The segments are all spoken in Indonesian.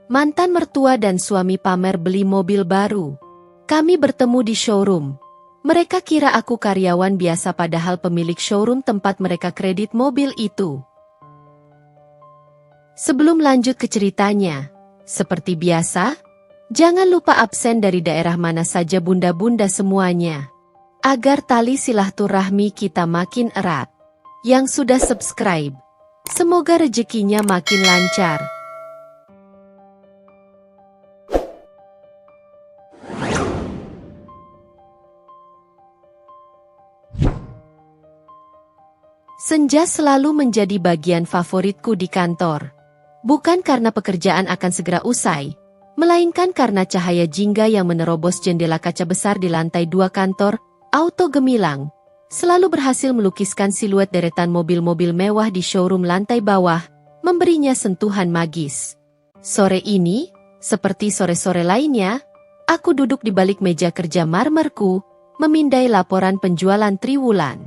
Mantan mertua dan suami pamer beli mobil baru. Kami bertemu di showroom. Mereka kira aku karyawan biasa padahal pemilik showroom tempat mereka kredit mobil itu. Sebelum lanjut ke ceritanya, seperti biasa, jangan lupa absen dari daerah mana saja bunda-bunda semuanya. Agar tali silaturahmi kita makin erat. Yang sudah subscribe, semoga rezekinya makin lancar. Senja selalu menjadi bagian favoritku di kantor. Bukan karena pekerjaan akan segera usai, melainkan karena cahaya jingga yang menerobos jendela kaca besar di lantai 2 kantor, auto gemilang, selalu berhasil melukiskan siluet deretan mobil-mobil mewah di showroom lantai bawah, memberinya sentuhan magis. Sore ini, seperti sore-sore lainnya, aku duduk di balik meja kerja marmerku, memindai laporan penjualan triwulan.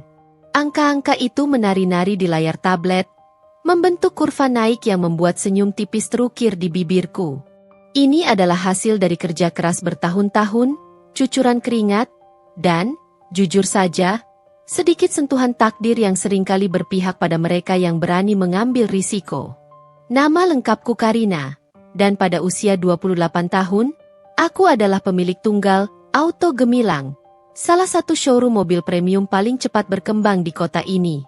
Angka-angka itu menari-nari di layar tablet, membentuk kurva naik yang membuat senyum tipis terukir di bibirku. Ini adalah hasil dari kerja keras bertahun-tahun, cucuran keringat, dan, jujur saja, sedikit sentuhan takdir yang seringkali berpihak pada mereka yang berani mengambil risiko. Nama lengkapku Karina, dan pada usia 28 tahun, aku adalah pemilik tunggal, Auto Gemilang. Salah satu showroom mobil premium paling cepat berkembang di kota ini.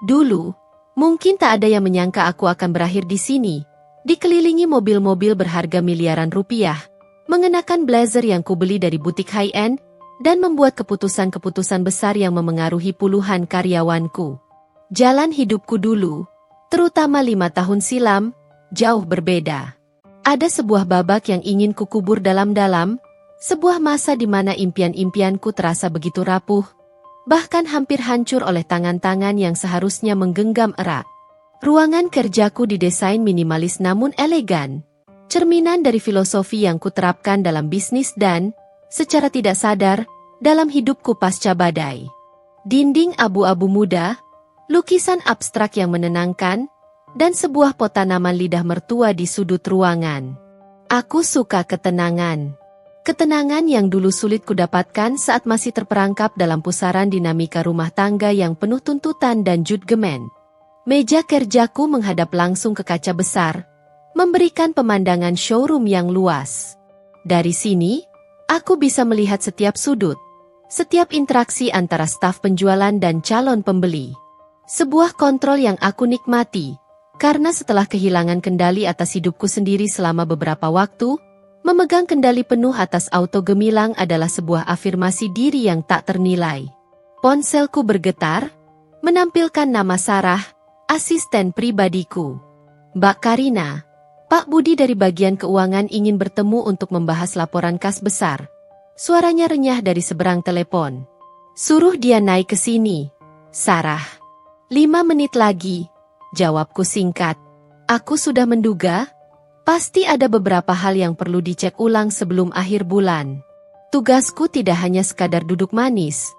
Dulu, mungkin tak ada yang menyangka aku akan berakhir di sini, dikelilingi mobil-mobil berharga miliaran rupiah, mengenakan blazer yang kubeli dari butik high-end, dan membuat keputusan-keputusan besar yang memengaruhi puluhan karyawanku. Jalan hidupku dulu, terutama 5 tahun silam, jauh berbeda. Ada sebuah babak yang ingin kukubur dalam-dalam, sebuah masa di mana impian-impianku terasa begitu rapuh, bahkan hampir hancur oleh tangan-tangan yang seharusnya menggenggam erat. Ruangan kerjaku didesain minimalis namun elegan, cerminan dari filosofi yang kuterapkan dalam bisnis dan, secara tidak sadar, dalam hidupku pasca badai. Dinding abu-abu muda, lukisan abstrak yang menenangkan, dan sebuah pot tanaman lidah mertua di sudut ruangan. Aku suka ketenangan. Ketenangan yang dulu sulit kudapatkan saat masih terperangkap dalam pusaran dinamika rumah tangga yang penuh tuntutan dan judgemen. Meja kerjaku menghadap langsung ke kaca besar, memberikan pemandangan showroom yang luas. Dari sini, aku bisa melihat setiap sudut, setiap interaksi antara staf penjualan dan calon pembeli. Sebuah kontrol yang aku nikmati, karena setelah kehilangan kendali atas hidupku sendiri selama beberapa waktu, memegang kendali penuh atas Auto Gemilang adalah sebuah afirmasi diri yang tak ternilai. Ponselku bergetar, menampilkan nama Sarah, asisten pribadiku. Mbak Karina, Pak Budi dari bagian keuangan ingin bertemu untuk membahas laporan kas besar. Suaranya renyah dari seberang telepon. Suruh dia naik ke sini, Sarah. 5 menit lagi, jawabku singkat. Aku sudah menduga, pasti ada beberapa hal yang perlu dicek ulang sebelum akhir bulan. Tugasku tidak hanya sekadar duduk manis,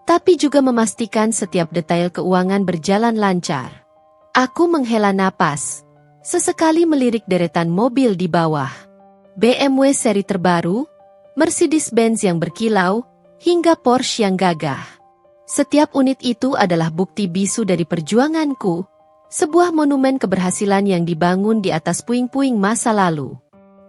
tapi juga memastikan setiap detail keuangan berjalan lancar. Aku menghela napas, sesekali melirik deretan mobil di bawah. BMW seri terbaru, Mercedes-Benz yang berkilau, hingga Porsche yang gagah. Setiap unit itu adalah bukti bisu dari perjuanganku, sebuah monumen keberhasilan yang dibangun di atas puing-puing masa lalu.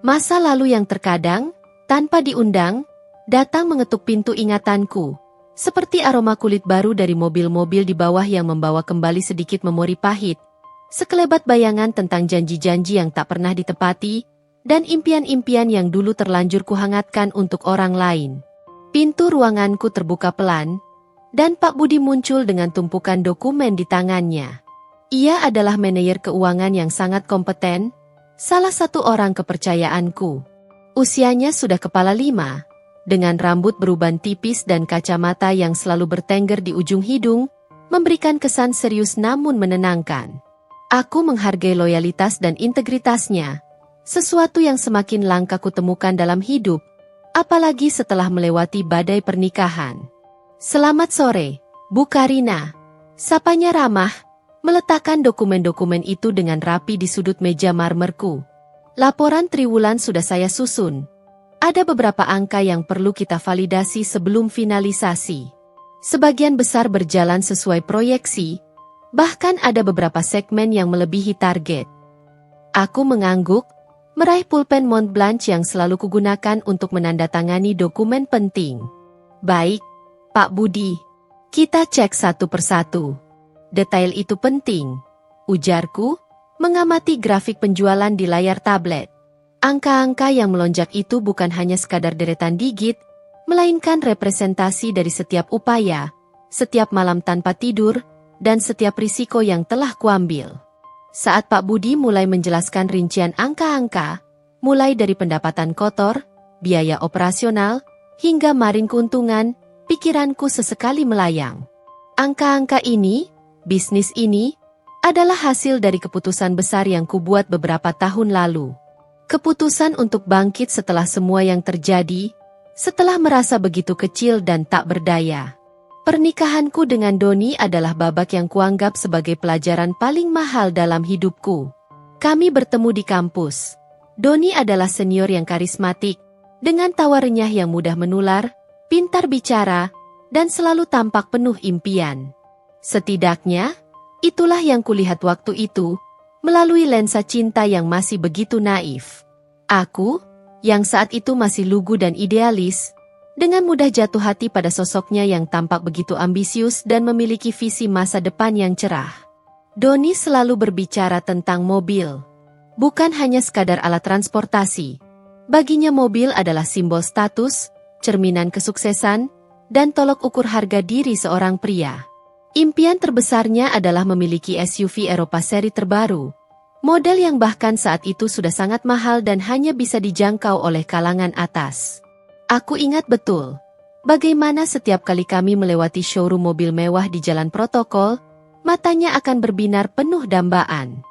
Masa lalu yang terkadang, tanpa diundang, datang mengetuk pintu ingatanku, seperti aroma kulit baru dari mobil-mobil di bawah yang membawa kembali sedikit memori pahit, sekelebat bayangan tentang janji-janji yang tak pernah ditepati, dan impian-impian yang dulu terlanjur kuhangatkan untuk orang lain. Pintu ruanganku terbuka pelan, dan Pak Budi muncul dengan tumpukan dokumen di tangannya. Ia adalah manajer keuangan yang sangat kompeten, salah satu orang kepercayaanku. Usianya sudah kepala 5, dengan rambut beruban tipis dan kacamata yang selalu bertengger di ujung hidung, memberikan kesan serius namun menenangkan. Aku menghargai loyalitas dan integritasnya, sesuatu yang semakin langka kutemukan dalam hidup, apalagi setelah melewati badai pernikahan. Selamat sore, Bu Karina. Sapanya ramah, meletakkan dokumen-dokumen itu dengan rapi di sudut meja marmerku. Laporan triwulan sudah saya susun. Ada beberapa angka yang perlu kita validasi sebelum finalisasi. Sebagian besar berjalan sesuai proyeksi, bahkan ada beberapa segmen yang melebihi target. Aku mengangguk, meraih pulpen Montblanc yang selalu kugunakan untuk menandatangani dokumen penting. Baik, Pak Budi. Kita cek satu persatu. Detail itu penting, ujarku, mengamati grafik penjualan di layar tablet. Angka-angka yang melonjak itu bukan hanya sekadar deretan digit, melainkan representasi dari setiap upaya, setiap malam tanpa tidur, dan setiap risiko yang telah kuambil. Saat Pak Budi mulai menjelaskan rincian angka-angka, mulai dari pendapatan kotor, biaya operasional, hingga margin keuntungan, pikiranku sesekali melayang. Angka-angka ini, bisnis ini, adalah hasil dari keputusan besar yang kubuat beberapa tahun lalu. Keputusan untuk bangkit setelah semua yang terjadi, setelah merasa begitu kecil dan tak berdaya. Pernikahanku dengan Doni adalah babak yang kuanggap sebagai pelajaran paling mahal dalam hidupku. Kami bertemu di kampus. Doni adalah senior yang karismatik, dengan tawa renyah yang mudah menular, pintar bicara, dan selalu tampak penuh impian. Setidaknya, itulah yang kulihat waktu itu, melalui lensa cinta yang masih begitu naif. Aku, yang saat itu masih lugu dan idealis, dengan mudah jatuh hati pada sosoknya yang tampak begitu ambisius dan memiliki visi masa depan yang cerah. Doni selalu berbicara tentang mobil. Bukan hanya sekadar alat transportasi. Baginya mobil adalah simbol status, cerminan kesuksesan, dan tolok ukur harga diri seorang pria. Impian terbesarnya adalah memiliki SUV Eropa seri terbaru. Model yang bahkan saat itu sudah sangat mahal dan hanya bisa dijangkau oleh kalangan atas. Aku ingat betul, bagaimana setiap kali kami melewati showroom mobil mewah di jalan protokol, matanya akan berbinar penuh dambaan.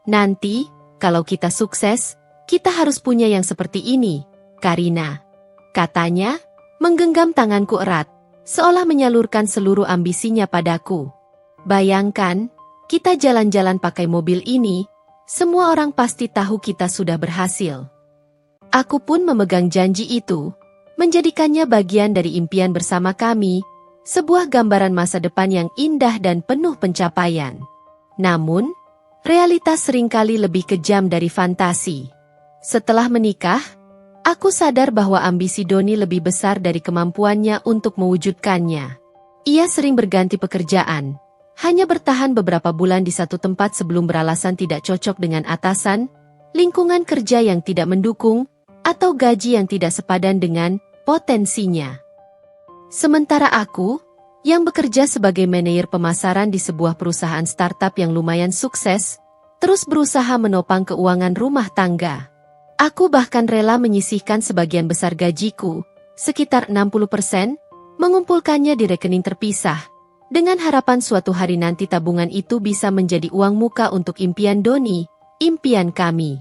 Nanti, kalau kita sukses, kita harus punya yang seperti ini, Karina. Katanya, menggenggam tanganku erat, seolah menyalurkan seluruh ambisinya padaku. Bayangkan, kita jalan-jalan pakai mobil ini, semua orang pasti tahu kita sudah berhasil. Aku pun memegang janji itu, menjadikannya bagian dari impian bersama kami, sebuah gambaran masa depan yang indah dan penuh pencapaian. Namun, realitas seringkali lebih kejam dari fantasi. Setelah menikah, aku sadar bahwa ambisi Doni lebih besar dari kemampuannya untuk mewujudkannya. Ia sering berganti pekerjaan, hanya bertahan beberapa bulan di satu tempat sebelum beralasan tidak cocok dengan atasan, lingkungan kerja yang tidak mendukung, atau gaji yang tidak sepadan dengan potensinya. Sementara aku, yang bekerja sebagai manajer pemasaran di sebuah perusahaan startup yang lumayan sukses, terus berusaha menopang keuangan rumah tangga. Aku bahkan rela menyisihkan sebagian besar gajiku, sekitar 60%, mengumpulkannya di rekening terpisah, dengan harapan suatu hari nanti tabungan itu bisa menjadi uang muka untuk impian Doni, impian kami.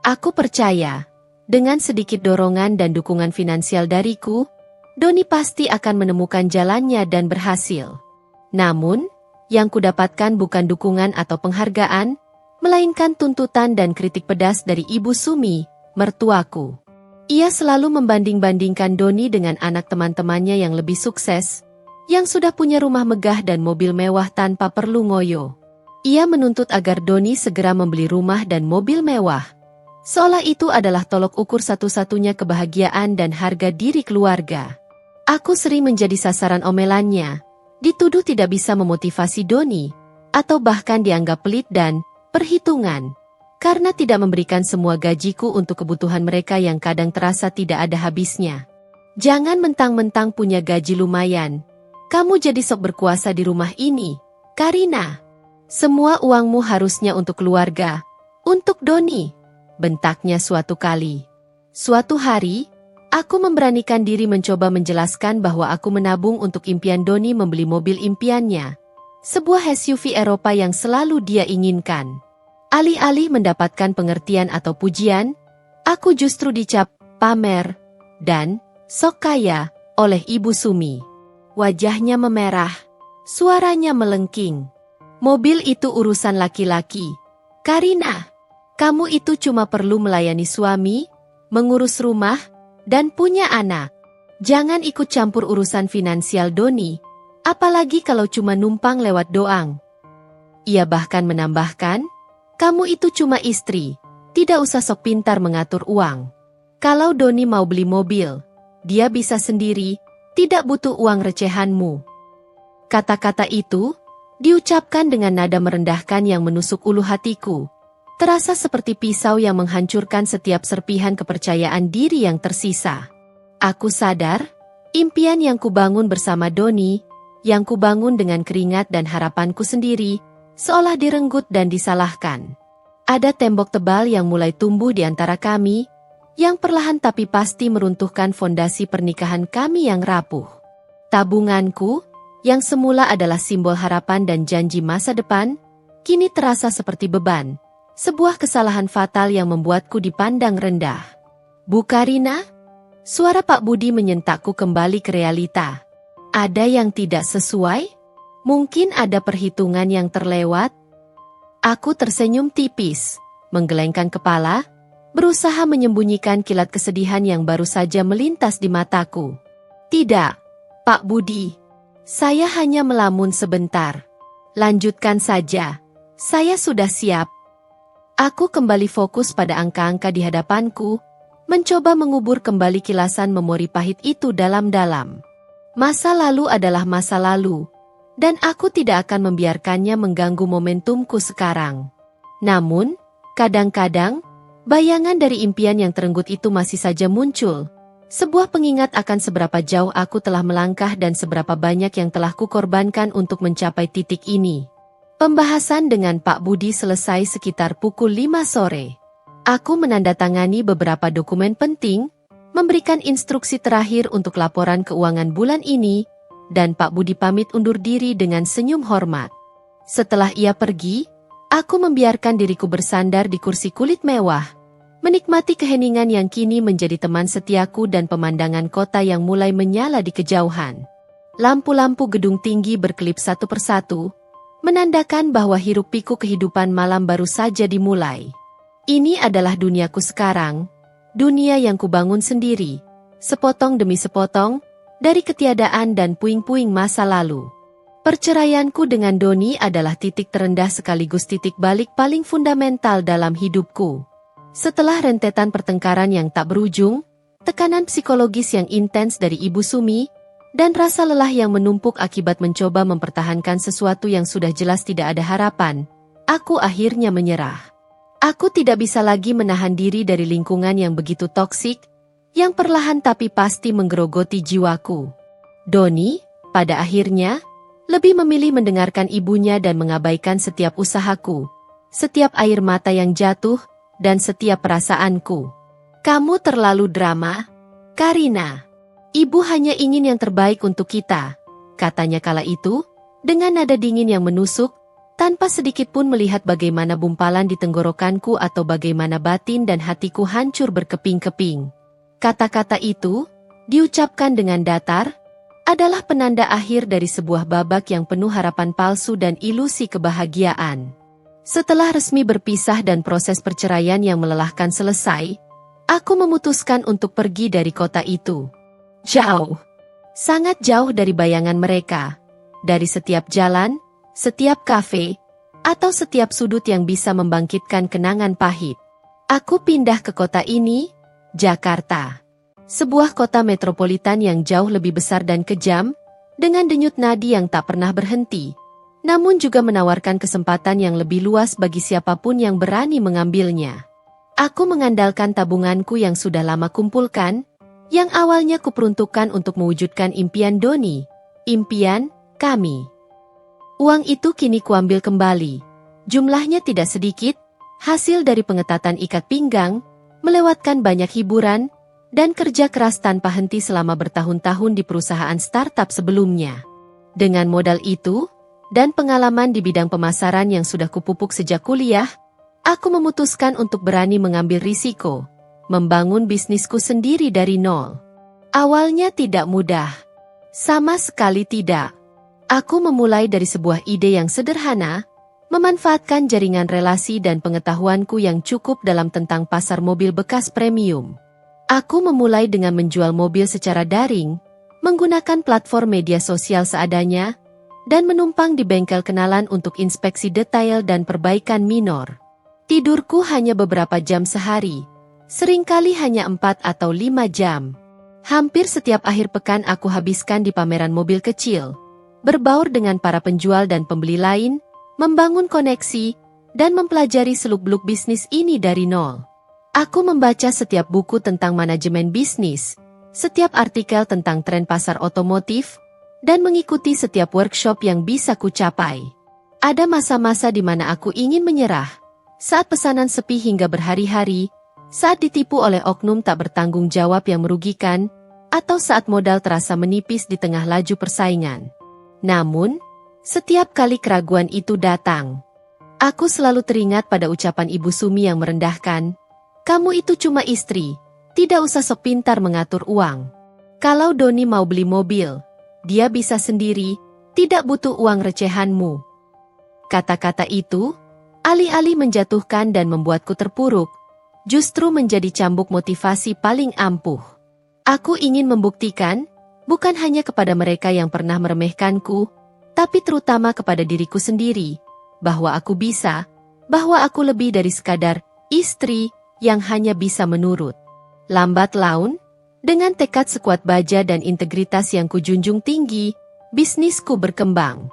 Aku percaya, dengan sedikit dorongan dan dukungan finansial dariku, Doni pasti akan menemukan jalannya dan berhasil. Namun, yang kudapatkan bukan dukungan atau penghargaan, melainkan tuntutan dan kritik pedas dari Ibu Sumi, mertuaku. Ia selalu membanding-bandingkan Doni dengan anak teman-temannya yang lebih sukses, yang sudah punya rumah megah dan mobil mewah tanpa perlu ngoyo. Ia menuntut agar Doni segera membeli rumah dan mobil mewah, seolah itu adalah tolok ukur satu-satunya kebahagiaan dan harga diri keluarga. Aku sering menjadi sasaran omelannya, dituduh tidak bisa memotivasi Doni, atau bahkan dianggap pelit dan perhitungan, karena tidak memberikan semua gajiku untuk kebutuhan mereka yang kadang terasa tidak ada habisnya. Jangan mentang-mentang punya gaji lumayan, kamu jadi sok berkuasa di rumah ini, Karina. Semua uangmu harusnya untuk keluarga, untuk Doni, bentaknya suatu kali. Suatu hari, aku memberanikan diri mencoba menjelaskan bahwa aku menabung untuk impian Doni membeli mobil impiannya, sebuah SUV Eropa yang selalu dia inginkan. Alih-alih mendapatkan pengertian atau pujian, aku justru dicap pamer dan sok kaya oleh Ibu Sumi. Wajahnya memerah, suaranya melengking. Mobil itu urusan laki-laki, Karina. Kamu itu cuma perlu melayani suami, mengurus rumah, dan punya anak. Jangan ikut campur urusan finansial Doni, apalagi kalau cuma numpang lewat doang. Ia bahkan menambahkan, kamu itu cuma istri, tidak usah sok pintar mengatur uang. Kalau Doni mau beli mobil, dia bisa sendiri, tidak butuh uang recehanmu. Kata-kata itu diucapkan dengan nada merendahkan yang menusuk ulu hatiku. Terasa seperti pisau yang menghancurkan setiap serpihan kepercayaan diri yang tersisa. Aku sadar, impian yang kubangun bersama Doni, yang kubangun dengan keringat dan harapanku sendiri, seolah direnggut dan disalahkan. Ada tembok tebal yang mulai tumbuh di antara kami, yang perlahan tapi pasti meruntuhkan fondasi pernikahan kami yang rapuh. Tabunganku, yang semula adalah simbol harapan dan janji masa depan, kini terasa seperti beban. Sebuah kesalahan fatal yang membuatku dipandang rendah. Bu Karina? Suara Pak Budi menyentakku kembali ke realita. Ada yang tidak sesuai? Mungkin ada perhitungan yang terlewat? Aku tersenyum tipis, menggelengkan kepala, berusaha menyembunyikan kilat kesedihan yang baru saja melintas di mataku. Tidak, Pak Budi. Saya hanya melamun sebentar. Lanjutkan saja. Saya sudah siap. Aku kembali fokus pada angka-angka di hadapanku, mencoba mengubur kembali kilasan memori pahit itu dalam-dalam. Masa lalu adalah masa lalu, dan aku tidak akan membiarkannya mengganggu momentumku sekarang. Namun, kadang-kadang, bayangan dari impian yang terenggut itu masih saja muncul. Sebuah pengingat akan seberapa jauh aku telah melangkah dan seberapa banyak yang telah kukorbankan untuk mencapai titik ini. Pembahasan dengan Pak Budi selesai sekitar pukul 5 sore. Aku menandatangani beberapa dokumen penting, memberikan instruksi terakhir untuk laporan keuangan bulan ini, dan Pak Budi pamit undur diri dengan senyum hormat. Setelah ia pergi, aku membiarkan diriku bersandar di kursi kulit mewah, menikmati keheningan yang kini menjadi teman setiaku dan pemandangan kota yang mulai menyala di kejauhan. Lampu-lampu gedung tinggi berkelip satu persatu, menandakan bahwa hiruk-pikuk kehidupan malam baru saja dimulai. Ini adalah duniaku sekarang, dunia yang kubangun sendiri, sepotong demi sepotong, dari ketiadaan dan puing-puing masa lalu. Perceraianku dengan Doni adalah titik terendah sekaligus titik balik paling fundamental dalam hidupku. Setelah rentetan pertengkaran yang tak berujung, tekanan psikologis yang intens dari Ibu Sumi, dan rasa lelah yang menumpuk akibat mencoba mempertahankan sesuatu yang sudah jelas tidak ada harapan, aku akhirnya menyerah. Aku tidak bisa lagi menahan diri dari lingkungan yang begitu toksik, yang perlahan tapi pasti menggerogoti jiwaku. Doni, pada akhirnya, lebih memilih mendengarkan ibunya dan mengabaikan setiap usahaku, setiap air mata yang jatuh, dan setiap perasaanku. Kamu terlalu drama, Karina. Ibu hanya ingin yang terbaik untuk kita, katanya kala itu, dengan nada dingin yang menusuk, tanpa sedikit pun melihat bagaimana bumpalan di tenggorokanku atau bagaimana batin dan hatiku hancur berkeping-keping. Kata-kata itu, diucapkan dengan datar, adalah penanda akhir dari sebuah babak yang penuh harapan palsu dan ilusi kebahagiaan. Setelah resmi berpisah dan proses perceraian yang melelahkan selesai, aku memutuskan untuk pergi dari kota itu. Jauh. Sangat jauh dari bayangan mereka. Dari setiap jalan, setiap kafe, atau setiap sudut yang bisa membangkitkan kenangan pahit. Aku pindah ke kota ini, Jakarta. Sebuah kota metropolitan yang jauh lebih besar dan kejam, dengan denyut nadi yang tak pernah berhenti, namun juga menawarkan kesempatan yang lebih luas bagi siapapun yang berani mengambilnya. Aku mengandalkan tabunganku yang sudah lama kumpulkan, yang awalnya kuperuntukkan untuk mewujudkan impian Doni, impian kami. Uang itu kini kuambil kembali. Jumlahnya tidak sedikit, hasil dari pengetatan ikat pinggang, melewatkan banyak hiburan, dan kerja keras tanpa henti selama bertahun-tahun di perusahaan startup sebelumnya. Dengan modal itu, dan pengalaman di bidang pemasaran yang sudah kupupuk sejak kuliah, aku memutuskan untuk berani mengambil risiko, membangun bisnisku sendiri dari nol. Awalnya tidak mudah. Sama sekali tidak. Aku memulai dari sebuah ide yang sederhana, memanfaatkan jaringan relasi dan pengetahuanku yang cukup dalam tentang pasar mobil bekas premium. Aku memulai dengan menjual mobil secara daring, menggunakan platform media sosial seadanya, dan menumpang di bengkel kenalan untuk inspeksi detail dan perbaikan minor. Tidurku hanya beberapa jam sehari, seringkali hanya 4 atau 5 jam. Hampir setiap akhir pekan aku habiskan di pameran mobil kecil, berbaur dengan para penjual dan pembeli lain, membangun koneksi, dan mempelajari seluk-beluk bisnis ini dari nol. Aku membaca setiap buku tentang manajemen bisnis, setiap artikel tentang tren pasar otomotif, dan mengikuti setiap workshop yang bisa kucapai. Ada masa-masa di mana aku ingin menyerah, saat pesanan sepi hingga berhari-hari, saat ditipu oleh oknum tak bertanggung jawab yang merugikan, atau saat modal terasa menipis di tengah laju persaingan. Namun, setiap kali keraguan itu datang, aku selalu teringat pada ucapan Ibu Sumi yang merendahkan, "Kamu itu cuma istri, tidak usah sok pintar mengatur uang. Kalau Doni mau beli mobil, dia bisa sendiri, tidak butuh uang recehanmu." Kata-kata itu, alih-alih menjatuhkan dan membuatku terpuruk, justru menjadi cambuk motivasi paling ampuh. Aku ingin membuktikan, bukan hanya kepada mereka yang pernah meremehkanku, tapi terutama kepada diriku sendiri, bahwa aku bisa, bahwa aku lebih dari sekadar istri yang hanya bisa menurut. Lambat laun, dengan tekad sekuat baja dan integritas yang kujunjung tinggi, bisnisku berkembang.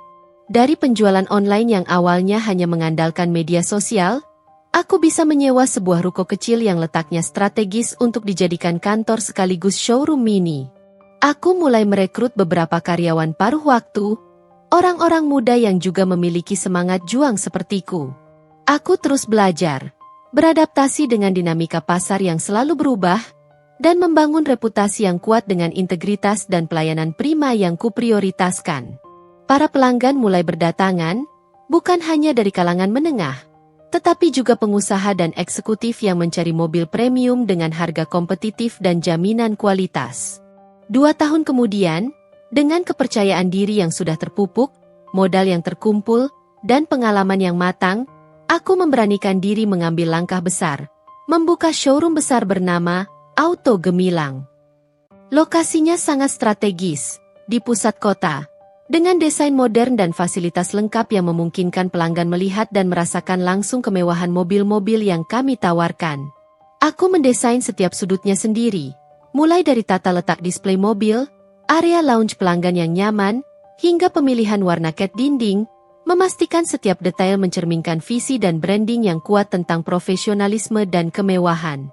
Dari penjualan online yang awalnya hanya mengandalkan media sosial, aku bisa menyewa sebuah ruko kecil yang letaknya strategis untuk dijadikan kantor sekaligus showroom mini. Aku mulai merekrut beberapa karyawan paruh waktu, orang-orang muda yang juga memiliki semangat juang sepertiku. Aku terus belajar, beradaptasi dengan dinamika pasar yang selalu berubah, dan membangun reputasi yang kuat dengan integritas dan pelayanan prima yang kuprioritaskan. Para pelanggan mulai berdatangan, bukan hanya dari kalangan menengah, tetapi juga pengusaha dan eksekutif yang mencari mobil premium dengan harga kompetitif dan jaminan kualitas. 2 tahun kemudian, dengan kepercayaan diri yang sudah terpupuk, modal yang terkumpul, dan pengalaman yang matang, aku memberanikan diri mengambil langkah besar, membuka showroom besar bernama Auto Gemilang. Lokasinya sangat strategis, di pusat kota, dengan desain modern dan fasilitas lengkap yang memungkinkan pelanggan melihat dan merasakan langsung kemewahan mobil-mobil yang kami tawarkan. Aku mendesain setiap sudutnya sendiri, mulai dari tata letak display mobil, area lounge pelanggan yang nyaman, hingga pemilihan warna cat dinding, memastikan setiap detail mencerminkan visi dan branding yang kuat tentang profesionalisme dan kemewahan.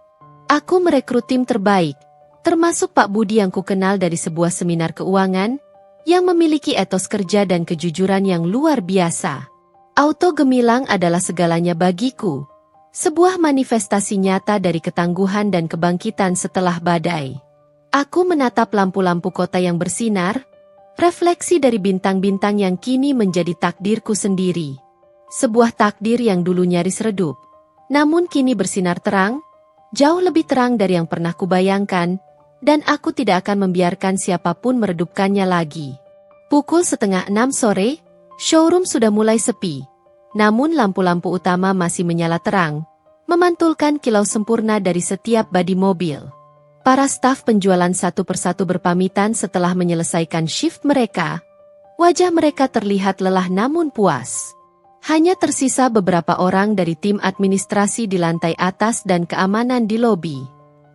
Aku merekrut tim terbaik, termasuk Pak Budi yang kukenal dari sebuah seminar keuangan, yang memiliki etos kerja dan kejujuran yang luar biasa. Auto Gemilang adalah segalanya bagiku, sebuah manifestasi nyata dari ketangguhan dan kebangkitan setelah badai. Aku menatap lampu-lampu kota yang bersinar, refleksi dari bintang-bintang yang kini menjadi takdirku sendiri. Sebuah takdir yang dulu nyaris redup, namun kini bersinar terang, jauh lebih terang dari yang pernah kubayangkan, dan aku tidak akan membiarkan siapapun meredupkannya lagi. Pukul 5:30 sore, showroom sudah mulai sepi, namun lampu-lampu utama masih menyala terang, memantulkan kilau sempurna dari setiap badi mobil. Para staf penjualan satu persatu berpamitan setelah menyelesaikan shift mereka. Wajah mereka terlihat lelah namun puas. Hanya tersisa beberapa orang dari tim administrasi di lantai atas dan keamanan di lobi.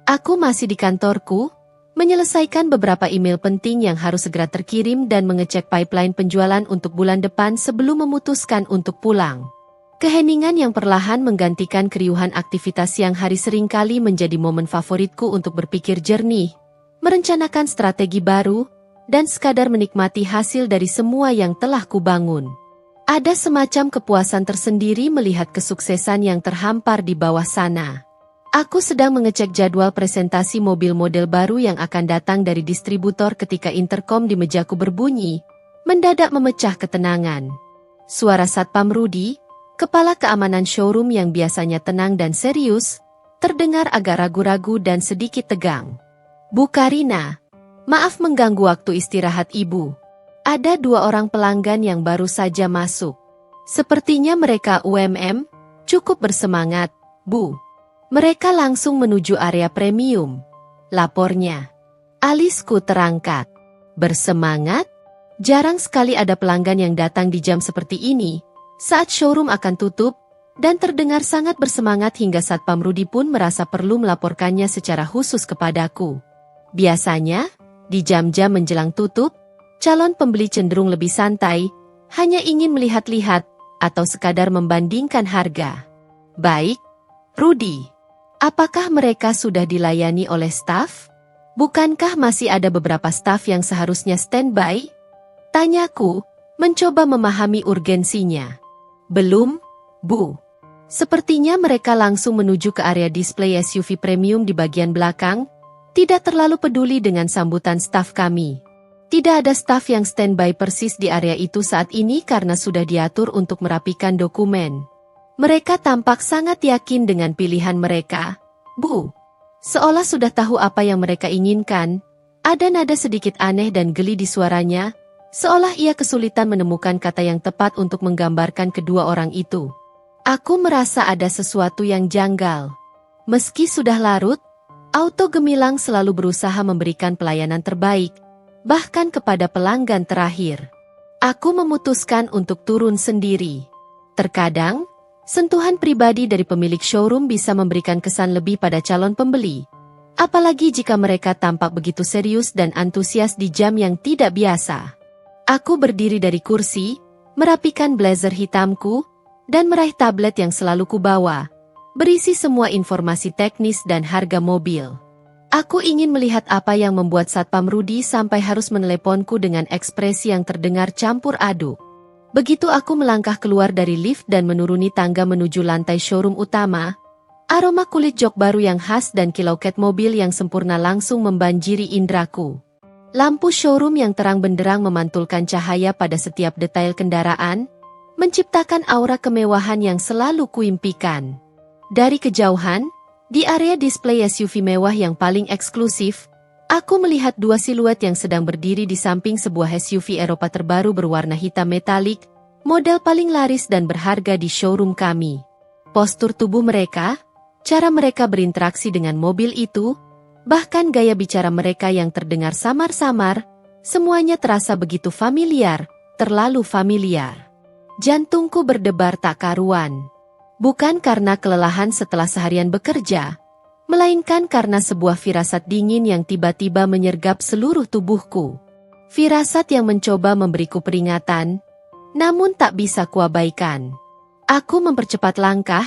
Aku masih di kantorku, menyelesaikan beberapa email penting yang harus segera terkirim dan mengecek pipeline penjualan untuk bulan depan sebelum memutuskan untuk pulang. Keheningan yang perlahan menggantikan keriuhan aktivitas siang hari seringkali menjadi momen favoritku untuk berpikir jernih, merencanakan strategi baru, dan sekadar menikmati hasil dari semua yang telah kubangun. Ada semacam kepuasan tersendiri melihat kesuksesan yang terhampar di bawah sana. Aku sedang mengecek jadwal presentasi mobil model baru yang akan datang dari distributor ketika interkom di mejaku berbunyi, mendadak memecah ketenangan. Suara Satpam Rudi, kepala keamanan showroom yang biasanya tenang dan serius, terdengar agak ragu-ragu dan sedikit tegang. "Bu Karina, maaf mengganggu waktu istirahat Ibu. Ada 2 orang pelanggan yang baru saja masuk." Sepertinya mereka cukup bersemangat, Bu. Mereka langsung menuju area premium. Lapornya. Alisku terangkat. Bersemangat? Jarang sekali ada pelanggan yang datang di jam seperti ini, saat showroom akan tutup, dan terdengar sangat bersemangat hingga Satpam Rudi pun merasa perlu melaporkannya secara khusus kepadaku. Biasanya, di jam-jam menjelang tutup, calon pembeli cenderung lebih santai, hanya ingin melihat-lihat, atau sekadar membandingkan harga. Baik, Rudi. Apakah mereka sudah dilayani oleh staf? Bukankah masih ada beberapa staf yang seharusnya standby? Tanyaku, mencoba memahami urgensinya. Belum, Bu. Sepertinya mereka langsung menuju ke area display SUV premium di bagian belakang, tidak terlalu peduli dengan sambutan staf kami. Tidak ada staf yang standby persis di area itu saat ini karena sudah diatur untuk merapikan dokumen. Mereka tampak sangat yakin dengan pilihan mereka, Bu. Seolah sudah tahu apa yang mereka inginkan, ada nada sedikit aneh dan geli di suaranya, seolah ia kesulitan menemukan kata yang tepat untuk menggambarkan kedua orang itu. Aku merasa ada sesuatu yang janggal. Meski sudah larut, Auto Gemilang selalu berusaha memberikan pelayanan terbaik, bahkan kepada pelanggan terakhir. Aku memutuskan untuk turun sendiri. Terkadang, sentuhan pribadi dari pemilik showroom bisa memberikan kesan lebih pada calon pembeli. Apalagi jika mereka tampak begitu serius dan antusias di jam yang tidak biasa. Aku berdiri dari kursi, merapikan blazer hitamku, dan meraih tablet yang selalu kubawa, berisi semua informasi teknis dan harga mobil. Aku ingin melihat apa yang membuat Satpam Rudi sampai harus meneleponku dengan ekspresi yang terdengar campur aduk. Begitu aku melangkah keluar dari lift dan menuruni tangga menuju lantai showroom utama, aroma kulit jok baru yang khas dan kiloket mobil yang sempurna langsung membanjiri indraku. Lampu showroom yang terang benderang memantulkan cahaya pada setiap detail kendaraan, menciptakan aura kemewahan yang selalu kuimpikan. Dari kejauhan, di area display SUV mewah yang paling eksklusif, aku melihat dua siluet yang sedang berdiri di samping sebuah SUV Eropa terbaru berwarna hitam metalik, model paling laris dan berharga di showroom kami. Postur tubuh mereka, cara mereka berinteraksi dengan mobil itu, bahkan gaya bicara mereka yang terdengar samar-samar, semuanya terasa begitu familiar, terlalu familiar. Jantungku berdebar tak karuan. Bukan karena kelelahan setelah seharian bekerja, melainkan karena sebuah firasat dingin yang tiba-tiba menyergap seluruh tubuhku. Firasat yang mencoba memberiku peringatan, namun tak bisa kuabaikan. Aku mempercepat langkah,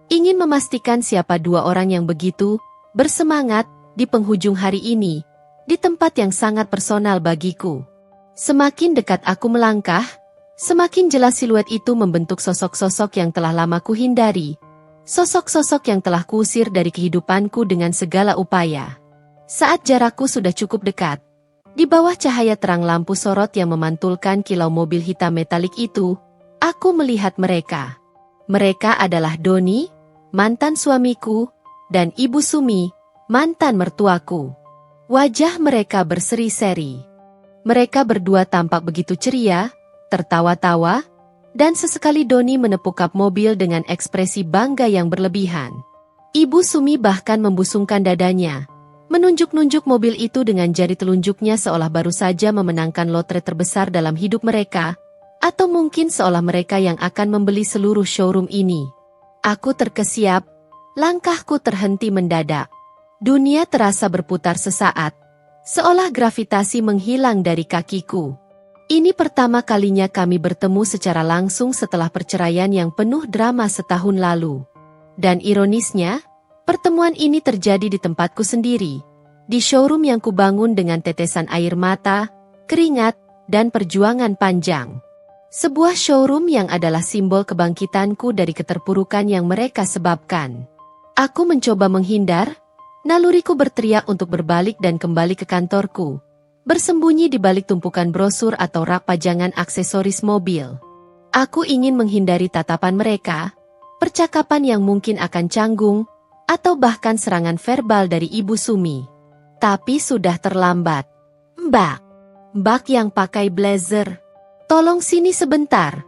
ingin memastikan siapa dua orang yang begitu bersemangat di penghujung hari ini, di tempat yang sangat personal bagiku. Semakin dekat aku melangkah, semakin jelas siluet itu membentuk sosok-sosok yang telah lama kuhindari, sosok-sosok yang telah kuusir dari kehidupanku dengan segala upaya. Saat jarakku sudah cukup dekat, di bawah cahaya terang lampu sorot yang memantulkan kilau mobil hitam metalik itu, aku melihat mereka. Mereka adalah Doni, mantan suamiku, dan Ibu Sumi, mantan mertuaku. Wajah mereka berseri-seri. Mereka berdua tampak begitu ceria, tertawa-tawa, dan sesekali Doni menepuk kap mobil dengan ekspresi bangga yang berlebihan. Ibu Sumi bahkan membusungkan dadanya, menunjuk-nunjuk mobil itu dengan jari telunjuknya seolah baru saja memenangkan lotre terbesar dalam hidup mereka, atau mungkin seolah mereka yang akan membeli seluruh showroom ini. Aku terkesiap, langkahku terhenti mendadak. Dunia terasa berputar sesaat, seolah gravitasi menghilang dari kakiku. Ini pertama kalinya kami bertemu secara langsung setelah perceraian yang penuh drama setahun lalu. Dan ironisnya, pertemuan ini terjadi di tempatku sendiri, di showroom yang kubangun dengan tetesan air mata, keringat, dan perjuangan panjang. Sebuah showroom yang adalah simbol kebangkitanku dari keterpurukan yang mereka sebabkan. Aku mencoba menghindar, naluriku berteriak untuk berbalik dan kembali ke kantorku, bersembunyi di balik tumpukan brosur atau rak pajangan aksesoris mobil. Aku ingin menghindari tatapan mereka, percakapan yang mungkin akan canggung, atau bahkan serangan verbal dari Ibu Sumi. Tapi sudah terlambat. Mbak yang pakai blazer, tolong sini sebentar.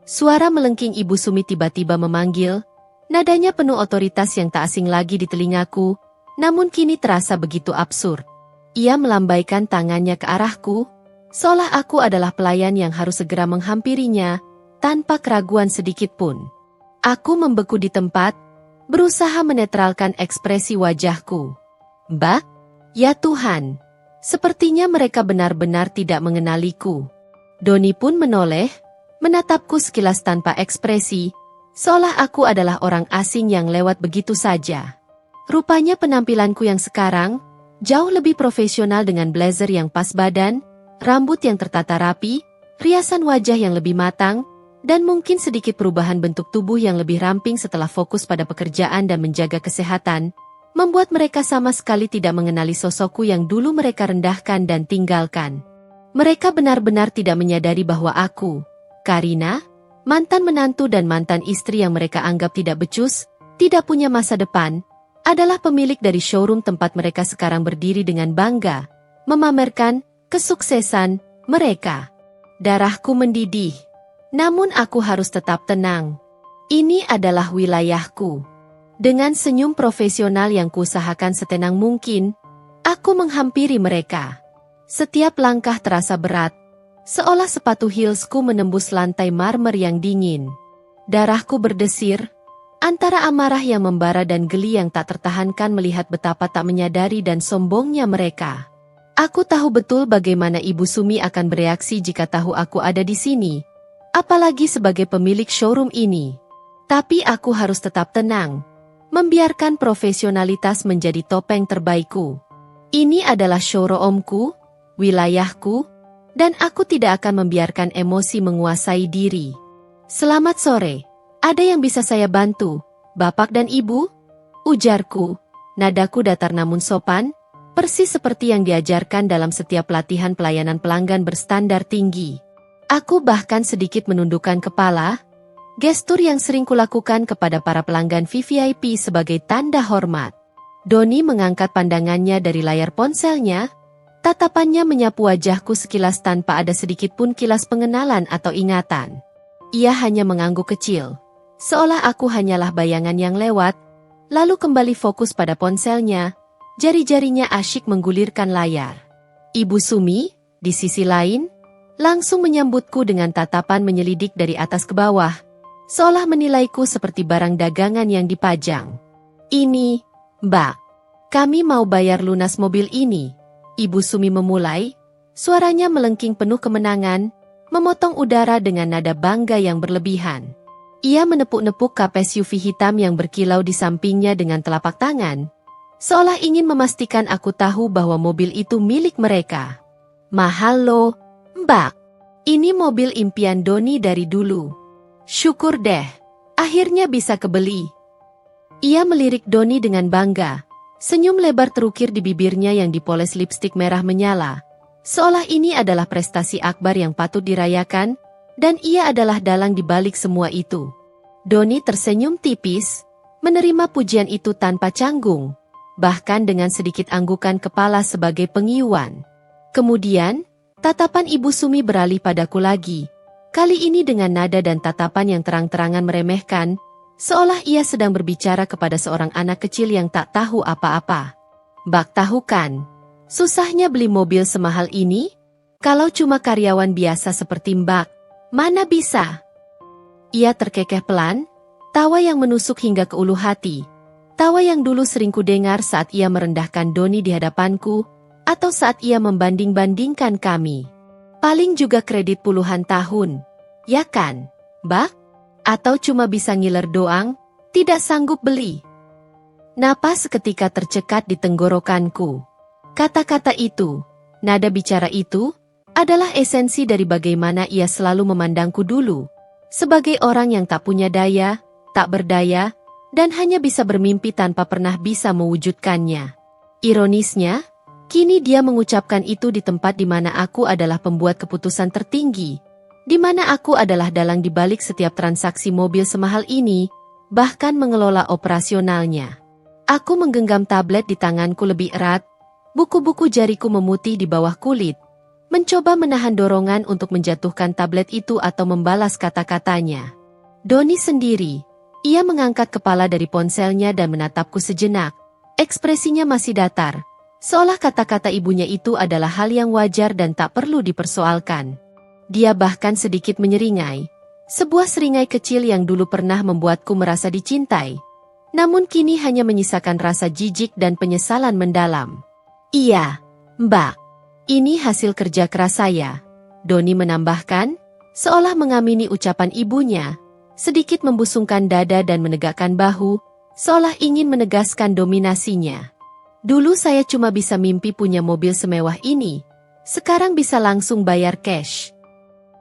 Suara melengking Ibu Sumi tiba-tiba memanggil, nadanya penuh otoritas yang tak asing lagi di telingaku, namun kini terasa begitu absurd. Ia melambaikan tangannya ke arahku, seolah aku adalah pelayan yang harus segera menghampirinya, tanpa keraguan sedikit pun. Aku membeku di tempat, berusaha menetralkan ekspresi wajahku. Mbak? Ya Tuhan, sepertinya mereka benar-benar tidak mengenaliku. Doni pun menoleh, menatapku sekilas tanpa ekspresi, seolah aku adalah orang asing yang lewat begitu saja. Rupanya penampilanku yang sekarang, jauh lebih profesional dengan blazer yang pas badan, rambut yang tertata rapi, riasan wajah yang lebih matang, dan mungkin sedikit perubahan bentuk tubuh yang lebih ramping setelah fokus pada pekerjaan dan menjaga kesehatan, membuat mereka sama sekali tidak mengenali sosokku yang dulu mereka rendahkan dan tinggalkan. Mereka benar-benar tidak menyadari bahwa aku, Karina, mantan menantu dan mantan istri yang mereka anggap tidak becus, tidak punya masa depan, adalah pemilik dari showroom tempat mereka sekarang berdiri dengan bangga, memamerkan kesuksesan mereka. Darahku mendidih. Namun aku harus tetap tenang. Ini adalah wilayahku. Dengan senyum profesional yang kuusahakan setenang mungkin, aku menghampiri mereka. Setiap langkah terasa berat, seolah sepatu heelsku menembus lantai marmer yang dingin. Darahku berdesir, antara amarah yang membara dan geli yang tak tertahankan melihat betapa tak menyadari dan sombongnya mereka. Aku tahu betul bagaimana Ibu Sumi akan bereaksi jika tahu aku ada di sini. Apalagi sebagai pemilik showroom ini. Tapi aku harus tetap tenang, membiarkan profesionalitas menjadi topeng terbaikku. Ini adalah showroomku, wilayahku, dan aku tidak akan membiarkan emosi menguasai diri. Selamat sore, ada yang bisa saya bantu, Bapak dan Ibu? Ujarku, nadaku datar namun sopan, persis seperti yang diajarkan dalam setiap pelatihan pelayanan pelanggan berstandar tinggi. Aku bahkan sedikit menundukkan kepala, gestur yang sering kulakukan kepada para pelanggan VVIP sebagai tanda hormat. Doni mengangkat pandangannya dari layar ponselnya, tatapannya menyapu wajahku sekilas tanpa ada sedikit pun kilas pengenalan atau ingatan. Ia hanya mengangguk kecil, seolah aku hanyalah bayangan yang lewat, lalu kembali fokus pada ponselnya, jari-jarinya asyik menggulirkan layar. Ibu Sumi, di sisi lain, langsung menyambutku dengan tatapan menyelidik dari atas ke bawah, seolah menilaiku seperti barang dagangan yang dipajang. Ini, Mbak, kami mau bayar lunas mobil ini. Ibu Sumi memulai, suaranya melengking penuh kemenangan, memotong udara dengan nada bangga yang berlebihan. Ia menepuk-nepuk kap SUV hitam yang berkilau di sampingnya dengan telapak tangan, seolah ingin memastikan aku tahu bahwa mobil itu milik mereka. Mahal loh, Mbak, ini mobil impian Doni dari dulu. Syukur deh, akhirnya bisa kebeli. Ia melirik Doni dengan bangga, senyum lebar terukir di bibirnya yang dipoles lipstik merah menyala, seolah ini adalah prestasi akbar yang patut dirayakan, dan ia adalah dalang di balik semua itu. Doni tersenyum tipis, menerima pujian itu tanpa canggung, bahkan dengan sedikit anggukan kepala sebagai pengiuan. Kemudian, tatapan Ibu Sumi beralih padaku lagi, kali ini dengan nada dan tatapan yang terang-terangan meremehkan, seolah ia sedang berbicara kepada seorang anak kecil yang tak tahu apa-apa. Bak tahu kan, susahnya beli mobil semahal ini? Kalau cuma karyawan biasa seperti Mbak, mana bisa? Ia terkekeh pelan, tawa yang menusuk hingga ke ulu hati, tawa yang dulu sering kudengar saat ia merendahkan Doni di hadapanku, atau saat ia membanding-bandingkan kami. Paling juga kredit puluhan tahun, ya kan, Mbak? Atau cuma bisa ngiler doang, tidak sanggup beli. Napas seketika tercekat di tenggorokanku. Kata-kata itu, nada bicara itu, adalah esensi dari bagaimana ia selalu memandangku dulu, sebagai orang yang tak punya daya, tak berdaya, dan hanya bisa bermimpi tanpa pernah bisa mewujudkannya. Ironisnya, kini dia mengucapkan itu di tempat di mana aku adalah pembuat keputusan tertinggi, di mana aku adalah dalang di balik setiap transaksi mobil semahal ini, bahkan mengelola operasionalnya. Aku menggenggam tablet di tanganku lebih erat, buku-buku jariku memutih di bawah kulit, mencoba menahan dorongan untuk menjatuhkan tablet itu atau membalas kata-katanya. Doni sendiri, ia mengangkat kepala dari ponselnya dan menatapku sejenak. Ekspresinya masih datar, seolah kata-kata ibunya itu adalah hal yang wajar dan tak perlu dipersoalkan. Dia bahkan sedikit menyeringai, sebuah seringai kecil yang dulu pernah membuatku merasa dicintai. Namun kini hanya menyisakan rasa jijik dan penyesalan mendalam. Iya, Mbak. Ini hasil kerja keras saya, Doni menambahkan, seolah mengamini ucapan ibunya, sedikit membusungkan dada dan menegakkan bahu, seolah ingin menegaskan dominasinya. Dulu saya cuma bisa mimpi punya mobil semewah ini, sekarang bisa langsung bayar cash.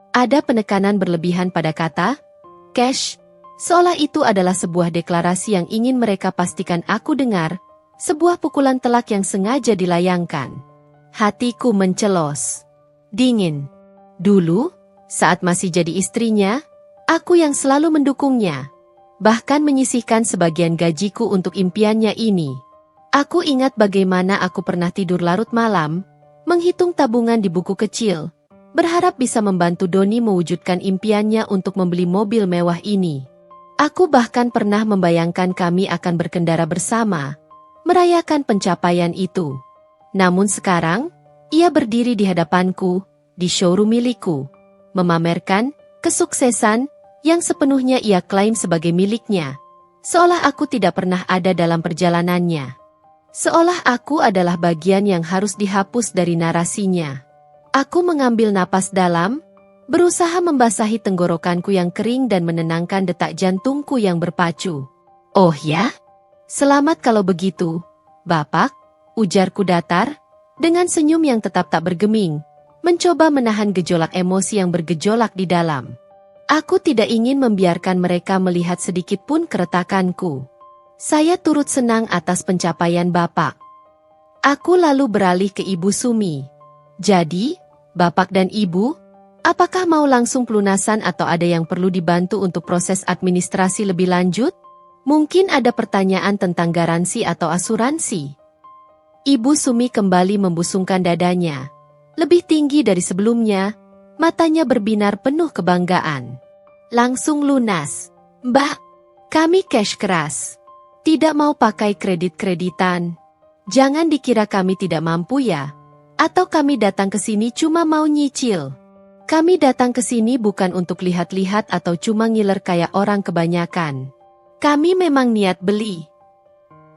Ada penekanan berlebihan pada kata cash, seolah itu adalah sebuah deklarasi yang ingin mereka pastikan aku dengar, sebuah pukulan telak yang sengaja dilayangkan. Hatiku mencelos. Dingin. Dulu, saat masih jadi istrinya, aku yang selalu mendukungnya. Bahkan menyisihkan sebagian gajiku untuk impiannya ini. Aku ingat bagaimana aku pernah tidur larut malam, menghitung tabungan di buku kecil, berharap bisa membantu Doni mewujudkan impiannya untuk membeli mobil mewah ini. Aku bahkan pernah membayangkan kami akan berkendara bersama, merayakan pencapaian itu. Namun sekarang, ia berdiri di hadapanku, di showroom milikku, memamerkan kesuksesan yang sepenuhnya ia klaim sebagai miliknya, seolah aku tidak pernah ada dalam perjalanannya. Seolah aku adalah bagian yang harus dihapus dari narasinya. Aku mengambil napas dalam, berusaha membasahi tenggorokanku yang kering dan menenangkan detak jantungku yang berpacu. Oh ya? Selamat kalau begitu, Bapak. Ujarku datar, dengan senyum yang tetap tak bergeming, mencoba menahan gejolak emosi yang bergejolak di dalam. Aku tidak ingin membiarkan mereka melihat sedikit pun keretakanku. Saya turut senang atas pencapaian Bapak. Aku lalu beralih ke Ibu Sumi. Jadi, Bapak dan Ibu, apakah mau langsung pelunasan atau ada yang perlu dibantu untuk proses administrasi lebih lanjut? Mungkin ada pertanyaan tentang garansi atau asuransi. Ibu Sumi kembali membusungkan dadanya. Lebih tinggi dari sebelumnya, matanya berbinar penuh kebanggaan. Langsung lunas. Mbak, kami cash keras. Tidak mau pakai kredit-kreditan. Jangan dikira kami tidak mampu ya. Atau kami datang ke sini cuma mau nyicil. Kami datang ke sini bukan untuk lihat-lihat atau cuma ngiler kayak orang kebanyakan. Kami memang niat beli.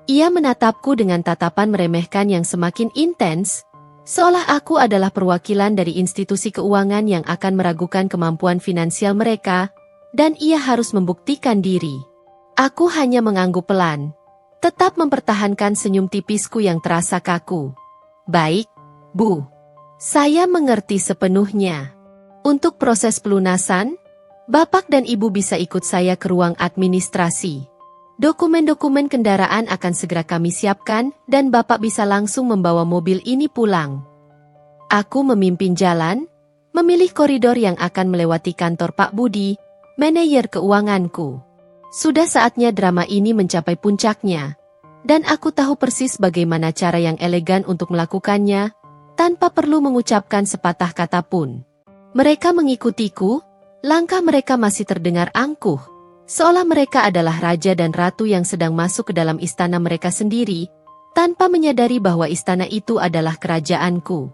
Ia menatapku dengan tatapan meremehkan yang semakin intens, seolah aku adalah perwakilan dari institusi keuangan yang akan meragukan kemampuan finansial mereka, dan ia harus membuktikan diri. Aku hanya mengangguk pelan, tetap mempertahankan senyum tipisku yang terasa kaku. Baik, Bu. Saya mengerti sepenuhnya. Untuk proses pelunasan, Bapak dan Ibu bisa ikut saya ke ruang administrasi. Dokumen-dokumen kendaraan akan segera kami siapkan dan Bapak bisa langsung membawa mobil ini pulang. Aku memimpin jalan, memilih koridor yang akan melewati kantor Pak Budi, manajer keuanganku. Sudah saatnya drama ini mencapai puncaknya, dan aku tahu persis bagaimana cara yang elegan untuk melakukannya, tanpa perlu mengucapkan sepatah kata pun. Mereka mengikutiku, langkah mereka masih terdengar angkuh. Seolah mereka adalah raja dan ratu yang sedang masuk ke dalam istana mereka sendiri, tanpa menyadari bahwa istana itu adalah kerajaanku.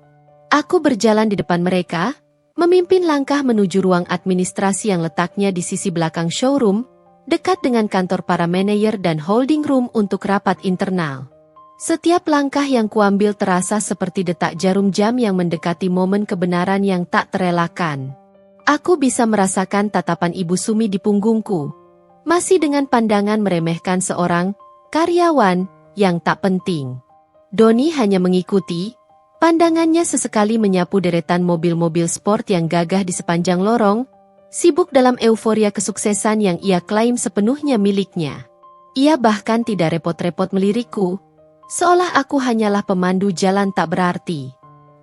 Aku berjalan di depan mereka, memimpin langkah menuju ruang administrasi yang letaknya di sisi belakang showroom, dekat dengan kantor para manajer dan holding room untuk rapat internal. Setiap langkah yang kuambil terasa seperti detak jarum jam yang mendekati momen kebenaran yang tak terelakkan. Aku bisa merasakan tatapan Ibu Sumi di punggungku, masih dengan pandangan meremehkan seorang karyawan yang tak penting. Doni hanya mengikuti, pandangannya sesekali menyapu deretan mobil-mobil sport yang gagah di sepanjang lorong, sibuk dalam euforia kesuksesan yang ia klaim sepenuhnya miliknya. Ia bahkan tidak repot-repot melirikku, seolah aku hanyalah pemandu jalan tak berarti.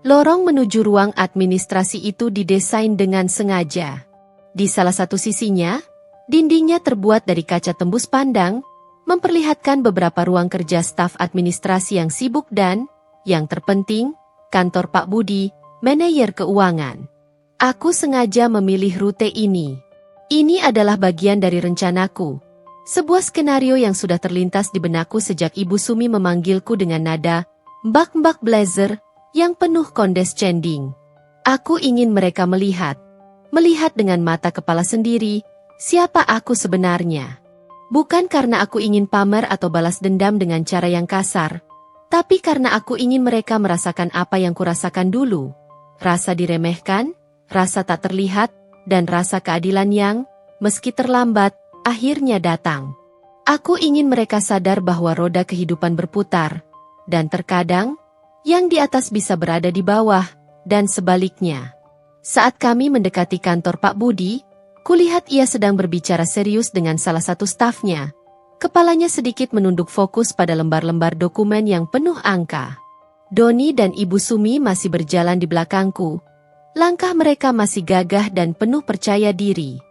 Lorong menuju ruang administrasi itu didesain dengan sengaja. Di salah satu sisinya, dindingnya terbuat dari kaca tembus pandang, memperlihatkan beberapa ruang kerja staf administrasi yang sibuk dan, yang terpenting, kantor Pak Budi, manajer keuangan. Aku sengaja memilih rute ini. Ini adalah bagian dari rencanaku. Sebuah skenario yang sudah terlintas di benakku sejak Ibu Sumi memanggilku dengan nada "Mbak-mbak Blazer" yang penuh condescending. Aku ingin mereka melihat dengan mata kepala sendiri, siapa aku sebenarnya. Bukan karena aku ingin pamer atau balas dendam dengan cara yang kasar, tapi karena aku ingin mereka merasakan apa yang kurasakan dulu. Rasa diremehkan, rasa tak terlihat, dan rasa keadilan yang, meski terlambat, akhirnya datang. Aku ingin mereka sadar bahwa roda kehidupan berputar, dan terkadang, yang di atas bisa berada di bawah, dan sebaliknya. Saat kami mendekati kantor Pak Budi, kulihat ia sedang berbicara serius dengan salah satu stafnya. Kepalanya sedikit menunduk fokus pada lembar-lembar dokumen yang penuh angka. Doni dan Ibu Sumi masih berjalan di belakangku. Langkah mereka masih gagah dan penuh percaya diri.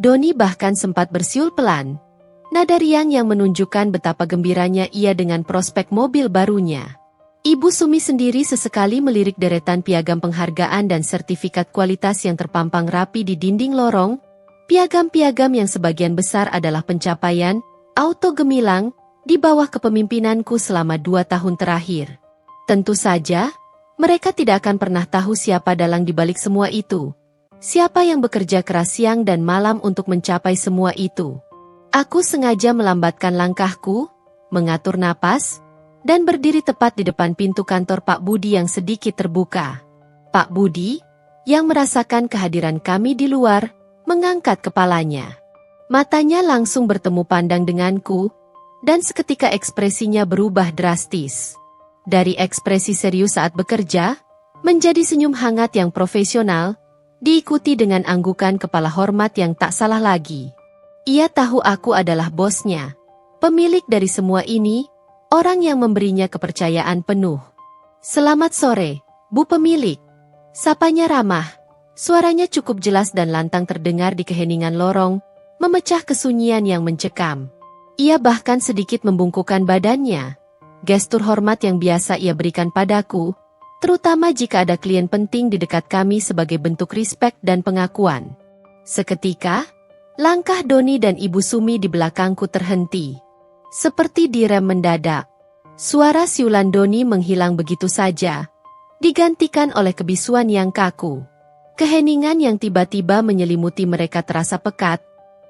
Doni bahkan sempat bersiul pelan. Nada riang yang menunjukkan betapa gembiranya ia dengan prospek mobil barunya. Ibu Sumi sendiri sesekali melirik deretan piagam penghargaan dan sertifikat kualitas yang terpampang rapi di dinding lorong. Piagam-piagam yang sebagian besar adalah pencapaian, auto gemilang, di bawah kepemimpinanku selama 2 tahun terakhir. Tentu saja, mereka tidak akan pernah tahu siapa dalang di balik semua itu. Siapa yang bekerja keras siang dan malam untuk mencapai semua itu. Aku sengaja melambatkan langkahku, mengatur napas, dan berdiri tepat di depan pintu kantor Pak Budi yang sedikit terbuka. Pak Budi, yang merasakan kehadiran kami di luar, mengangkat kepalanya. Matanya langsung bertemu pandang denganku, dan seketika ekspresinya berubah drastis. Dari ekspresi serius saat bekerja, menjadi senyum hangat yang profesional, diikuti dengan anggukan kepala hormat yang tak salah lagi. Ia tahu aku adalah bosnya, pemilik dari semua ini, orang yang memberinya kepercayaan penuh. "Selamat sore, Bu Pemilik." Sapanya ramah, suaranya cukup jelas dan lantang terdengar di keheningan lorong, memecah kesunyian yang mencekam. Ia bahkan sedikit membungkukkan badannya. Gestur hormat yang biasa ia berikan padaku, terutama jika ada klien penting di dekat kami sebagai bentuk respek dan pengakuan. Seketika, langkah Doni dan Ibu Sumi di belakangku terhenti. Seperti direm mendadak. Suara siulan Doni menghilang begitu saja, digantikan oleh kebisuan yang kaku. Keheningan yang tiba-tiba menyelimuti mereka terasa pekat,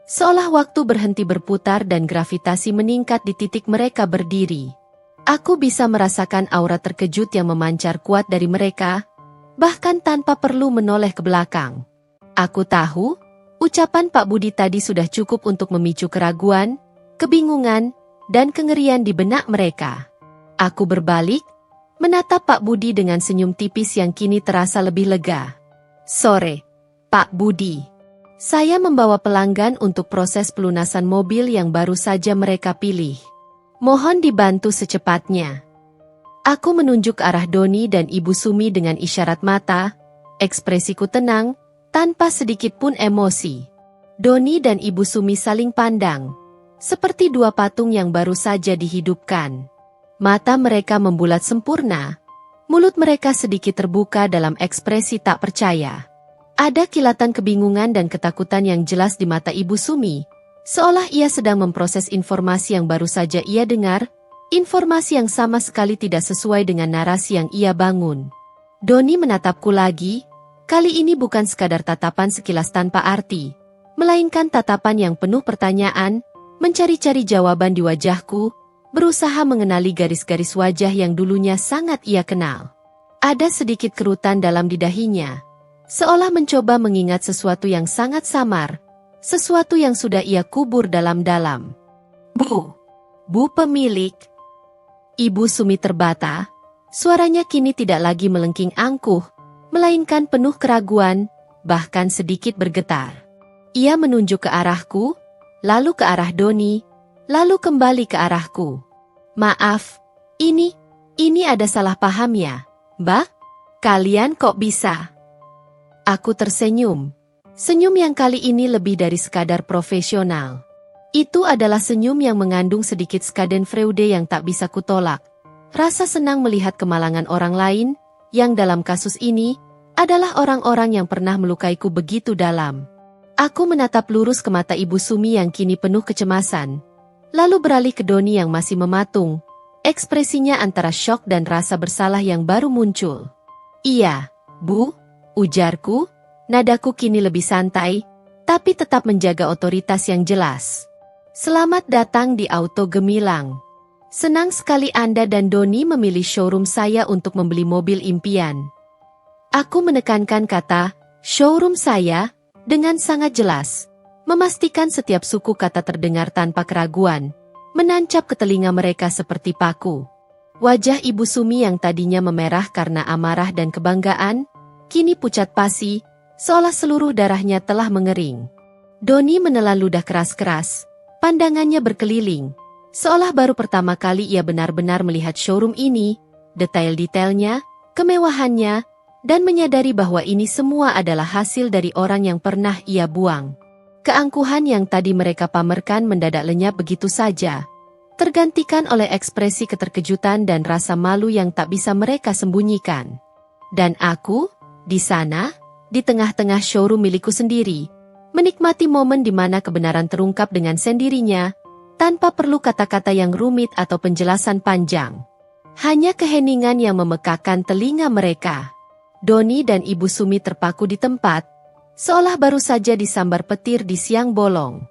seolah waktu berhenti berputar dan gravitasi meningkat di titik mereka berdiri. Aku bisa merasakan aura terkejut yang memancar kuat dari mereka, bahkan tanpa perlu menoleh ke belakang. Aku tahu, ucapan Pak Budi tadi sudah cukup untuk memicu keraguan, kebingungan, dan kengerian di benak mereka. Aku berbalik, menatap Pak Budi dengan senyum tipis yang kini terasa lebih lega. "Sore, Pak Budi. Saya membawa pelanggan untuk proses pelunasan mobil yang baru saja mereka pilih. Mohon dibantu secepatnya." Aku menunjuk ke arah Doni dan Ibu Sumi dengan isyarat mata, ekspresiku tenang, tanpa sedikit pun emosi. Doni dan Ibu Sumi saling pandang, seperti dua patung yang baru saja dihidupkan. Mata mereka membulat sempurna, mulut mereka sedikit terbuka dalam ekspresi tak percaya. Ada kilatan kebingungan dan ketakutan yang jelas di mata Ibu Sumi, seolah ia sedang memproses informasi yang baru saja ia dengar, informasi yang sama sekali tidak sesuai dengan narasi yang ia bangun. Doni menatapku lagi, kali ini bukan sekadar tatapan sekilas tanpa arti, melainkan tatapan yang penuh pertanyaan, mencari-cari jawaban di wajahku, berusaha mengenali garis-garis wajah yang dulunya sangat ia kenal. Ada sedikit kerutan dalam lidahinya, seolah mencoba mengingat sesuatu yang sangat samar, sesuatu yang sudah ia kubur dalam-dalam. Bu Pemilik." Ibu Sumi terbata, suaranya kini tidak lagi melengking angkuh, melainkan penuh keraguan, bahkan sedikit bergetar. Ia menunjuk ke arahku, lalu ke arah Doni, lalu kembali ke arahku. "Maaf, ini ada salah paham ya, Mbak? Kalian kok bisa?" Aku tersenyum. Senyum yang kali ini lebih dari sekadar profesional. Itu adalah senyum yang mengandung sedikit schadenfreude yang tak bisa kutolak. Rasa senang melihat kemalangan orang lain, yang dalam kasus ini, adalah orang-orang yang pernah melukaiku begitu dalam. Aku menatap lurus ke mata Ibu Sumi yang kini penuh kecemasan. Lalu beralih ke Doni yang masih mematung. Ekspresinya antara syok dan rasa bersalah yang baru muncul. Iya, Bu, ujarku. Nadaku kini lebih santai, tapi tetap menjaga otoritas yang jelas. Selamat datang di Auto Gemilang. Senang sekali Anda dan Doni memilih showroom saya untuk membeli mobil impian. Aku menekankan kata, showroom saya, dengan sangat jelas. Memastikan setiap suku kata terdengar tanpa keraguan. Menancap ke telinga mereka seperti paku. Wajah Ibu Sumi yang tadinya memerah karena amarah dan kebanggaan, kini pucat pasi, seolah seluruh darahnya telah mengering. Doni menelan ludah keras-keras, pandangannya berkeliling, seolah baru pertama kali ia benar-benar melihat showroom ini, detail-detailnya, kemewahannya, dan menyadari bahwa ini semua adalah hasil dari orang yang pernah ia buang. Keangkuhan yang tadi mereka pamerkan mendadak lenyap begitu saja, tergantikan oleh ekspresi keterkejutan dan rasa malu yang tak bisa mereka sembunyikan. Dan aku, di sana, di tengah-tengah showroom milikku sendiri, menikmati momen di mana kebenaran terungkap dengan sendirinya, tanpa perlu kata-kata yang rumit atau penjelasan panjang. Hanya keheningan yang memekakkan telinga mereka. Doni dan Ibu Sumi terpaku di tempat, seolah baru saja disambar petir di siang bolong.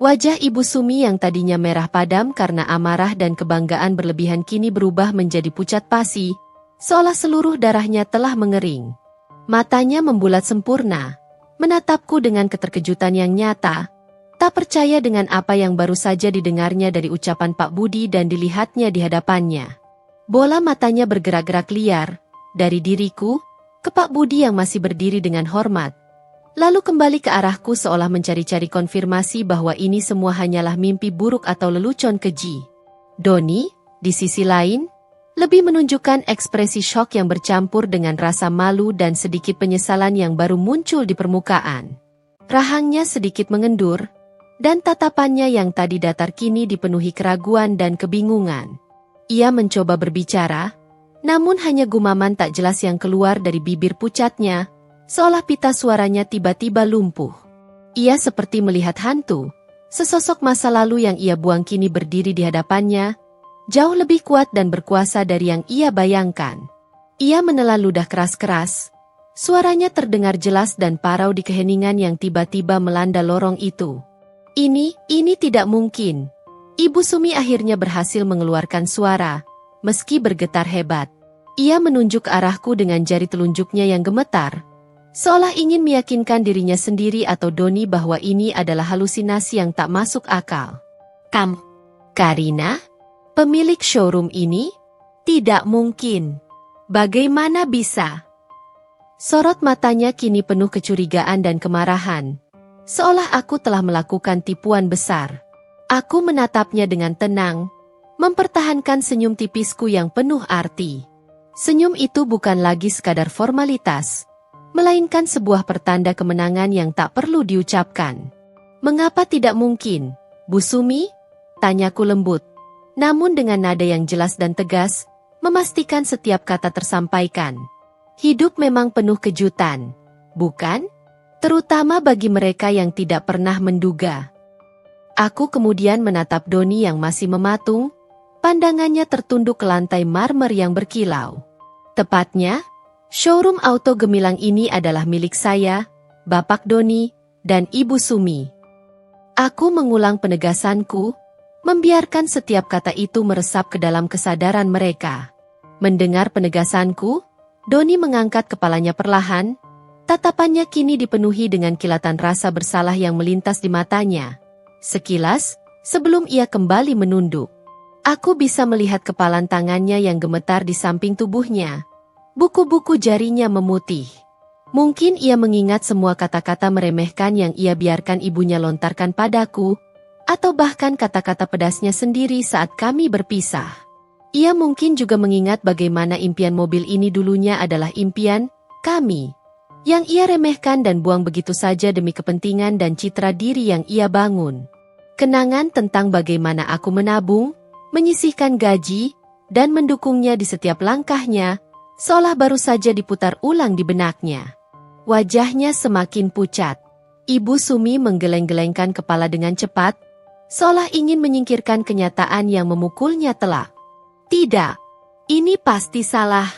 Wajah Ibu Sumi yang tadinya merah padam karena amarah dan kebanggaan berlebihan kini berubah menjadi pucat pasi, seolah seluruh darahnya telah mengering. Matanya membulat sempurna, menatapku dengan keterkejutan yang nyata, tak percaya dengan apa yang baru saja didengarnya dari ucapan Pak Budi dan dilihatnya di hadapannya. Bola matanya bergerak-gerak liar, dari diriku, ke Pak Budi yang masih berdiri dengan hormat. Lalu kembali ke arahku seolah mencari-cari konfirmasi bahwa ini semua hanyalah mimpi buruk atau lelucon keji. Doni, di sisi lain, lebih menunjukkan ekspresi syok yang bercampur dengan rasa malu dan sedikit penyesalan yang baru muncul di permukaan. Rahangnya sedikit mengendur, dan tatapannya yang tadi datar kini dipenuhi keraguan dan kebingungan. Ia mencoba berbicara, namun hanya gumaman tak jelas yang keluar dari bibir pucatnya, seolah pita suaranya tiba-tiba lumpuh. Ia seperti melihat hantu, sesosok masa lalu yang ia buang kini berdiri di hadapannya, jauh lebih kuat dan berkuasa dari yang ia bayangkan. Ia menelan ludah keras-keras, suaranya terdengar jelas dan parau di keheningan yang tiba-tiba melanda lorong itu. Ini tidak mungkin. Ibu Sumi akhirnya berhasil mengeluarkan suara, meski bergetar hebat. Ia menunjuk ke arahku dengan jari telunjuknya yang gemetar, seolah ingin meyakinkan dirinya sendiri atau Doni bahwa ini adalah halusinasi yang tak masuk akal. Karina? Pemilik showroom ini? Tidak mungkin. Bagaimana bisa? Sorot matanya kini penuh kecurigaan dan kemarahan, seolah aku telah melakukan tipuan besar. Aku menatapnya dengan tenang, mempertahankan senyum tipisku yang penuh arti. Senyum itu bukan lagi sekadar formalitas, melainkan sebuah pertanda kemenangan yang tak perlu diucapkan. Mengapa tidak mungkin, Bu Sumi? Tanyaku lembut, namun dengan nada yang jelas dan tegas, memastikan setiap kata tersampaikan. Hidup memang penuh kejutan, bukan? Terutama bagi mereka yang tidak pernah menduga. Aku kemudian menatap Doni yang masih mematung, pandangannya tertunduk ke lantai marmer yang berkilau. Tepatnya, showroom auto gemilang ini adalah milik saya, Bapak Doni, dan Ibu Sumi. Aku mengulang penegasanku, membiarkan setiap kata itu meresap ke dalam kesadaran mereka. Mendengar penegasanku, Doni mengangkat kepalanya perlahan, tatapannya kini dipenuhi dengan kilatan rasa bersalah yang melintas di matanya. Sekilas, sebelum ia kembali menunduk, aku bisa melihat kepalan tangannya yang gemetar di samping tubuhnya. Buku-buku jarinya memutih. Mungkin ia mengingat semua kata-kata meremehkan yang ia biarkan ibunya lontarkan padaku, atau bahkan kata-kata pedasnya sendiri saat kami berpisah. Ia mungkin juga mengingat bagaimana impian mobil ini dulunya adalah impian kami, yang ia remehkan dan buang begitu saja demi kepentingan dan citra diri yang ia bangun. Kenangan tentang bagaimana aku menabung, menyisihkan gaji, dan mendukungnya di setiap langkahnya, seolah baru saja diputar ulang di benaknya. Wajahnya semakin pucat. Ibu Sumi menggeleng-gelengkan kepala dengan cepat, seolah ingin menyingkirkan kenyataan yang memukulnya telak. Tidak, ini pasti salah.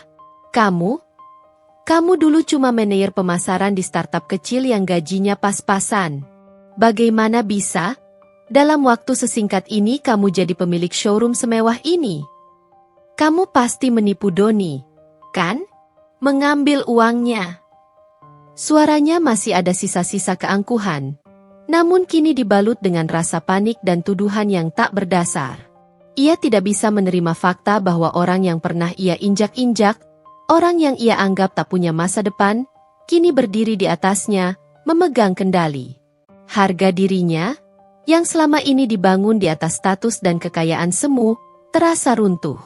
Kamu dulu cuma manajer pemasaran di startup kecil yang gajinya pas-pasan. Bagaimana bisa? Dalam waktu sesingkat ini kamu jadi pemilik showroom semewah ini. Kamu pasti menipu Doni, kan? Mengambil uangnya. Suaranya masih ada sisa-sisa keangkuhan, namun kini dibalut dengan rasa panik dan tuduhan yang tak berdasar. Ia tidak bisa menerima fakta bahwa orang yang pernah ia injak-injak, orang yang ia anggap tak punya masa depan, kini berdiri di atasnya, memegang kendali. Harga dirinya, yang selama ini dibangun di atas status dan kekayaan semu, terasa runtuh.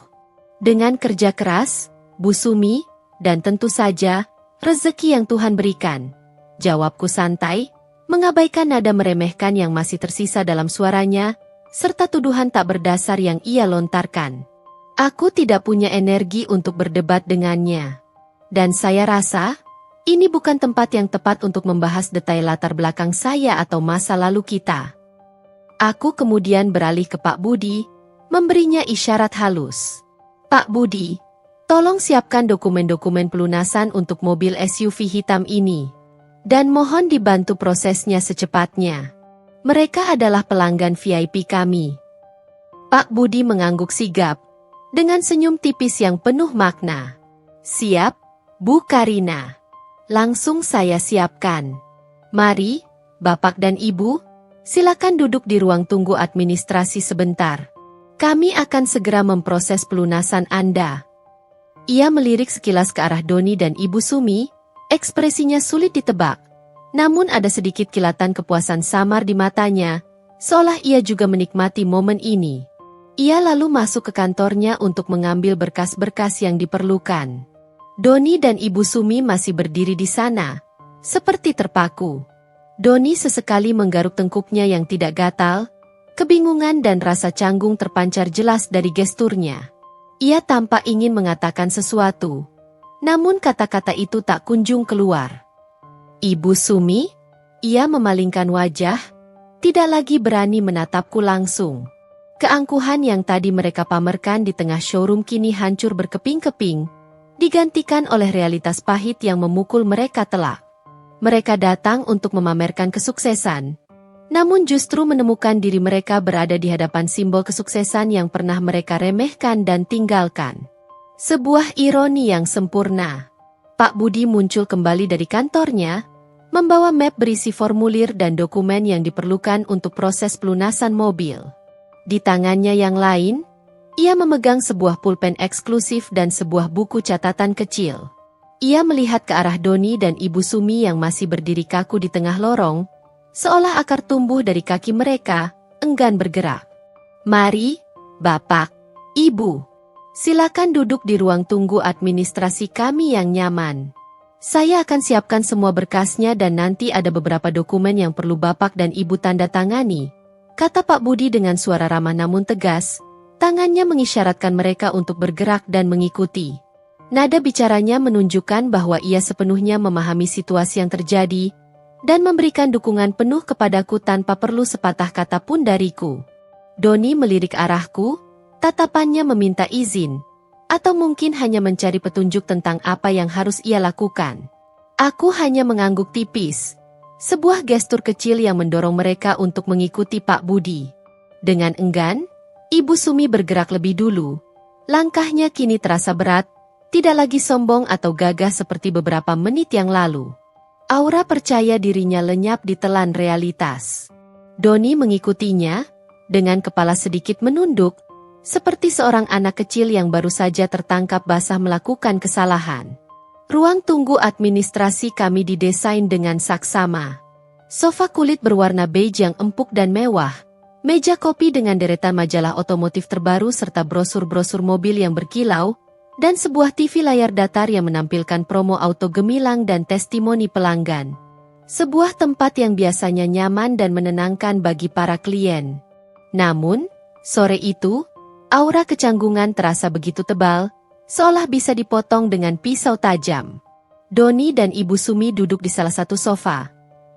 Dengan kerja keras, Bu Sumi, dan tentu saja, rezeki yang Tuhan berikan. Jawabku santai, mengabaikan nada meremehkan yang masih tersisa dalam suaranya, serta tuduhan tak berdasar yang ia lontarkan. Aku tidak punya energi untuk berdebat dengannya. Dan saya rasa, ini bukan tempat yang tepat untuk membahas detail latar belakang saya atau masa lalu kita. Aku kemudian beralih ke Pak Budi, memberinya isyarat halus. Pak Budi, tolong siapkan dokumen-dokumen pelunasan untuk mobil SUV hitam ini. Dan mohon dibantu prosesnya secepatnya. Mereka adalah pelanggan VIP kami. Pak Budi mengangguk sigap, dengan senyum tipis yang penuh makna. Siap, Bu Karina. Langsung saya siapkan. Mari, Bapak dan Ibu, silakan duduk di ruang tunggu administrasi sebentar. Kami akan segera memproses pelunasan Anda. Ia melirik sekilas ke arah Doni dan Ibu Sumi, ekspresinya sulit ditebak. Namun ada sedikit kilatan kepuasan samar di matanya, seolah ia juga menikmati momen ini. Ia lalu masuk ke kantornya untuk mengambil berkas-berkas yang diperlukan. Doni dan Ibu Sumi masih berdiri di sana, seperti terpaku. Doni sesekali menggaruk tengkuknya yang tidak gatal, kebingungan dan rasa canggung terpancar jelas dari gesturnya. Ia tampak ingin mengatakan sesuatu, namun kata-kata itu tak kunjung keluar. Ibu Sumi, ia memalingkan wajah, tidak lagi berani menatapku langsung. Keangkuhan yang tadi mereka pamerkan di tengah showroom kini hancur berkeping-keping, digantikan oleh realitas pahit yang memukul mereka telak. Mereka datang untuk memamerkan kesuksesan, namun justru menemukan diri mereka berada di hadapan simbol kesuksesan yang pernah mereka remehkan dan tinggalkan. Sebuah ironi yang sempurna. Pak Budi muncul kembali dari kantornya, membawa map berisi formulir dan dokumen yang diperlukan untuk proses pelunasan mobil. Di tangannya yang lain, ia memegang sebuah pulpen eksklusif dan sebuah buku catatan kecil. Ia melihat ke arah Doni dan Ibu Sumi yang masih berdiri kaku di tengah lorong, seolah akar tumbuh dari kaki mereka, enggan bergerak. Mari, Bapak, Ibu, silakan duduk di ruang tunggu administrasi kami yang nyaman. Saya akan siapkan semua berkasnya dan nanti ada beberapa dokumen yang perlu Bapak dan Ibu tanda tangani, kata Pak Budi dengan suara ramah namun tegas, tangannya mengisyaratkan mereka untuk bergerak dan mengikuti. Nada bicaranya menunjukkan bahwa ia sepenuhnya memahami situasi yang terjadi, dan memberikan dukungan penuh kepadaku tanpa perlu sepatah kata pun dariku. Doni melirik arahku, tatapannya meminta izin, atau mungkin hanya mencari petunjuk tentang apa yang harus ia lakukan. Aku hanya mengangguk tipis, sebuah gestur kecil yang mendorong mereka untuk mengikuti Pak Budi. Dengan enggan, Ibu Sumi bergerak lebih dulu. Langkahnya kini terasa berat, tidak lagi sombong atau gagah seperti beberapa menit yang lalu. Aura percaya dirinya lenyap di telan realitas. Doni mengikutinya, dengan kepala sedikit menunduk, seperti seorang anak kecil yang baru saja tertangkap basah melakukan kesalahan. Ruang tunggu administrasi kami didesain dengan saksama. Sofa kulit berwarna beige yang empuk dan mewah, meja kopi dengan deretan majalah otomotif terbaru serta brosur-brosur mobil yang berkilau, dan sebuah TV layar datar yang menampilkan promo auto gemilang dan testimoni pelanggan. Sebuah tempat yang biasanya nyaman dan menenangkan bagi para klien. Namun, sore itu, aura kecanggungan terasa begitu tebal, seolah bisa dipotong dengan pisau tajam. Doni dan Ibu Sumi duduk di salah satu sofa.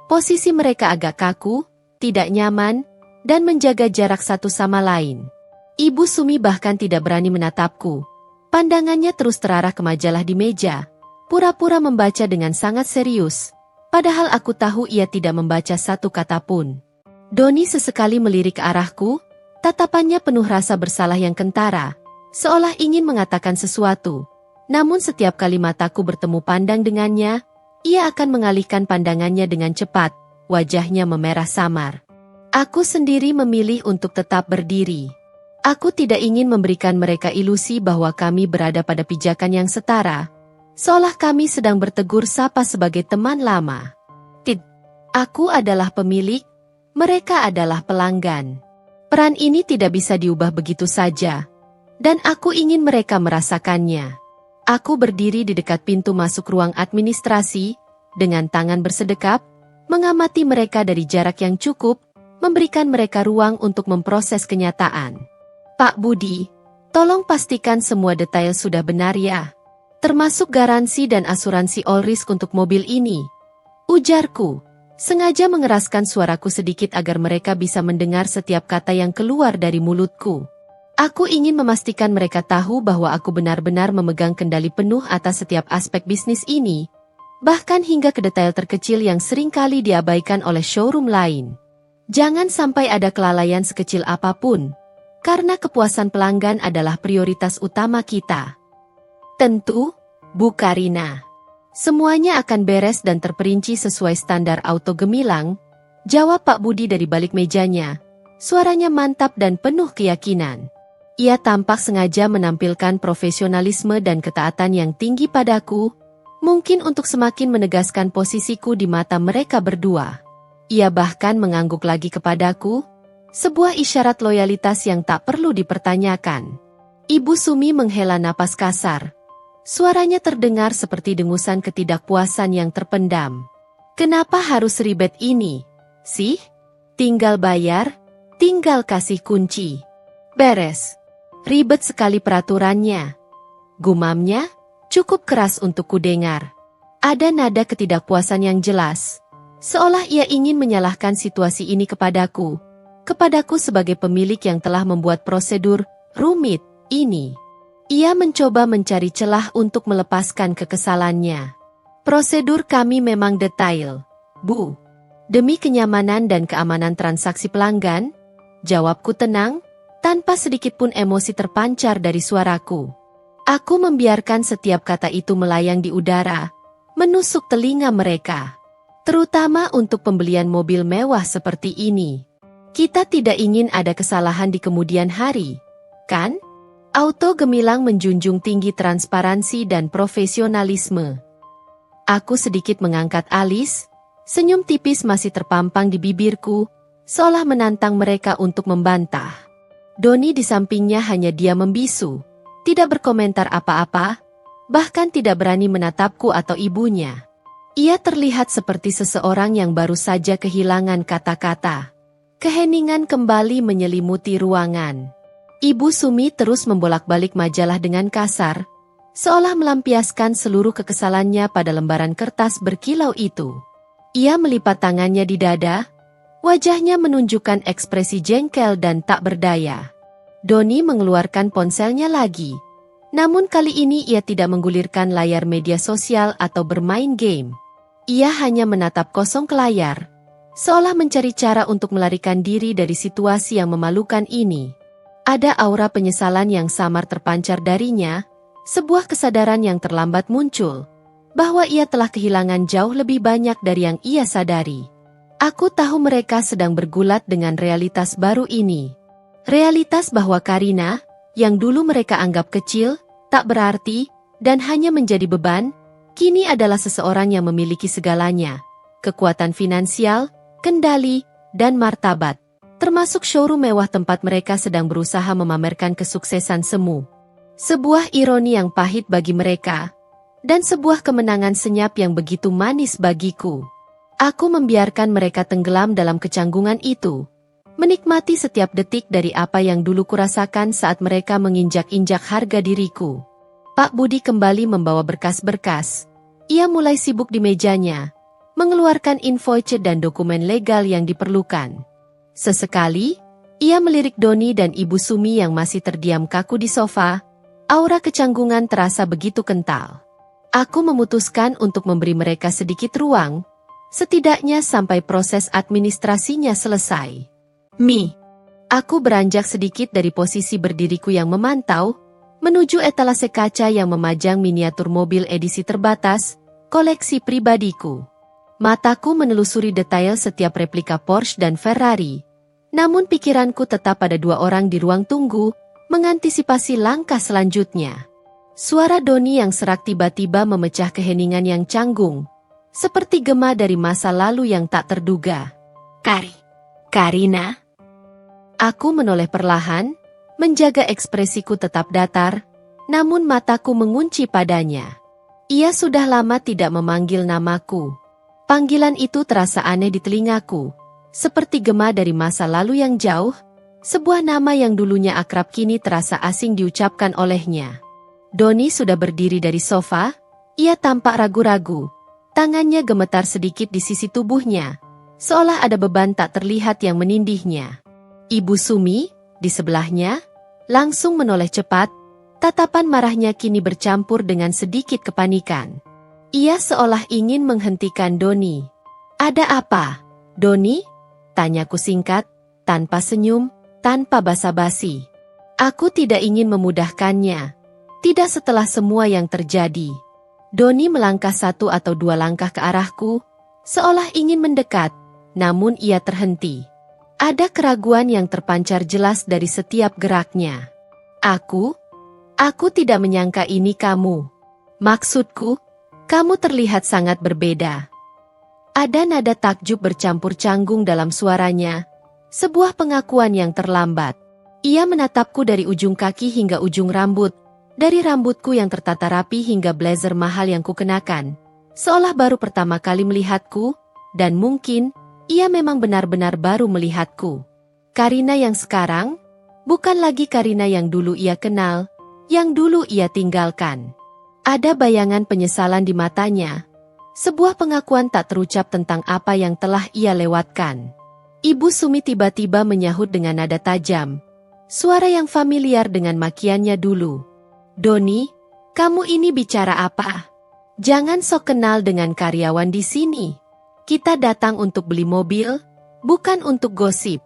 Posisi mereka agak kaku, tidak nyaman, dan menjaga jarak satu sama lain. Ibu Sumi bahkan tidak berani menatapku. Pandangannya terus terarah ke majalah di meja, pura-pura membaca dengan sangat serius. Padahal aku tahu ia tidak membaca satu kata pun. Doni sesekali melirik ke arahku, tatapannya penuh rasa bersalah yang kentara, seolah ingin mengatakan sesuatu. Namun setiap kali mataku bertemu pandang dengannya, ia akan mengalihkan pandangannya dengan cepat, wajahnya memerah samar. Aku sendiri memilih untuk tetap berdiri. Aku tidak ingin memberikan mereka ilusi bahwa kami berada pada pijakan yang setara, seolah kami sedang bertegur sapa sebagai teman lama. Aku adalah pemilik, mereka adalah pelanggan. Peran ini tidak bisa diubah begitu saja, dan aku ingin mereka merasakannya. Aku berdiri di dekat pintu masuk ruang administrasi, dengan tangan bersedekap, mengamati mereka dari jarak yang cukup, memberikan mereka ruang untuk memproses kenyataan. Pak Budi, tolong pastikan semua detail sudah benar ya. Termasuk garansi dan asuransi all risk untuk mobil ini. Ujarku, sengaja mengeraskan suaraku sedikit agar mereka bisa mendengar setiap kata yang keluar dari mulutku. Aku ingin memastikan mereka tahu bahwa aku benar-benar memegang kendali penuh atas setiap aspek bisnis ini, bahkan hingga ke detail terkecil yang seringkali diabaikan oleh showroom lain. Jangan sampai ada kelalaian sekecil apapun, karena kepuasan pelanggan adalah prioritas utama kita. Tentu, Bu Karina. Semuanya akan beres dan terperinci sesuai standar auto gemilang, jawab Pak Budi dari balik mejanya. Suaranya mantap dan penuh keyakinan. Ia tampak sengaja menampilkan profesionalisme dan ketaatan yang tinggi padaku, mungkin untuk semakin menegaskan posisiku di mata mereka berdua. Ia bahkan mengangguk lagi kepadaku, sebuah isyarat loyalitas yang tak perlu dipertanyakan. Ibu Sumi menghela napas kasar. Suaranya terdengar seperti dengusan ketidakpuasan yang terpendam. Kenapa harus ribet ini, sih? Tinggal bayar, tinggal kasih kunci. Beres. Ribet sekali peraturannya. Gumamnya, cukup keras untuk kudengar. Ada nada ketidakpuasan yang jelas. Seolah ia ingin menyalahkan situasi ini kepadaku sebagai pemilik yang telah membuat prosedur rumit ini. Ia mencoba mencari celah untuk melepaskan kekesalannya. Prosedur kami memang detail, Bu. Demi kenyamanan dan keamanan transaksi pelanggan, jawabku tenang, tanpa sedikitpun emosi terpancar dari suaraku. Aku membiarkan setiap kata itu melayang di udara, menusuk telinga mereka. Terutama untuk pembelian mobil mewah seperti ini. Kita tidak ingin ada kesalahan di kemudian hari, kan? Auto Gemilang menjunjung tinggi transparansi dan profesionalisme. Aku sedikit mengangkat alis, senyum tipis masih terpampang di bibirku, seolah menantang mereka untuk membantah. Doni di sampingnya hanya diam membisu, tidak berkomentar apa-apa, bahkan tidak berani menatapku atau ibunya. Ia terlihat seperti seseorang yang baru saja kehilangan kata-kata. Keheningan kembali menyelimuti ruangan. Ibu Sumi terus membolak-balik majalah dengan kasar, seolah melampiaskan seluruh kekesalannya pada lembaran kertas berkilau itu. Ia melipat tangannya di dada, wajahnya menunjukkan ekspresi jengkel dan tak berdaya. Doni mengeluarkan ponselnya lagi, namun kali ini ia tidak menggulirkan layar media sosial atau bermain game. Ia hanya menatap kosong ke layar, seolah mencari cara untuk melarikan diri dari situasi yang memalukan ini. Ada aura penyesalan yang samar terpancar darinya, sebuah kesadaran yang terlambat muncul, bahwa ia telah kehilangan jauh lebih banyak dari yang ia sadari. Aku tahu mereka sedang bergulat dengan realitas baru ini. Realitas bahwa Karina, yang dulu mereka anggap kecil, tak berarti, dan hanya menjadi beban, kini adalah seseorang yang memiliki segalanya, kekuatan finansial, kendali, dan martabat. Termasuk showroom mewah tempat mereka sedang berusaha memamerkan kesuksesan semu. Sebuah ironi yang pahit bagi mereka, dan sebuah kemenangan senyap yang begitu manis bagiku. Aku membiarkan mereka tenggelam dalam kecanggungan itu, menikmati setiap detik dari apa yang dulu kurasakan saat mereka menginjak-injak harga diriku. Pak Budi kembali membawa berkas-berkas. Ia mulai sibuk di mejanya, mengeluarkan invoice dan dokumen legal yang diperlukan. Sesekali, ia melirik Doni dan Ibu Sumi yang masih terdiam kaku di sofa. Aura kecanggungan terasa begitu kental. Aku memutuskan untuk memberi mereka sedikit ruang, setidaknya sampai proses administrasinya selesai. Aku beranjak sedikit dari posisi berdiriku yang memantau, menuju etalase kaca yang memajang miniatur mobil edisi terbatas, koleksi pribadiku. Mataku menelusuri detail setiap replika Porsche dan Ferrari. Namun pikiranku tetap pada dua orang di ruang tunggu, mengantisipasi langkah selanjutnya. Suara Doni yang serak tiba-tiba memecah keheningan yang canggung, seperti gema dari masa lalu yang tak terduga. Karina? Aku menoleh perlahan, menjaga ekspresiku tetap datar, namun mataku mengunci padanya. Ia sudah lama tidak memanggil namaku. Panggilan itu terasa aneh di telingaku, seperti gema dari masa lalu yang jauh, sebuah nama yang dulunya akrab kini terasa asing diucapkan olehnya. Doni sudah berdiri dari sofa, ia tampak ragu-ragu, tangannya gemetar sedikit di sisi tubuhnya, seolah ada beban tak terlihat yang menindihnya. Ibu Sumi, di sebelahnya, langsung menoleh cepat, tatapan marahnya kini bercampur dengan sedikit kepanikan. Ia seolah ingin menghentikan Doni. Ada apa, Doni? Tanyaku singkat, tanpa senyum, tanpa basa-basi. Aku tidak ingin memudahkannya. Tidak setelah semua yang terjadi. Doni melangkah satu atau dua langkah ke arahku, seolah ingin mendekat, namun ia terhenti. Ada keraguan yang terpancar jelas dari setiap geraknya. Aku tidak menyangka ini kamu. Maksudku, kamu terlihat sangat berbeda. Ada nada takjub bercampur canggung dalam suaranya, sebuah pengakuan yang terlambat. Ia menatapku dari ujung kaki hingga ujung rambut, dari rambutku yang tertata rapi hingga blazer mahal yang kukenakan, seolah baru pertama kali melihatku, dan mungkin ia memang benar-benar baru melihatku. Karina yang sekarang, bukan lagi Karina yang dulu ia kenal, yang dulu ia tinggalkan. Ada bayangan penyesalan di matanya, sebuah pengakuan tak terucap tentang apa yang telah ia lewatkan. Ibu Sumi tiba-tiba menyahut dengan nada tajam, suara yang familiar dengan makiannya dulu. Doni, kamu ini bicara apa? Jangan sok kenal dengan karyawan di sini. Kita datang untuk beli mobil, bukan untuk gosip.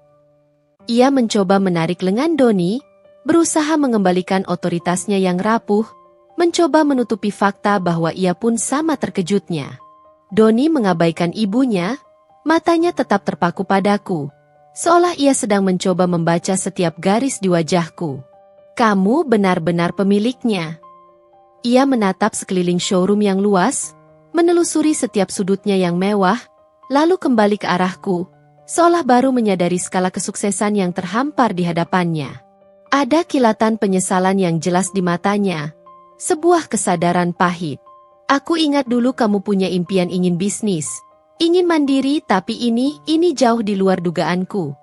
Ia mencoba menarik lengan Doni, berusaha mengembalikan otoritasnya yang rapuh, mencoba menutupi fakta bahwa ia pun sama terkejutnya. Doni mengabaikan ibunya, matanya tetap terpaku padaku, seolah ia sedang mencoba membaca setiap garis di wajahku. Kamu benar-benar pemiliknya. Ia menatap sekeliling showroom yang luas, menelusuri setiap sudutnya yang mewah, lalu kembali ke arahku, seolah baru menyadari skala kesuksesan yang terhampar di hadapannya. Ada kilatan penyesalan yang jelas di matanya, sebuah kesadaran pahit. Aku ingat dulu kamu punya impian ingin bisnis, ingin mandiri, tapi ini jauh di luar dugaanku.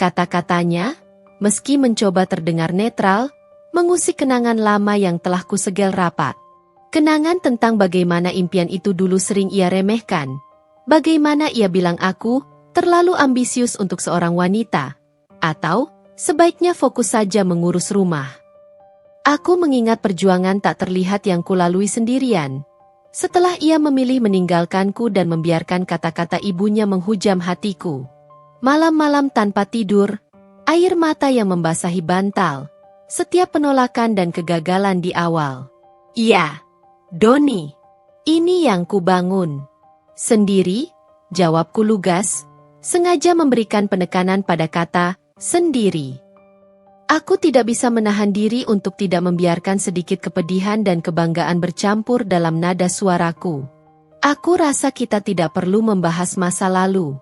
Kata-katanya, meski mencoba terdengar netral, mengusik kenangan lama yang telah kusegel rapat. Kenangan tentang bagaimana impian itu dulu sering ia remehkan. Bagaimana ia bilang aku terlalu ambisius untuk seorang wanita, atau sebaiknya fokus saja mengurus rumah. Aku mengingat perjuangan tak terlihat yang kulalui sendirian. Setelah ia memilih meninggalkanku dan membiarkan kata-kata ibunya menghujam hatiku. Malam-malam tanpa tidur, air mata yang membasahi bantal, setiap penolakan dan kegagalan di awal. Iya, Doni, ini yang kubangun. Sendiri, jawabku lugas, sengaja memberikan penekanan pada kata sendiri. Aku tidak bisa menahan diri untuk tidak membiarkan sedikit kepedihan dan kebanggaan bercampur dalam nada suaraku. Aku rasa kita tidak perlu membahas masa lalu.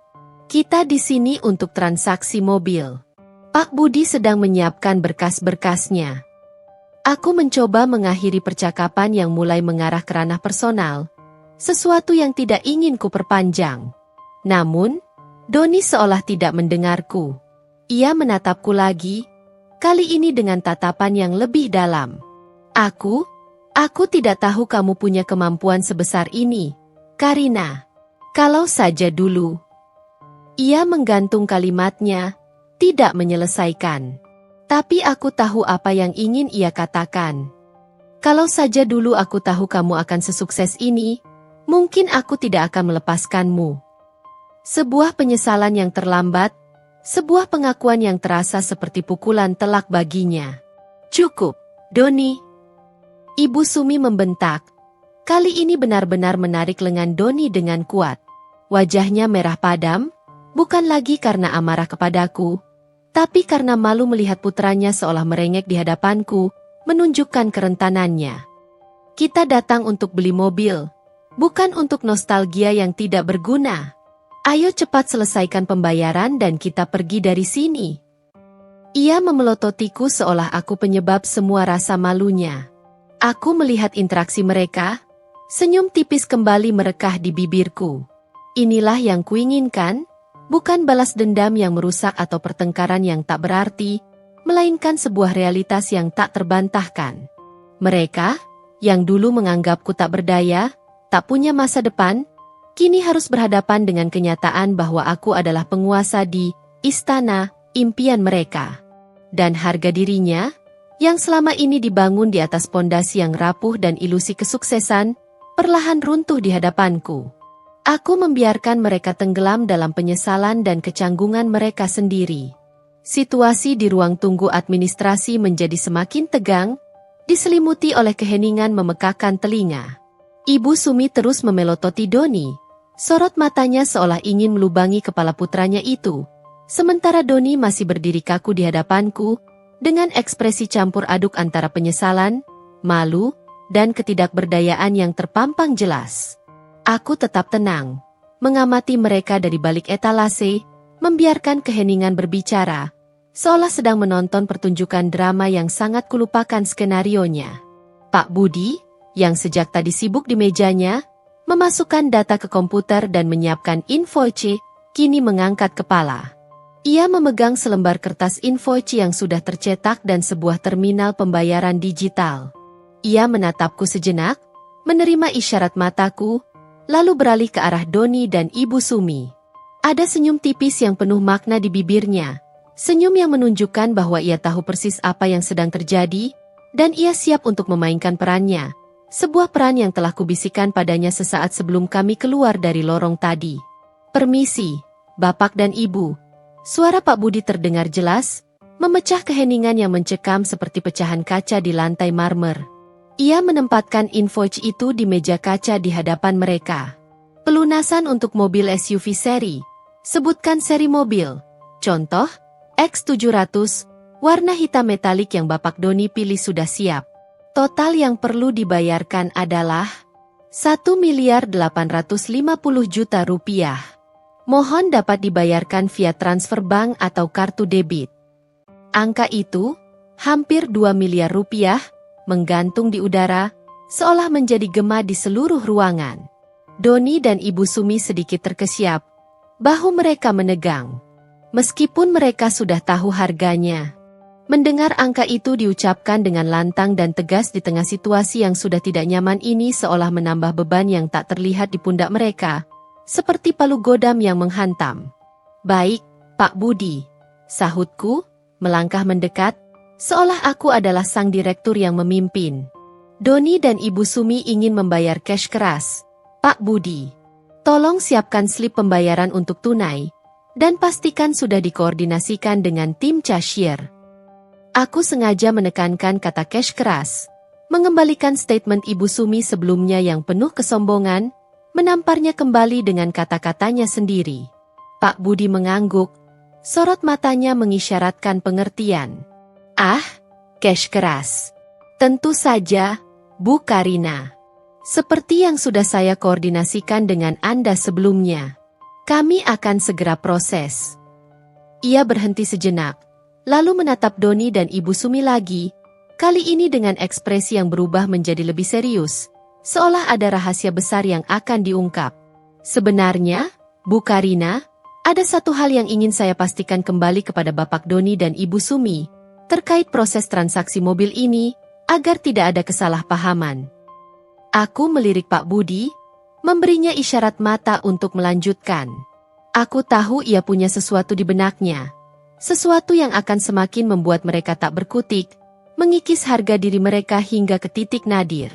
Kita di sini untuk transaksi mobil. Pak Budi sedang menyiapkan berkas-berkasnya. Aku mencoba mengakhiri percakapan yang mulai mengarah ke ranah personal, sesuatu yang tidak ingin ku perpanjang. Namun, Doni seolah tidak mendengarku. Ia menatapku lagi, kali ini dengan tatapan yang lebih dalam. Aku tidak tahu kamu punya kemampuan sebesar ini, Karina. Kalau saja dulu. Ia menggantung kalimatnya, tidak menyelesaikan. Tapi aku tahu apa yang ingin ia katakan. Kalau saja dulu aku tahu kamu akan sesukses ini, mungkin aku tidak akan melepaskanmu. Sebuah penyesalan yang terlambat, sebuah pengakuan yang terasa seperti pukulan telak baginya. Cukup, Doni. Ibu Sumi membentak. Kali ini benar-benar menarik lengan Doni dengan kuat. Wajahnya merah padam, bukan lagi karena amarah kepadaku, tapi karena malu melihat putranya seolah merengek di hadapanku, menunjukkan kerentanannya. Kita datang untuk beli mobil, bukan untuk nostalgia yang tidak berguna. Ayo cepat selesaikan pembayaran dan kita pergi dari sini. Ia memelototiku seolah aku penyebab semua rasa malunya. Aku melihat interaksi mereka, senyum tipis kembali merekah di bibirku. Inilah yang kuinginkan, bukan balas dendam yang merusak atau pertengkaran yang tak berarti, melainkan sebuah realitas yang tak terbantahkan. Mereka, yang dulu menganggapku tak berdaya, tak punya masa depan, kini harus berhadapan dengan kenyataan bahwa aku adalah penguasa di istana impian mereka. Dan harga dirinya, yang selama ini dibangun di atas pondasi yang rapuh dan ilusi kesuksesan, perlahan runtuh di hadapanku. Aku membiarkan mereka tenggelam dalam penyesalan dan kecanggungan mereka sendiri. Situasi di ruang tunggu administrasi menjadi semakin tegang, diselimuti oleh keheningan memekakkan telinga. Ibu Sumi terus memelototi Doni. Sorot matanya seolah ingin melubangi kepala putranya itu. Sementara Doni masih berdiri kaku di hadapanku, dengan ekspresi campur aduk antara penyesalan, malu, dan ketidakberdayaan yang terpampang jelas. Aku tetap tenang, mengamati mereka dari balik etalase, membiarkan keheningan berbicara, seolah sedang menonton pertunjukan drama yang sangat kulupakan skenarionya. Pak Budi, yang sejak tadi sibuk di mejanya, memasukkan data ke komputer dan menyiapkan invoice, kini mengangkat kepala. Ia memegang selembar kertas invoice yang sudah tercetak dan sebuah terminal pembayaran digital. Ia menatapku sejenak, menerima isyarat mataku, lalu beralih ke arah Doni dan Ibu Sumi. Ada senyum tipis yang penuh makna di bibirnya, senyum yang menunjukkan bahwa ia tahu persis apa yang sedang terjadi, dan ia siap untuk memainkan perannya, sebuah peran yang telah kubisikkan padanya sesaat sebelum kami keluar dari lorong tadi. Permisi, Bapak dan Ibu. Suara Pak Budi terdengar jelas, memecah keheningan yang mencekam seperti pecahan kaca di lantai marmer. Ia menempatkan invoice itu di meja kaca di hadapan mereka. Pelunasan untuk mobil SUV seri. Sebutkan seri mobil. Contoh, X700, warna hitam metalik yang Bapak Doni pilih sudah siap. Total yang perlu dibayarkan adalah 1.850.000.000 rupiah. Mohon dapat dibayarkan via transfer bank atau kartu debit. Angka itu, hampir 2 miliar rupiah, menggantung di udara, seolah menjadi gema di seluruh ruangan. Doni dan Ibu Sumi sedikit terkesiap, bahu mereka menegang. Meskipun mereka sudah tahu harganya. Mendengar angka itu diucapkan dengan lantang dan tegas di tengah situasi yang sudah tidak nyaman ini seolah menambah beban yang tak terlihat di pundak mereka. Seperti palu godam yang menghantam. Baik, Pak Budi, sahutku, melangkah mendekat, seolah aku adalah sang direktur yang memimpin. Doni dan Ibu Sumi ingin membayar cash keras. Pak Budi, tolong siapkan slip pembayaran untuk tunai, dan pastikan sudah dikoordinasikan dengan tim cashier. Aku sengaja menekankan kata cash keras, mengembalikan statement Ibu Sumi sebelumnya yang penuh kesombongan, menamparnya kembali dengan kata-katanya sendiri. Pak Budi mengangguk, sorot matanya mengisyaratkan pengertian. Ah, cash keras. Tentu saja, Bu Karina. Seperti yang sudah saya koordinasikan dengan Anda sebelumnya. Kami akan segera proses. Ia berhenti sejenak, lalu menatap Doni dan Ibu Sumi lagi, kali ini dengan ekspresi yang berubah menjadi lebih serius. Seolah ada rahasia besar yang akan diungkap. Sebenarnya, Bu Karina, ada satu hal yang ingin saya pastikan kembali kepada Bapak Doni dan Ibu Sumi, terkait proses transaksi mobil ini, agar tidak ada kesalahpahaman. Aku melirik Pak Budi, memberinya isyarat mata untuk melanjutkan. Aku tahu ia punya sesuatu di benaknya. Sesuatu yang akan semakin membuat mereka tak berkutik, mengikis harga diri mereka hingga ke titik nadir.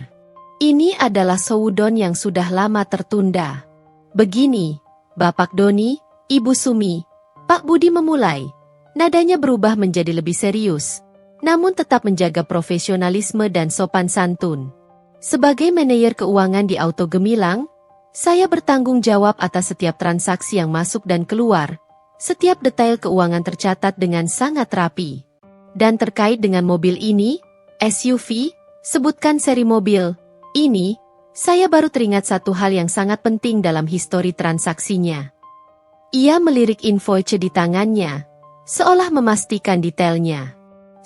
Ini adalah seudon yang sudah lama tertunda. Begini, Bapak Doni, Ibu Sumi, Pak Budi memulai. Nadanya berubah menjadi lebih serius, namun tetap menjaga profesionalisme dan sopan santun. Sebagai manajer keuangan di Auto Gemilang, saya bertanggung jawab atas setiap transaksi yang masuk dan keluar. Setiap detail keuangan tercatat dengan sangat rapi. Dan terkait dengan mobil ini, SUV, sebutkan seri mobil, ini, saya baru teringat satu hal yang sangat penting dalam histori transaksinya. Ia melirik invoice di tangannya, seolah memastikan detailnya.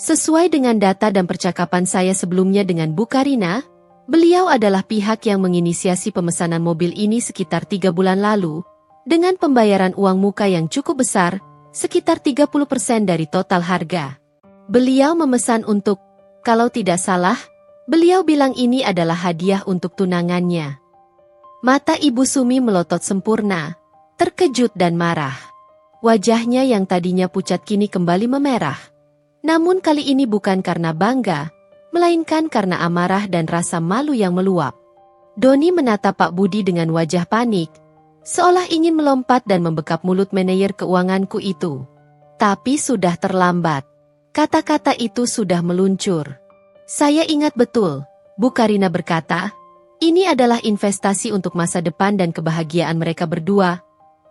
Sesuai dengan data dan percakapan saya sebelumnya dengan Bu Karina, beliau adalah pihak yang menginisiasi pemesanan mobil ini sekitar 3 bulan lalu, dengan pembayaran uang muka yang cukup besar, sekitar 30% dari total harga. Beliau memesan untuk, kalau tidak salah, beliau bilang ini adalah hadiah untuk tunangannya. Mata Ibu Sumi melotot sempurna, terkejut dan marah. Wajahnya yang tadinya pucat kini kembali memerah. Namun kali ini bukan karena bangga, melainkan karena amarah dan rasa malu yang meluap. Doni menatap Pak Budi dengan wajah panik, seolah ingin melompat dan membekap mulut manajer keuanganku itu. Tapi sudah terlambat. Kata-kata itu sudah meluncur. Saya ingat betul, Bu Karina berkata, ini adalah investasi untuk masa depan dan kebahagiaan mereka berdua.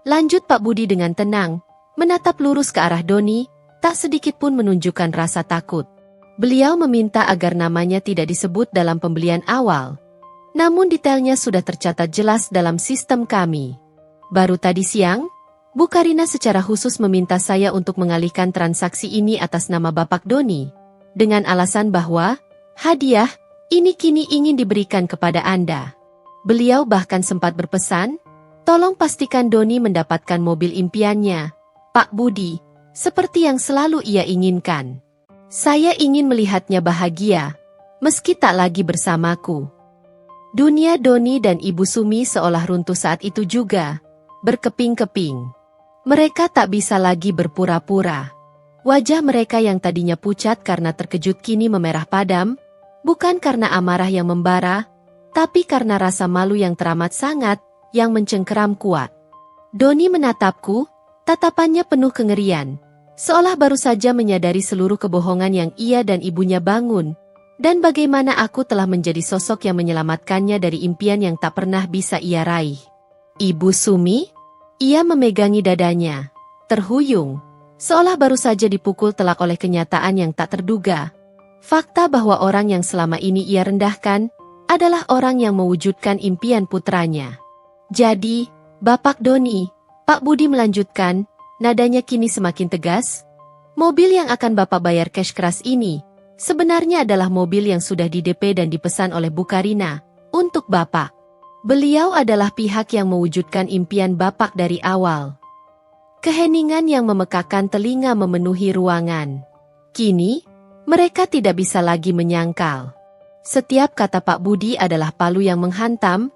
Lanjut Pak Budi dengan tenang, menatap lurus ke arah Doni, tak sedikit pun menunjukkan rasa takut. Beliau meminta agar namanya tidak disebut dalam pembelian awal. Namun detailnya sudah tercatat jelas dalam sistem kami. Baru tadi siang, Bu Karina secara khusus meminta saya untuk mengalihkan transaksi ini atas nama Bapak Doni, dengan alasan bahwa hadiah ini kini ingin diberikan kepada Anda. Beliau bahkan sempat berpesan, tolong pastikan Doni mendapatkan mobil impiannya, Pak Budi, seperti yang selalu ia inginkan. Saya ingin melihatnya bahagia, meski tak lagi bersamaku. Dunia Doni dan Ibu Sumi seolah runtuh saat itu juga, berkeping-keping. Mereka tak bisa lagi berpura-pura. Wajah mereka yang tadinya pucat karena terkejut kini memerah padam, bukan karena amarah yang membara, tapi karena rasa malu yang teramat sangat, yang mencengkeram kuat. Doni menatapku, tatapannya penuh kengerian, seolah baru saja menyadari seluruh kebohongan yang ia dan ibunya bangun, dan bagaimana aku telah menjadi sosok yang menyelamatkannya dari impian yang tak pernah bisa ia raih. Ibu Sumi? Ia memegangi dadanya, terhuyung, seolah baru saja dipukul telak oleh kenyataan yang tak terduga. Fakta bahwa orang yang selama ini ia rendahkan, adalah orang yang mewujudkan impian putranya. Jadi, Bapak Doni, Pak Budi melanjutkan, nadanya kini semakin tegas. Mobil yang akan Bapak bayar cash keras ini, sebenarnya adalah mobil yang sudah di-DP dan dipesan oleh Bu Karina, untuk Bapak. Beliau adalah pihak yang mewujudkan impian Bapak dari awal. Keheningan yang memekakan telinga memenuhi ruangan. Kini, mereka tidak bisa lagi menyangkal. Setiap kata Pak Budi adalah palu yang menghantam,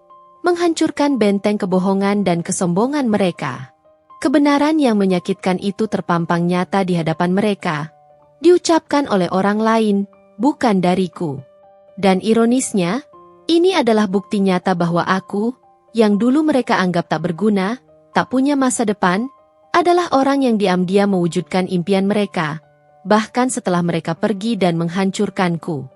menghancurkan benteng kebohongan dan kesombongan mereka. Kebenaran yang menyakitkan itu terpampang nyata di hadapan mereka, diucapkan oleh orang lain, bukan dariku. Dan ironisnya, ini adalah bukti nyata bahwa aku, yang dulu mereka anggap tak berguna, tak punya masa depan, adalah orang yang diam-diam mewujudkan impian mereka, bahkan setelah mereka pergi dan menghancurkanku.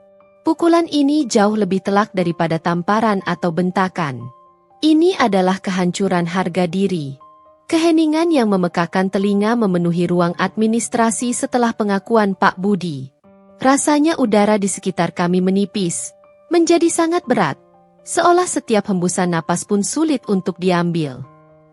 Pukulan ini jauh lebih telak daripada tamparan atau bentakan. Ini adalah kehancuran harga diri. Keheningan yang memekakan telinga memenuhi ruang administrasi setelah pengakuan Pak Budi. Rasanya udara di sekitar kami menipis, menjadi sangat berat, seolah setiap hembusan napas pun sulit untuk diambil.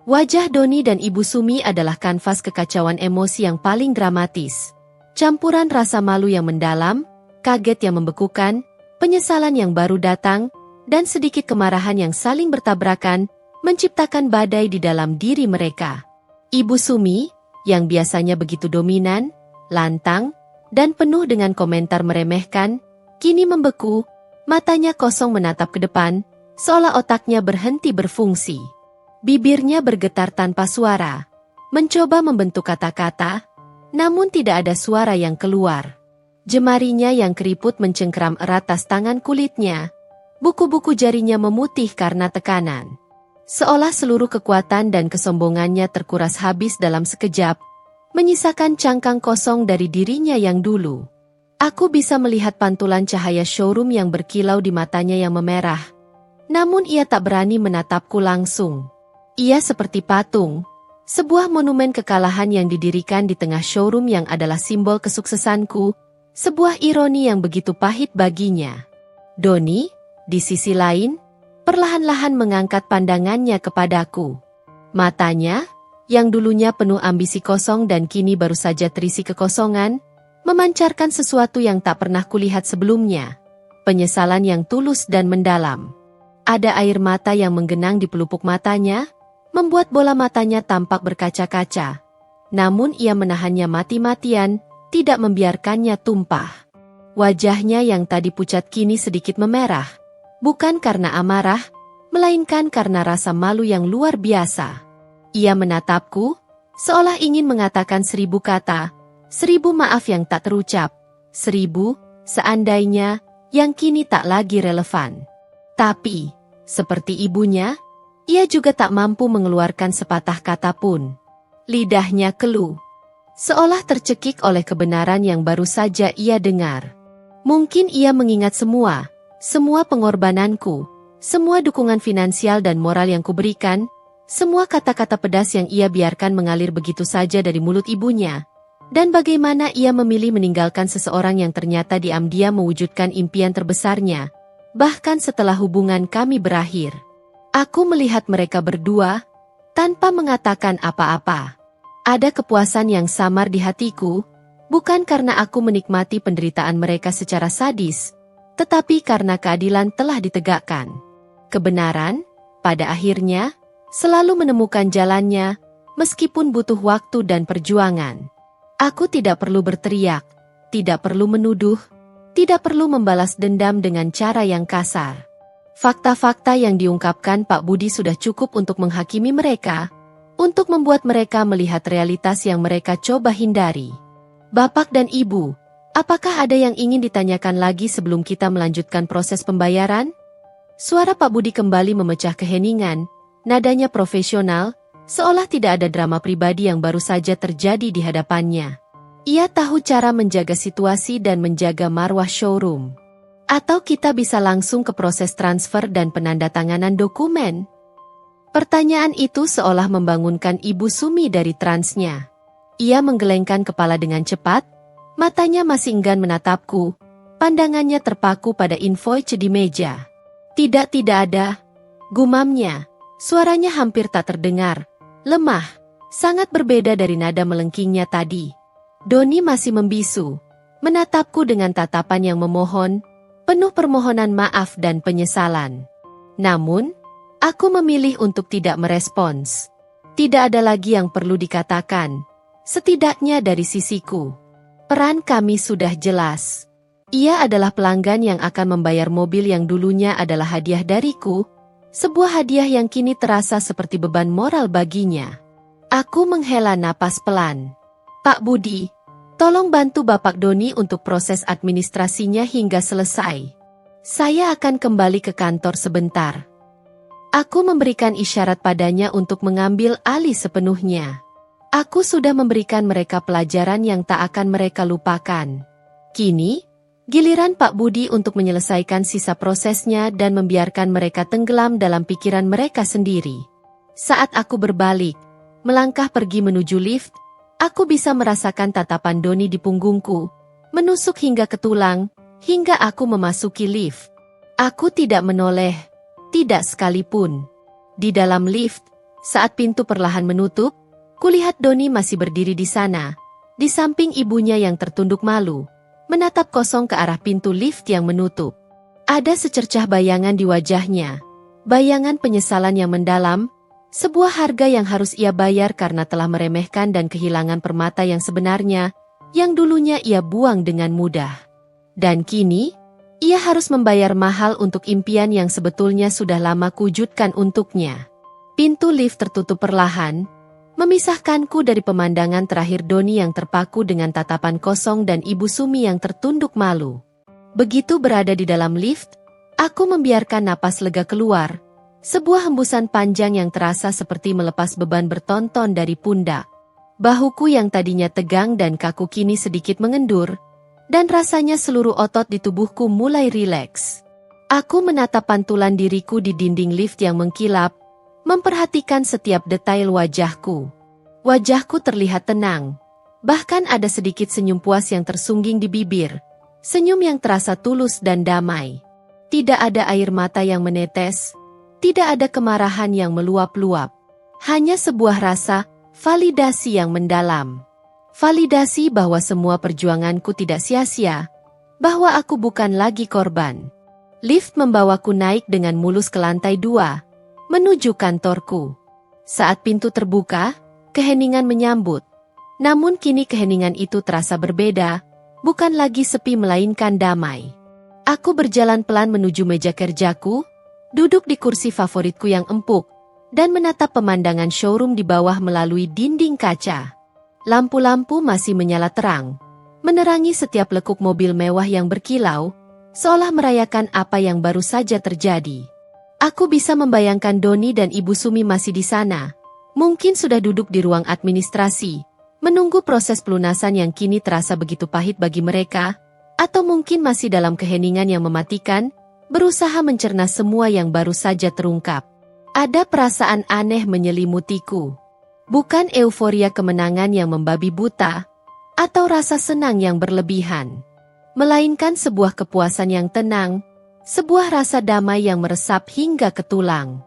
Wajah Doni dan Ibu Sumi adalah kanvas kekacauan emosi yang paling dramatis. Campuran rasa malu yang mendalam, kaget yang membekukan, penyesalan yang baru datang, dan sedikit kemarahan yang saling bertabrakan, menciptakan badai di dalam diri mereka. Ibu Sumi, yang biasanya begitu dominan, lantang, dan penuh dengan komentar meremehkan, Kini membeku, matanya kosong menatap ke depan, seolah otaknya berhenti berfungsi. Bibirnya bergetar tanpa suara, mencoba membentuk kata-kata, namun tidak ada suara yang keluar. Jemarinya yang keriput mencengkeram erat tas tangan kulitnya. Buku-buku jarinya memutih karena tekanan. Seolah seluruh kekuatan dan kesombongannya terkuras habis dalam sekejap, menyisakan cangkang kosong dari dirinya yang dulu. Aku bisa melihat pantulan cahaya showroom yang berkilau di matanya yang memerah. Namun ia tak berani menatapku langsung. Ia seperti patung, sebuah monumen kekalahan yang didirikan di tengah showroom yang adalah simbol kesuksesanku, sebuah ironi yang begitu pahit baginya. Doni, di sisi lain, perlahan-lahan mengangkat pandangannya kepadaku. Matanya, yang dulunya penuh ambisi kosong dan kini baru saja terisi kekosongan, memancarkan sesuatu yang tak pernah kulihat sebelumnya. Penyesalan yang tulus dan mendalam. Ada air mata yang menggenang di pelupuk matanya, membuat bola matanya tampak berkaca-kaca. Namun ia menahannya mati-matian, tidak membiarkannya tumpah. Wajahnya yang tadi pucat kini sedikit memerah. Bukan karena amarah, melainkan karena rasa malu yang luar biasa. Ia menatapku, seolah ingin mengatakan 1000 kata, 1000 maaf yang tak terucap, 1000 seandainya yang kini tak lagi relevan. Tapi, seperti ibunya, ia juga tak mampu mengeluarkan sepatah kata pun. Lidahnya keluh, seolah tercekik oleh kebenaran yang baru saja ia dengar. Mungkin ia mengingat semua pengorbananku, semua dukungan finansial dan moral yang kuberikan, semua kata-kata pedas yang ia biarkan mengalir begitu saja dari mulut ibunya. Dan bagaimana ia memilih meninggalkan seseorang yang ternyata diam-diam mewujudkan impian terbesarnya, bahkan setelah hubungan kami berakhir. Aku melihat mereka berdua, tanpa mengatakan apa-apa. Ada kepuasan yang samar di hatiku, bukan karena aku menikmati penderitaan mereka secara sadis, tetapi karena keadilan telah ditegakkan. Kebenaran, pada akhirnya, selalu menemukan jalannya, meskipun butuh waktu dan perjuangan. Aku tidak perlu berteriak, tidak perlu menuduh, tidak perlu membalas dendam dengan cara yang kasar. Fakta-fakta yang diungkapkan Pak Budi sudah cukup untuk menghakimi mereka, untuk membuat mereka melihat realitas yang mereka coba hindari. Bapak dan Ibu, apakah ada yang ingin ditanyakan lagi sebelum kita melanjutkan proses pembayaran? Suara Pak Budi kembali memecah keheningan, nadanya profesional, seolah tidak ada drama pribadi yang baru saja terjadi di hadapannya. Ia tahu cara menjaga situasi dan menjaga marwah showroom. Atau kita bisa langsung ke proses transfer dan penandatanganan dokumen? Pertanyaan itu seolah membangunkan Ibu Sumi dari transnya. Ia menggelengkan kepala dengan cepat, matanya masih enggan menatapku, pandangannya terpaku pada invoice di meja. Tidak ada, gumamnya, suaranya hampir tak terdengar. Lemah, sangat berbeda dari nada melengkingnya tadi. Doni masih membisu, menatapku dengan tatapan yang memohon, penuh permohonan maaf dan penyesalan. Namun, aku memilih untuk tidak merespons. Tidak ada lagi yang perlu dikatakan, setidaknya dari sisiku. Peran kami sudah jelas. Ia adalah pelanggan yang akan membayar mobil yang dulunya adalah hadiah dariku, sebuah hadiah yang kini terasa seperti beban moral baginya. Aku menghela napas pelan. Pak Budi, tolong bantu Bapak Doni untuk proses administrasinya hingga selesai. Saya akan kembali ke kantor sebentar. Aku memberikan isyarat padanya untuk mengambil alih sepenuhnya. Aku sudah memberikan mereka pelajaran yang tak akan mereka lupakan. Kini, giliran Pak Budi untuk menyelesaikan sisa prosesnya dan membiarkan mereka tenggelam dalam pikiran mereka sendiri. Saat aku berbalik, melangkah pergi menuju lift, aku bisa merasakan tatapan Doni di punggungku, menusuk hingga ke tulang, hingga aku memasuki lift. Aku tidak menoleh, tidak sekalipun. Di dalam lift, saat pintu perlahan menutup, kulihat Doni masih berdiri di sana, di samping ibunya yang tertunduk malu, menatap kosong ke arah pintu lift yang menutup. Ada secercah bayangan di wajahnya, bayangan penyesalan yang mendalam, sebuah harga yang harus ia bayar karena telah meremehkan dan kehilangan permata yang sebenarnya, yang dulunya ia buang dengan mudah. Dan kini, Ia harus membayar mahal untuk impian yang sebetulnya sudah lama kuwujudkan untuknya. Pintu lift tertutup perlahan, memisahkanku dari pemandangan terakhir Doni yang terpaku dengan tatapan kosong dan Ibu Sumi yang tertunduk malu. Begitu berada di dalam lift, aku membiarkan napas lega keluar, sebuah hembusan panjang yang terasa seperti melepas beban bertonton dari pundak. Bahuku yang tadinya tegang dan kaku kini sedikit mengendur, dan rasanya seluruh otot di tubuhku mulai rileks. Aku menatap pantulan diriku di dinding lift yang mengkilap, memperhatikan setiap detail wajahku. Wajahku terlihat tenang, bahkan ada sedikit senyum puas yang tersungging di bibir, senyum yang terasa tulus dan damai. Tidak ada air mata yang menetes, tidak ada kemarahan yang meluap-luap, hanya sebuah rasa validasi yang mendalam. Validasi bahwa semua perjuanganku tidak sia-sia, bahwa aku bukan lagi korban. Lift membawaku naik dengan mulus ke lantai 2, menuju kantorku. Saat pintu terbuka, keheningan menyambut. Namun kini keheningan itu terasa berbeda, bukan lagi sepi melainkan damai. Aku berjalan pelan menuju meja kerjaku, duduk di kursi favoritku yang empuk, dan menatap pemandangan showroom di bawah melalui dinding kaca. Lampu-lampu masih menyala terang, menerangi setiap lekuk mobil mewah yang berkilau, seolah merayakan apa yang baru saja terjadi. Aku bisa membayangkan Doni dan Ibu Sumi masih di sana, mungkin sudah duduk di ruang administrasi, menunggu proses pelunasan yang kini terasa begitu pahit bagi mereka, atau mungkin masih dalam keheningan yang mematikan, berusaha mencerna semua yang baru saja terungkap. Ada perasaan aneh menyelimutiku. Bukan euforia kemenangan yang membabi buta, atau rasa senang yang berlebihan, melainkan sebuah kepuasan yang tenang, sebuah rasa damai yang meresap hingga ke tulang.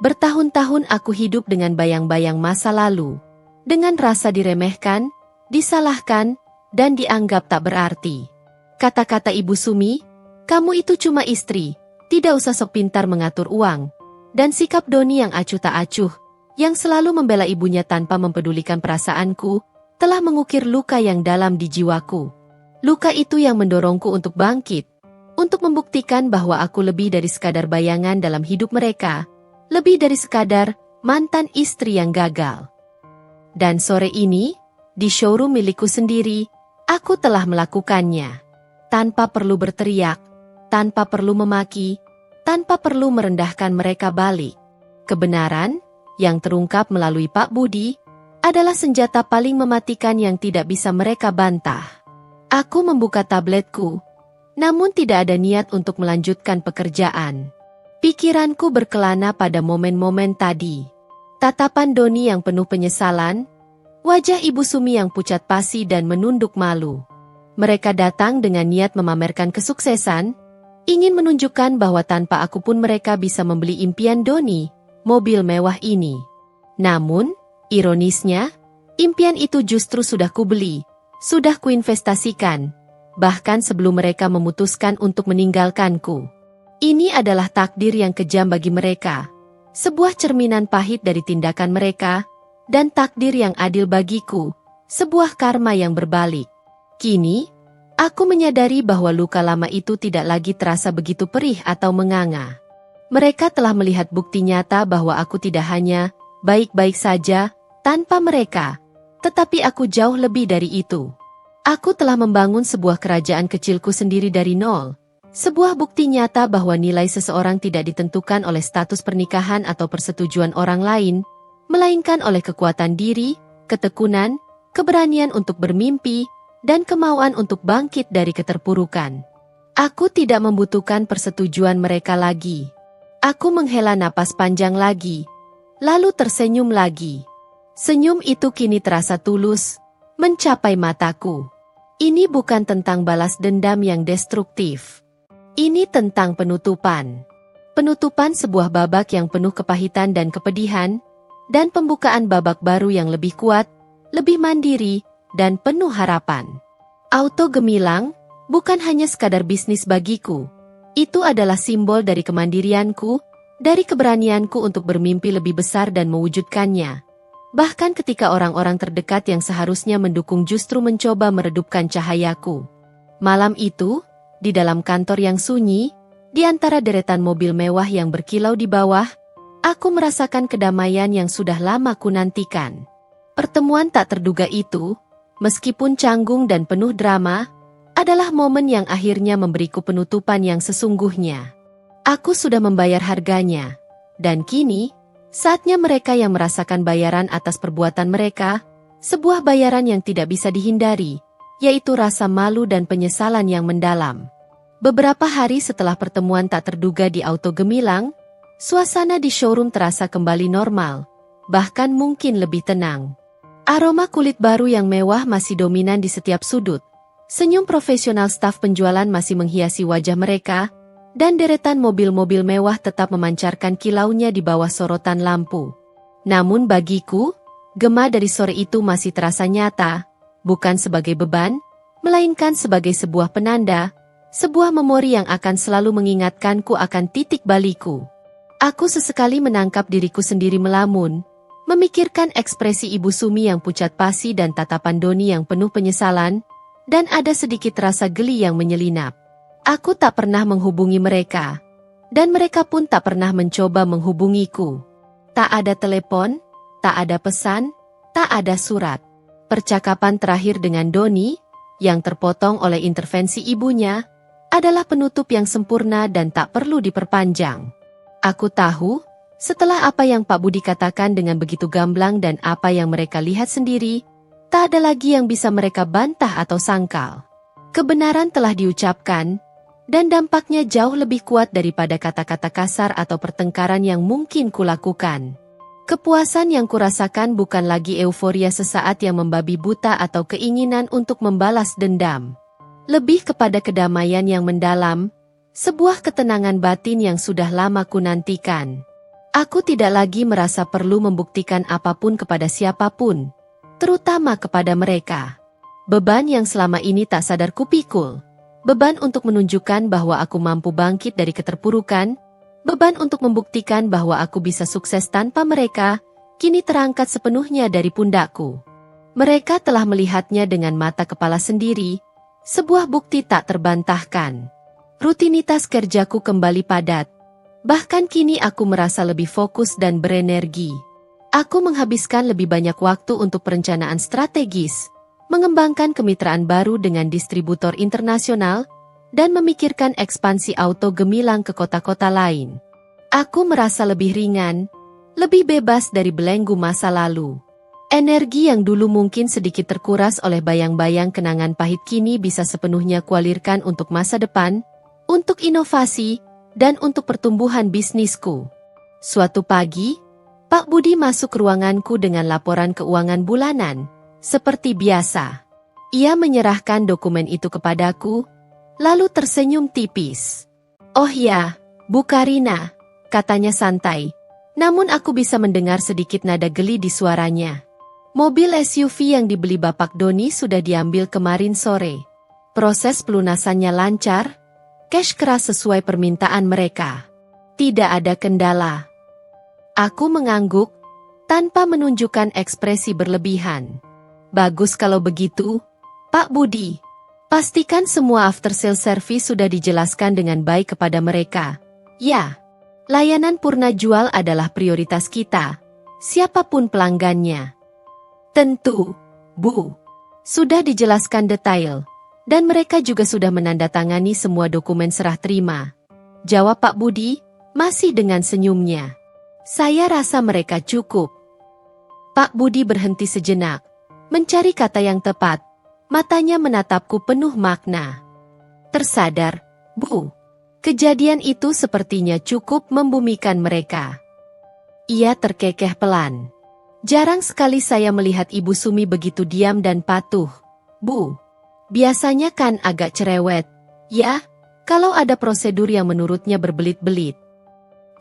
Bertahun-tahun aku hidup dengan bayang-bayang masa lalu, dengan rasa diremehkan, disalahkan, dan dianggap tak berarti. Kata-kata Ibu Sumi, "Kamu itu cuma istri, tidak usah sok pintar mengatur uang," dan sikap Doni yang acuh tak acuh, yang selalu membela ibunya tanpa mempedulikan perasaanku, telah mengukir luka yang dalam di jiwaku. Luka itu yang mendorongku untuk bangkit, untuk membuktikan bahwa aku lebih dari sekadar bayangan dalam hidup mereka, lebih dari sekadar mantan istri yang gagal. Dan sore ini, di showroom milikku sendiri, aku telah melakukannya. Tanpa perlu berteriak, tanpa perlu memaki, tanpa perlu merendahkan mereka balik. Kebenaran yang terungkap melalui Pak Budi adalah senjata paling mematikan yang tidak bisa mereka bantah. Aku membuka tabletku, namun tidak ada niat untuk melanjutkan pekerjaan. Pikiranku berkelana pada momen-momen tadi. Tatapan Doni yang penuh penyesalan, wajah Ibu Sumi yang pucat pasi dan menunduk malu. Mereka datang dengan niat memamerkan kesuksesan, ingin menunjukkan bahwa tanpa aku pun mereka bisa membeli impian Doni, mobil mewah ini. Namun, ironisnya, impian itu justru sudah kubeli, sudah kuinvestasikan, bahkan sebelum mereka memutuskan untuk meninggalkanku. Ini adalah takdir yang kejam bagi mereka, sebuah cerminan pahit dari tindakan mereka, dan takdir yang adil bagiku, sebuah karma yang berbalik. Kini, aku menyadari bahwa luka lama itu tidak lagi terasa begitu perih atau menganga. Mereka telah melihat bukti nyata bahwa aku tidak hanya baik-baik saja tanpa mereka, tetapi aku jauh lebih dari itu. Aku telah membangun sebuah kerajaan kecilku sendiri dari nol, sebuah bukti nyata bahwa nilai seseorang tidak ditentukan oleh status pernikahan atau persetujuan orang lain, melainkan oleh kekuatan diri, ketekunan, keberanian untuk bermimpi, dan kemauan untuk bangkit dari keterpurukan. Aku tidak membutuhkan persetujuan mereka lagi. Aku menghela napas panjang lagi, lalu tersenyum lagi. Senyum itu kini terasa tulus, mencapai mataku. Ini bukan tentang balas dendam yang destruktif. Ini tentang penutupan. Penutupan sebuah babak yang penuh kepahitan dan kepedihan, dan pembukaan babak baru yang lebih kuat, lebih mandiri, dan penuh harapan. Auto gemilang bukan hanya sekadar bisnis bagiku. Itu adalah simbol dari kemandirianku, dari keberanianku untuk bermimpi lebih besar dan mewujudkannya. Bahkan ketika orang-orang terdekat yang seharusnya mendukung justru mencoba meredupkan cahayaku. Malam itu, di dalam kantor yang sunyi, di antara deretan mobil mewah yang berkilau di bawah, aku merasakan kedamaian yang sudah lama kunantikan. Pertemuan tak terduga itu, meskipun canggung dan penuh drama, adalah momen yang akhirnya memberiku penutupan yang sesungguhnya. Aku sudah membayar harganya, dan kini, saatnya mereka yang merasakan bayaran atas perbuatan mereka, sebuah bayaran yang tidak bisa dihindari, yaitu rasa malu dan penyesalan yang mendalam. Beberapa hari setelah pertemuan tak terduga di auto gemilang, suasana di showroom terasa kembali normal, bahkan mungkin lebih tenang. Aroma kulit baru yang mewah masih dominan di setiap sudut. Senyum profesional staf penjualan masih menghiasi wajah mereka, dan deretan mobil-mobil mewah tetap memancarkan kilaunya di bawah sorotan lampu. Namun bagiku, gema dari sore itu masih terasa nyata, bukan sebagai beban, melainkan sebagai sebuah penanda, sebuah memori yang akan selalu mengingatkanku akan titik balikku. Aku sesekali menangkap diriku sendiri melamun, memikirkan ekspresi Ibu Sumi yang pucat pasi dan tatapan Doni yang penuh penyesalan, dan ada sedikit rasa geli yang menyelinap. Aku tak pernah menghubungi mereka, dan mereka pun tak pernah mencoba menghubungiku. Tak ada telepon, tak ada pesan, tak ada surat. Percakapan terakhir dengan Doni, yang terpotong oleh intervensi ibunya, adalah penutup yang sempurna dan tak perlu diperpanjang. Aku tahu, setelah apa yang Pak Budi katakan dengan begitu gamblang dan apa yang mereka lihat sendiri, tak ada lagi yang bisa mereka bantah atau sangkal. Kebenaran telah diucapkan, dan dampaknya jauh lebih kuat daripada kata-kata kasar atau pertengkaran yang mungkin kulakukan. Kepuasan yang kurasakan bukan lagi euforia sesaat yang membabi buta atau keinginan untuk membalas dendam. Lebih kepada kedamaian yang mendalam, sebuah ketenangan batin yang sudah lama kunantikan. Aku tidak lagi merasa perlu membuktikan apapun kepada siapapun, terutama kepada mereka. Beban yang selama ini tak sadar kupikul. Beban untuk menunjukkan bahwa aku mampu bangkit dari keterpurukan, beban untuk membuktikan bahwa aku bisa sukses tanpa mereka, kini terangkat sepenuhnya dari pundakku. Mereka telah melihatnya dengan mata kepala sendiri, sebuah bukti tak terbantahkan. Rutinitas kerjaku kembali padat, bahkan kini aku merasa lebih fokus dan berenergi. Aku menghabiskan lebih banyak waktu untuk perencanaan strategis, mengembangkan kemitraan baru dengan distributor internasional, dan memikirkan ekspansi auto gemilang ke kota-kota lain. Aku merasa lebih ringan, lebih bebas dari belenggu masa lalu. Energi yang dulu mungkin sedikit terkuras oleh bayang-bayang kenangan pahit kini bisa sepenuhnya kualirkan untuk masa depan, untuk inovasi, dan untuk pertumbuhan bisnisku. Suatu pagi, Pak Budi masuk ruanganku dengan laporan keuangan bulanan. Seperti biasa, ia menyerahkan dokumen itu kepadaku, lalu tersenyum tipis. "Oh ya, Bu Karina," katanya santai, namun aku bisa mendengar sedikit nada geli di suaranya. "Mobil SUV yang dibeli Bapak Doni sudah diambil kemarin sore. Proses pelunasannya lancar, cash keras sesuai permintaan mereka. Tidak ada kendala." Aku mengangguk, tanpa menunjukkan ekspresi berlebihan. "Bagus kalau begitu, Pak Budi. Pastikan semua after sale service sudah dijelaskan dengan baik kepada mereka. Ya, layanan purna jual adalah prioritas kita, siapapun pelanggannya." "Tentu, Bu. Sudah dijelaskan detail, dan mereka juga sudah menandatangani semua dokumen serah terima," jawab Pak Budi, masih dengan senyumnya. "Saya rasa mereka cukup." Pak Budi berhenti sejenak, mencari kata yang tepat, matanya menatapku penuh makna. "Tersadar, Bu. Kejadian itu sepertinya cukup membumikan mereka." Ia terkekeh pelan. "Jarang sekali saya melihat Ibu Sumi begitu diam dan patuh, Bu. Biasanya kan agak cerewet, ya, kalau ada prosedur yang menurutnya berbelit-belit."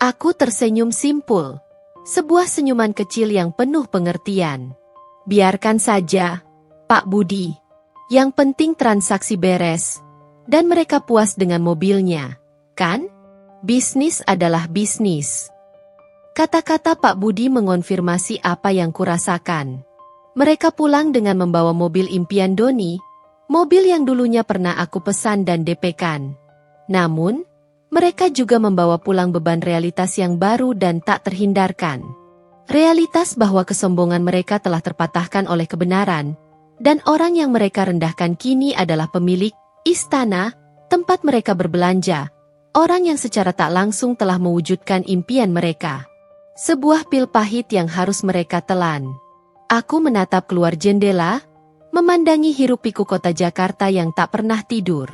Aku tersenyum simpul, sebuah senyuman kecil yang penuh pengertian. "Biarkan saja, Pak Budi. Yang penting transaksi beres, dan mereka puas dengan mobilnya, kan? Bisnis adalah bisnis." Kata-kata Pak Budi mengonfirmasi apa yang kurasakan. Mereka pulang dengan membawa mobil impian Doni, Mobil yang dulunya pernah aku pesan dan DP-kan. Namun, mereka juga membawa pulang beban realitas yang baru dan tak terhindarkan. Realitas bahwa kesombongan mereka telah terpatahkan oleh kebenaran, dan orang yang mereka rendahkan kini adalah pemilik istana, tempat mereka berbelanja, orang yang secara tak langsung telah mewujudkan impian mereka. Sebuah pil pahit yang harus mereka telan. Aku menatap keluar jendela, memandangi hiruk-pikuk kota Jakarta yang tak pernah tidur.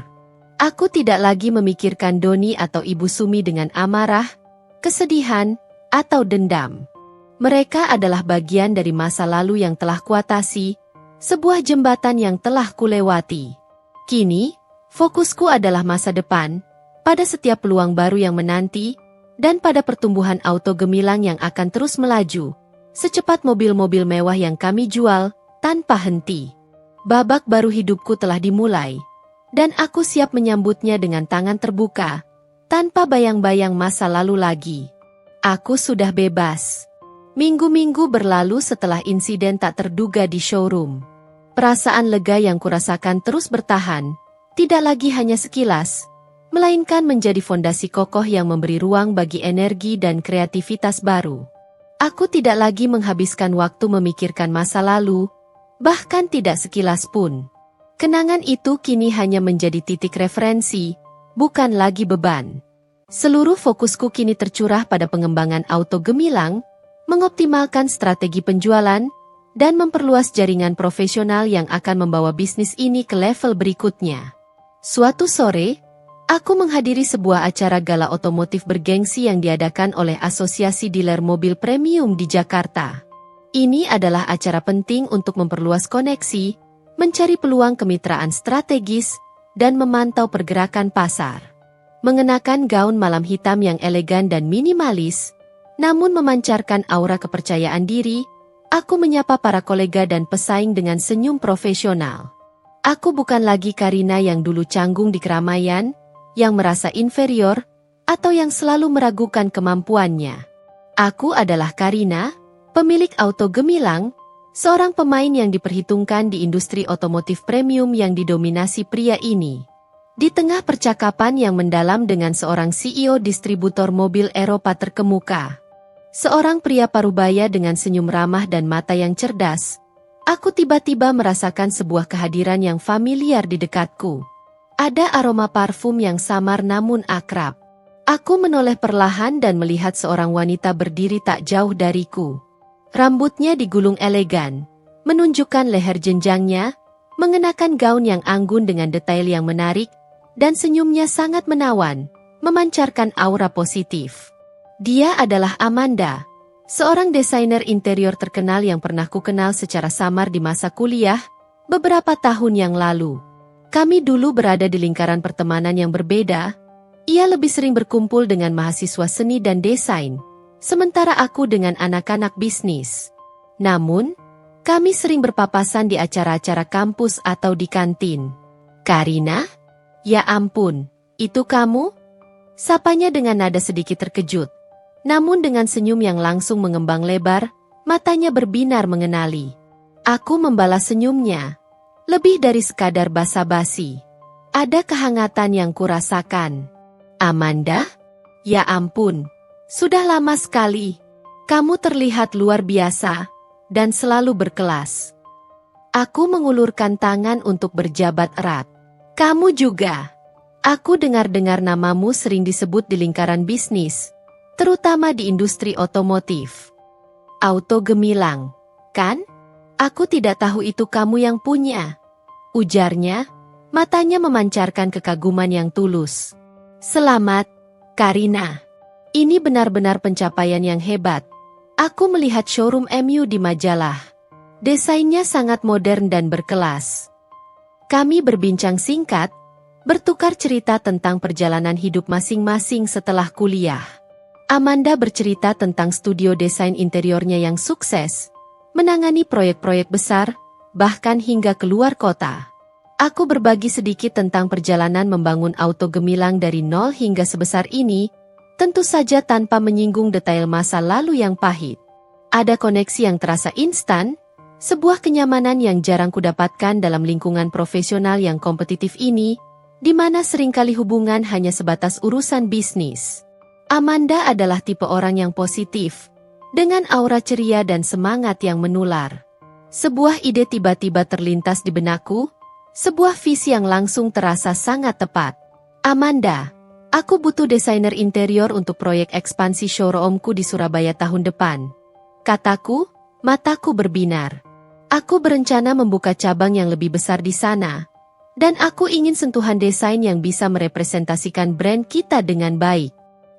Aku tidak lagi memikirkan Doni atau Ibu Sumi dengan amarah, kesedihan, atau dendam. Mereka adalah bagian dari masa lalu yang telah kuatasi, sebuah jembatan yang telah kulewati. Kini, fokusku adalah masa depan, pada setiap peluang baru yang menanti, dan pada pertumbuhan auto gemilang yang akan terus melaju, secepat mobil-mobil mewah yang kami jual, tanpa henti. Babak baru hidupku telah dimulai, dan aku siap menyambutnya dengan tangan terbuka, tanpa bayang-bayang masa lalu lagi. Aku sudah bebas. Minggu-minggu berlalu setelah insiden tak terduga di showroom. Perasaan lega yang kurasakan terus bertahan, tidak lagi hanya sekilas, melainkan menjadi fondasi kokoh yang memberi ruang bagi energi dan kreativitas baru. Aku tidak lagi menghabiskan waktu memikirkan masa lalu, bahkan tidak sekilas pun. Kenangan itu kini hanya menjadi titik referensi, bukan lagi beban. Seluruh fokusku kini tercurah pada pengembangan auto gemilang, mengoptimalkan strategi penjualan, dan memperluas jaringan profesional yang akan membawa bisnis ini ke level berikutnya. Suatu sore, aku menghadiri sebuah acara gala otomotif bergengsi yang diadakan oleh Asosiasi Dealer Mobil Premium di Jakarta. Ini adalah acara penting untuk memperluas koneksi, mencari peluang kemitraan strategis, dan memantau pergerakan pasar. Mengenakan gaun malam hitam yang elegan dan minimalis, namun memancarkan aura kepercayaan diri, aku menyapa para kolega dan pesaing dengan senyum profesional. Aku bukan lagi Karina yang dulu canggung di keramaian, yang merasa inferior, atau yang selalu meragukan kemampuannya. Aku adalah Karina, pemilik auto gemilang, seorang pemain yang diperhitungkan di industri otomotif premium yang didominasi pria ini. Di tengah percakapan yang mendalam dengan seorang CEO distributor mobil Eropa terkemuka, seorang pria parubaya dengan senyum ramah dan mata yang cerdas, aku tiba-tiba merasakan sebuah kehadiran yang familiar di dekatku. Ada aroma parfum yang samar namun akrab. Aku menoleh perlahan dan melihat seorang wanita berdiri tak jauh dariku. Rambutnya digulung elegan, menunjukkan leher jenjangnya, mengenakan gaun yang anggun dengan detail yang menarik, dan senyumnya sangat menawan, memancarkan aura positif. Dia adalah Amanda, seorang desainer interior terkenal yang pernah kukenal secara samar di masa kuliah, beberapa tahun yang lalu. Kami dulu berada di lingkaran pertemanan yang berbeda. Ia lebih sering berkumpul dengan mahasiswa seni dan desain, sementara aku dengan anak-anak bisnis. Namun, kami sering berpapasan di acara-acara kampus atau di kantin. "Karina? Ya ampun, itu kamu?" Sapanya dengan nada sedikit terkejut. Namun dengan senyum yang langsung mengembang lebar, matanya berbinar mengenali. Aku membalas senyumnya. Lebih dari sekadar basa-basi. Ada kehangatan yang kurasakan. "Amanda? Ya ampun, sudah lama sekali. Kamu terlihat luar biasa, dan selalu berkelas." Aku mengulurkan tangan untuk berjabat erat. "Kamu juga. Aku dengar-dengar namamu sering disebut di lingkaran bisnis, terutama di industri otomotif. Auto gemilang, kan? Aku tidak tahu itu kamu yang punya," ujarnya, matanya memancarkan kekaguman yang tulus. "Selamat, Karina. Ini benar-benar pencapaian yang hebat. Aku melihat showroom MU di majalah. Desainnya sangat modern dan berkelas." Kami berbincang singkat, bertukar cerita tentang perjalanan hidup masing-masing setelah kuliah. Amanda bercerita tentang studio desain interiornya yang sukses, menangani proyek-proyek besar, bahkan hingga keluar kota. Aku berbagi sedikit tentang perjalanan membangun auto gemilang dari nol hingga sebesar ini, tentu saja tanpa menyinggung detail masa lalu yang pahit. Ada koneksi yang terasa instan, Sebuah kenyamanan yang jarang kudapatkan dalam lingkungan profesional yang kompetitif ini, di mana seringkali hubungan hanya sebatas urusan bisnis. Amanda adalah tipe orang yang positif, dengan aura ceria dan semangat yang menular. Sebuah ide tiba-tiba terlintas di benakku, sebuah visi yang langsung terasa sangat tepat. Amanda, aku butuh desainer interior untuk proyek ekspansi showroomku di Surabaya tahun depan. Kataku, mataku berbinar. Aku berencana membuka cabang yang lebih besar di sana. Dan aku ingin sentuhan desain yang bisa merepresentasikan brand kita dengan baik.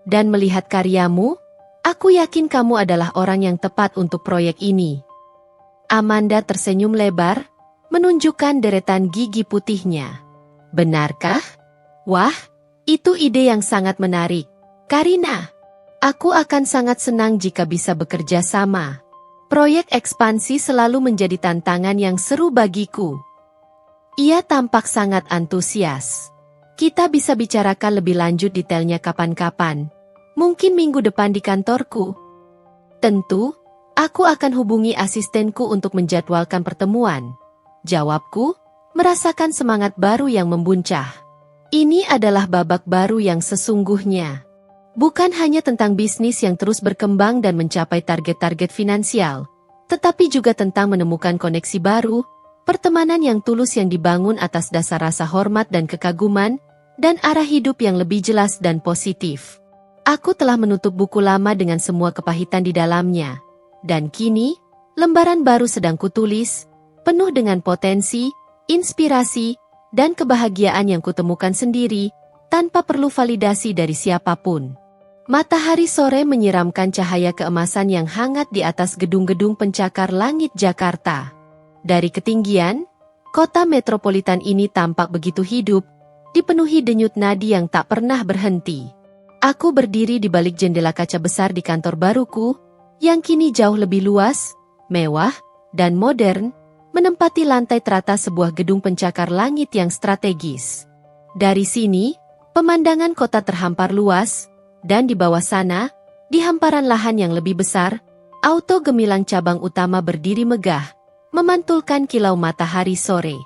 Dan melihat karyamu, aku yakin kamu adalah orang yang tepat untuk proyek ini. Amanda tersenyum lebar, menunjukkan deretan gigi putihnya. Benarkah? Wah, itu ide yang sangat menarik. Karina, aku akan sangat senang jika bisa bekerja sama. Proyek ekspansi selalu menjadi tantangan yang seru bagiku. Ia tampak sangat antusias. Kita bisa bicarakan lebih lanjut detailnya kapan-kapan. Mungkin minggu depan di kantorku. Tentu, aku akan hubungi asistenku untuk menjadwalkan pertemuan. Jawabku, merasakan semangat baru yang membuncah. Ini adalah babak baru yang sesungguhnya. Bukan hanya tentang bisnis yang terus berkembang dan mencapai target-target finansial, tetapi juga tentang menemukan koneksi baru, pertemanan yang tulus yang dibangun atas dasar rasa hormat dan kekaguman, dan arah hidup yang lebih jelas dan positif. Aku telah menutup buku lama dengan semua kepahitan di dalamnya, dan kini, lembaran baru sedang kutulis, penuh dengan potensi, inspirasi, dan kebahagiaan yang kutemukan sendiri, tanpa perlu validasi dari siapapun. Matahari sore menyiramkan cahaya keemasan yang hangat di atas gedung-gedung pencakar langit Jakarta. Dari ketinggian, kota metropolitan ini tampak begitu hidup, dipenuhi denyut nadi yang tak pernah berhenti. Aku berdiri di balik jendela kaca besar di kantor baruku, yang kini jauh lebih luas, mewah, dan modern, menempati lantai teratas sebuah gedung pencakar langit yang strategis. Dari sini, pemandangan kota terhampar luas, dan di bawah sana, di hamparan lahan yang lebih besar, auto gemilang cabang utama berdiri megah, memantulkan kilau matahari sore.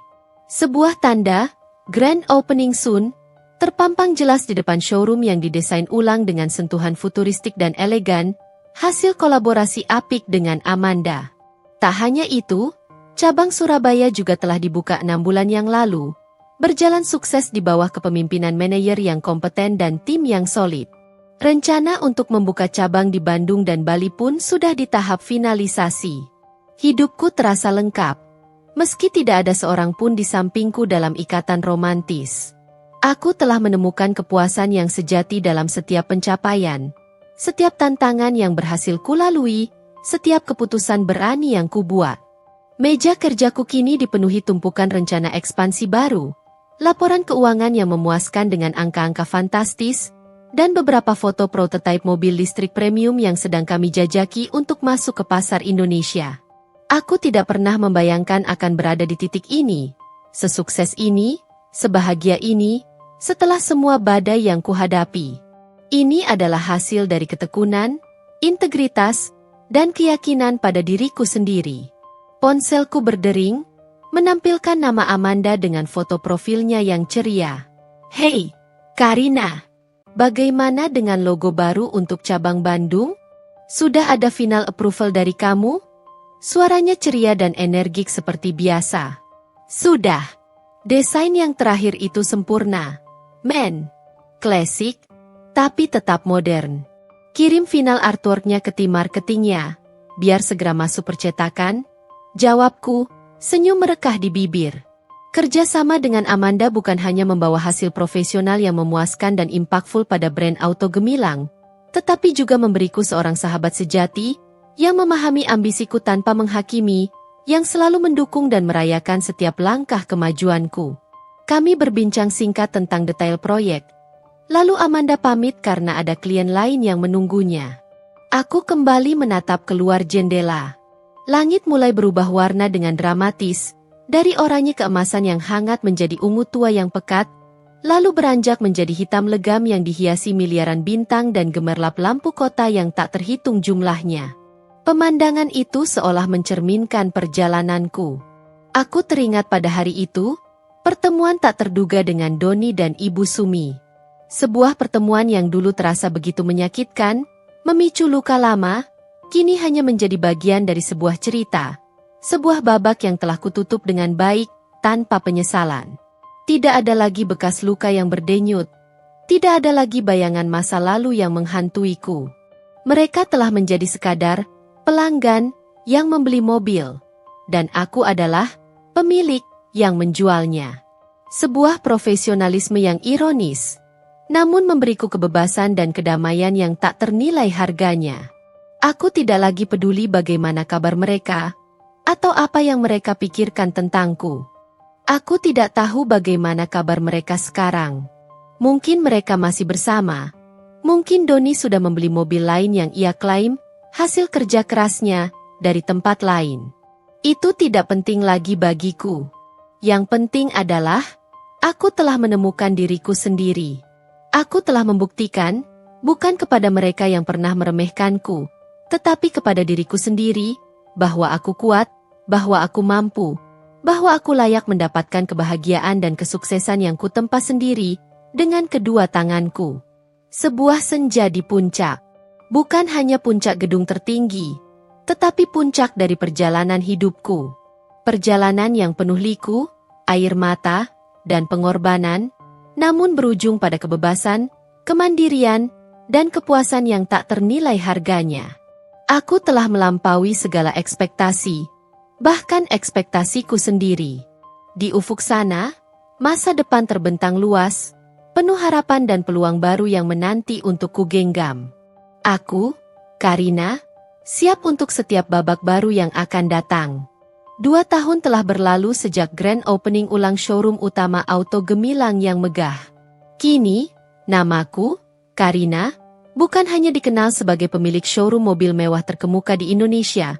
Sebuah tanda, Grand Opening Soon, terpampang jelas di depan showroom yang didesain ulang dengan sentuhan futuristik dan elegan, hasil kolaborasi apik dengan Amanda. Tak hanya itu, cabang Surabaya juga telah dibuka 6 bulan yang lalu, berjalan sukses di bawah kepemimpinan manajer yang kompeten dan tim yang solid. Rencana untuk membuka cabang di Bandung dan Bali pun sudah di tahap finalisasi. Hidupku terasa lengkap, meski tidak ada seorang pun di sampingku dalam ikatan romantis. Aku telah menemukan kepuasan yang sejati dalam setiap pencapaian, setiap tantangan yang berhasil kulalui, setiap keputusan berani yang kubuat. Meja kerjaku kini dipenuhi tumpukan rencana ekspansi baru, laporan keuangan yang memuaskan dengan angka-angka fantastis, dan beberapa foto prototipe mobil listrik premium yang sedang kami jajaki untuk masuk ke pasar Indonesia. Aku tidak pernah membayangkan akan berada di titik ini, sesukses ini, sebahagia ini, setelah semua badai yang kuhadapi. Ini adalah hasil dari ketekunan, integritas, dan keyakinan pada diriku sendiri. Ponselku berdering, menampilkan nama Amanda dengan foto profilnya yang ceria. Hei, Karina! Bagaimana dengan logo baru untuk cabang Bandung? Sudah ada final approval dari kamu? Suaranya ceria dan energik seperti biasa. Sudah. Desain yang terakhir itu sempurna. Men. Klasik, tapi tetap modern. Kirim final artworknya ke tim marketingnya, biar segera masuk percetakan. Jawabku, senyum merekah di bibir. Kerjasama dengan Amanda bukan hanya membawa hasil profesional yang memuaskan dan impactful pada brand auto gemilang, tetapi juga memberiku seorang sahabat sejati yang memahami ambisiku tanpa menghakimi, yang selalu mendukung dan merayakan setiap langkah kemajuanku. Kami berbincang singkat tentang detail proyek, lalu Amanda pamit karena ada klien lain yang menunggunya. Aku kembali menatap keluar jendela. Langit mulai berubah warna dengan dramatis, dari oranye keemasan yang hangat menjadi ungu tua yang pekat, lalu beranjak menjadi hitam legam yang dihiasi miliaran bintang dan gemerlap lampu kota yang tak terhitung jumlahnya. Pemandangan itu seolah mencerminkan perjalananku. Aku teringat pada hari itu, pertemuan tak terduga dengan Doni dan Ibu Sumi. Sebuah pertemuan yang dulu terasa begitu menyakitkan, memicu luka lama, kini hanya menjadi bagian dari sebuah cerita. Sebuah babak yang telah kututup dengan baik, tanpa penyesalan. Tidak ada lagi bekas luka yang berdenyut. Tidak ada lagi bayangan masa lalu yang menghantuiku. Mereka telah menjadi sekadar pelanggan yang membeli mobil. Dan aku adalah pemilik yang menjualnya. Sebuah profesionalisme yang ironis, namun memberiku kebebasan dan kedamaian yang tak ternilai harganya. Aku tidak lagi peduli bagaimana kabar mereka, atau apa yang mereka pikirkan tentangku. Aku tidak tahu bagaimana kabar mereka sekarang. Mungkin mereka masih bersama. Mungkin Doni sudah membeli mobil lain yang ia klaim, hasil kerja kerasnya, dari tempat lain. Itu tidak penting lagi bagiku. Yang penting adalah, aku telah menemukan diriku sendiri. Aku telah membuktikan, bukan kepada mereka yang pernah meremehkanku, tetapi kepada diriku sendiri, bahwa aku kuat, bahwa aku mampu, bahwa aku layak mendapatkan kebahagiaan dan kesuksesan yang kutempa sendiri, dengan kedua tanganku. Sebuah senja di puncak. Bukan hanya puncak gedung tertinggi, tetapi puncak dari perjalanan hidupku. Perjalanan yang penuh liku, air mata, dan pengorbanan, namun berujung pada kebebasan, kemandirian, dan kepuasan yang tak ternilai harganya. Aku telah melampaui segala ekspektasi, bahkan ekspektasiku sendiri. Di ufuk sana, masa depan terbentang luas, penuh harapan dan peluang baru yang menanti untuk kugenggam. Aku, Karina, siap untuk setiap babak baru yang akan datang. 2 tahun telah berlalu sejak grand opening ulang showroom utama Auto Gemilang yang megah. Kini, namaku, Karina, bukan hanya dikenal sebagai pemilik showroom mobil mewah terkemuka di Indonesia,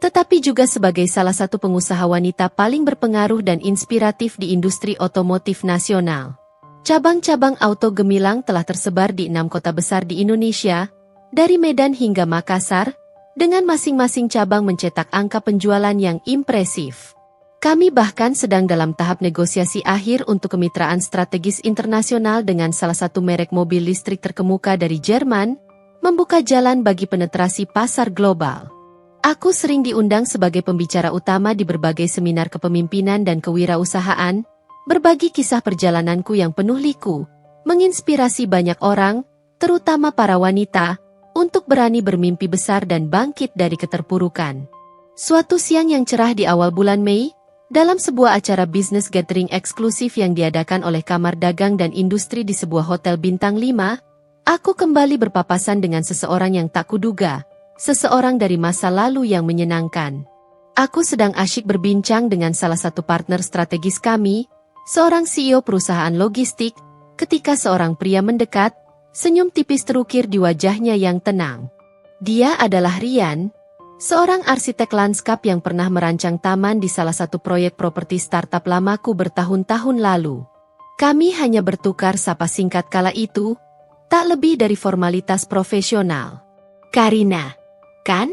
tetapi juga sebagai salah satu pengusaha wanita paling berpengaruh dan inspiratif di industri otomotif nasional. Cabang-cabang Auto Gemilang telah tersebar di 6 kota besar di Indonesia, dari Medan hingga Makassar, dengan masing-masing cabang mencetak angka penjualan yang impresif. Kami bahkan sedang dalam tahap negosiasi akhir untuk kemitraan strategis internasional dengan salah satu merek mobil listrik terkemuka dari Jerman, membuka jalan bagi penetrasi pasar global. Aku sering diundang sebagai pembicara utama di berbagai seminar kepemimpinan dan kewirausahaan, berbagi kisah perjalananku yang penuh liku, menginspirasi banyak orang, terutama para wanita, untuk berani bermimpi besar dan bangkit dari keterpurukan. Suatu siang yang cerah di awal bulan Mei, dalam sebuah acara bisnis gathering eksklusif yang diadakan oleh Kamar Dagang dan Industri di sebuah hotel bintang 5, aku kembali berpapasan dengan seseorang yang tak kuduga, seseorang dari masa lalu yang menyenangkan. Aku sedang asyik berbincang dengan salah satu partner strategis kami, seorang CEO perusahaan logistik, ketika seorang pria mendekat, senyum tipis terukir di wajahnya yang tenang. Dia adalah Rian, seorang arsitek lanskap yang pernah merancang taman di salah satu proyek properti startup lamaku bertahun-tahun lalu. Kami hanya bertukar sapa singkat kala itu, tak lebih dari formalitas profesional. Karina, kan?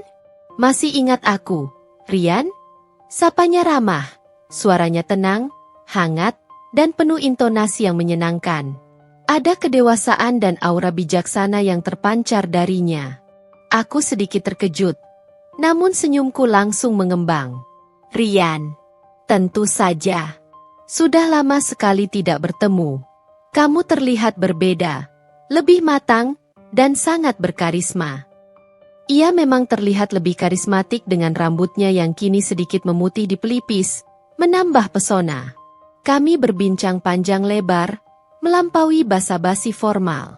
Masih ingat aku, Rian? Sapanya ramah, suaranya tenang, hangat, dan penuh intonasi yang menyenangkan. Ada kedewasaan dan aura bijaksana yang terpancar darinya. Aku sedikit terkejut, namun senyumku langsung mengembang. Rian, tentu saja. Sudah lama sekali tidak bertemu. Kamu terlihat berbeda, lebih matang, dan sangat berkarisma. Ia memang terlihat lebih karismatik dengan rambutnya yang kini sedikit memutih di pelipis, menambah pesona. Kami berbincang panjang lebar, melampaui basa-basi formal.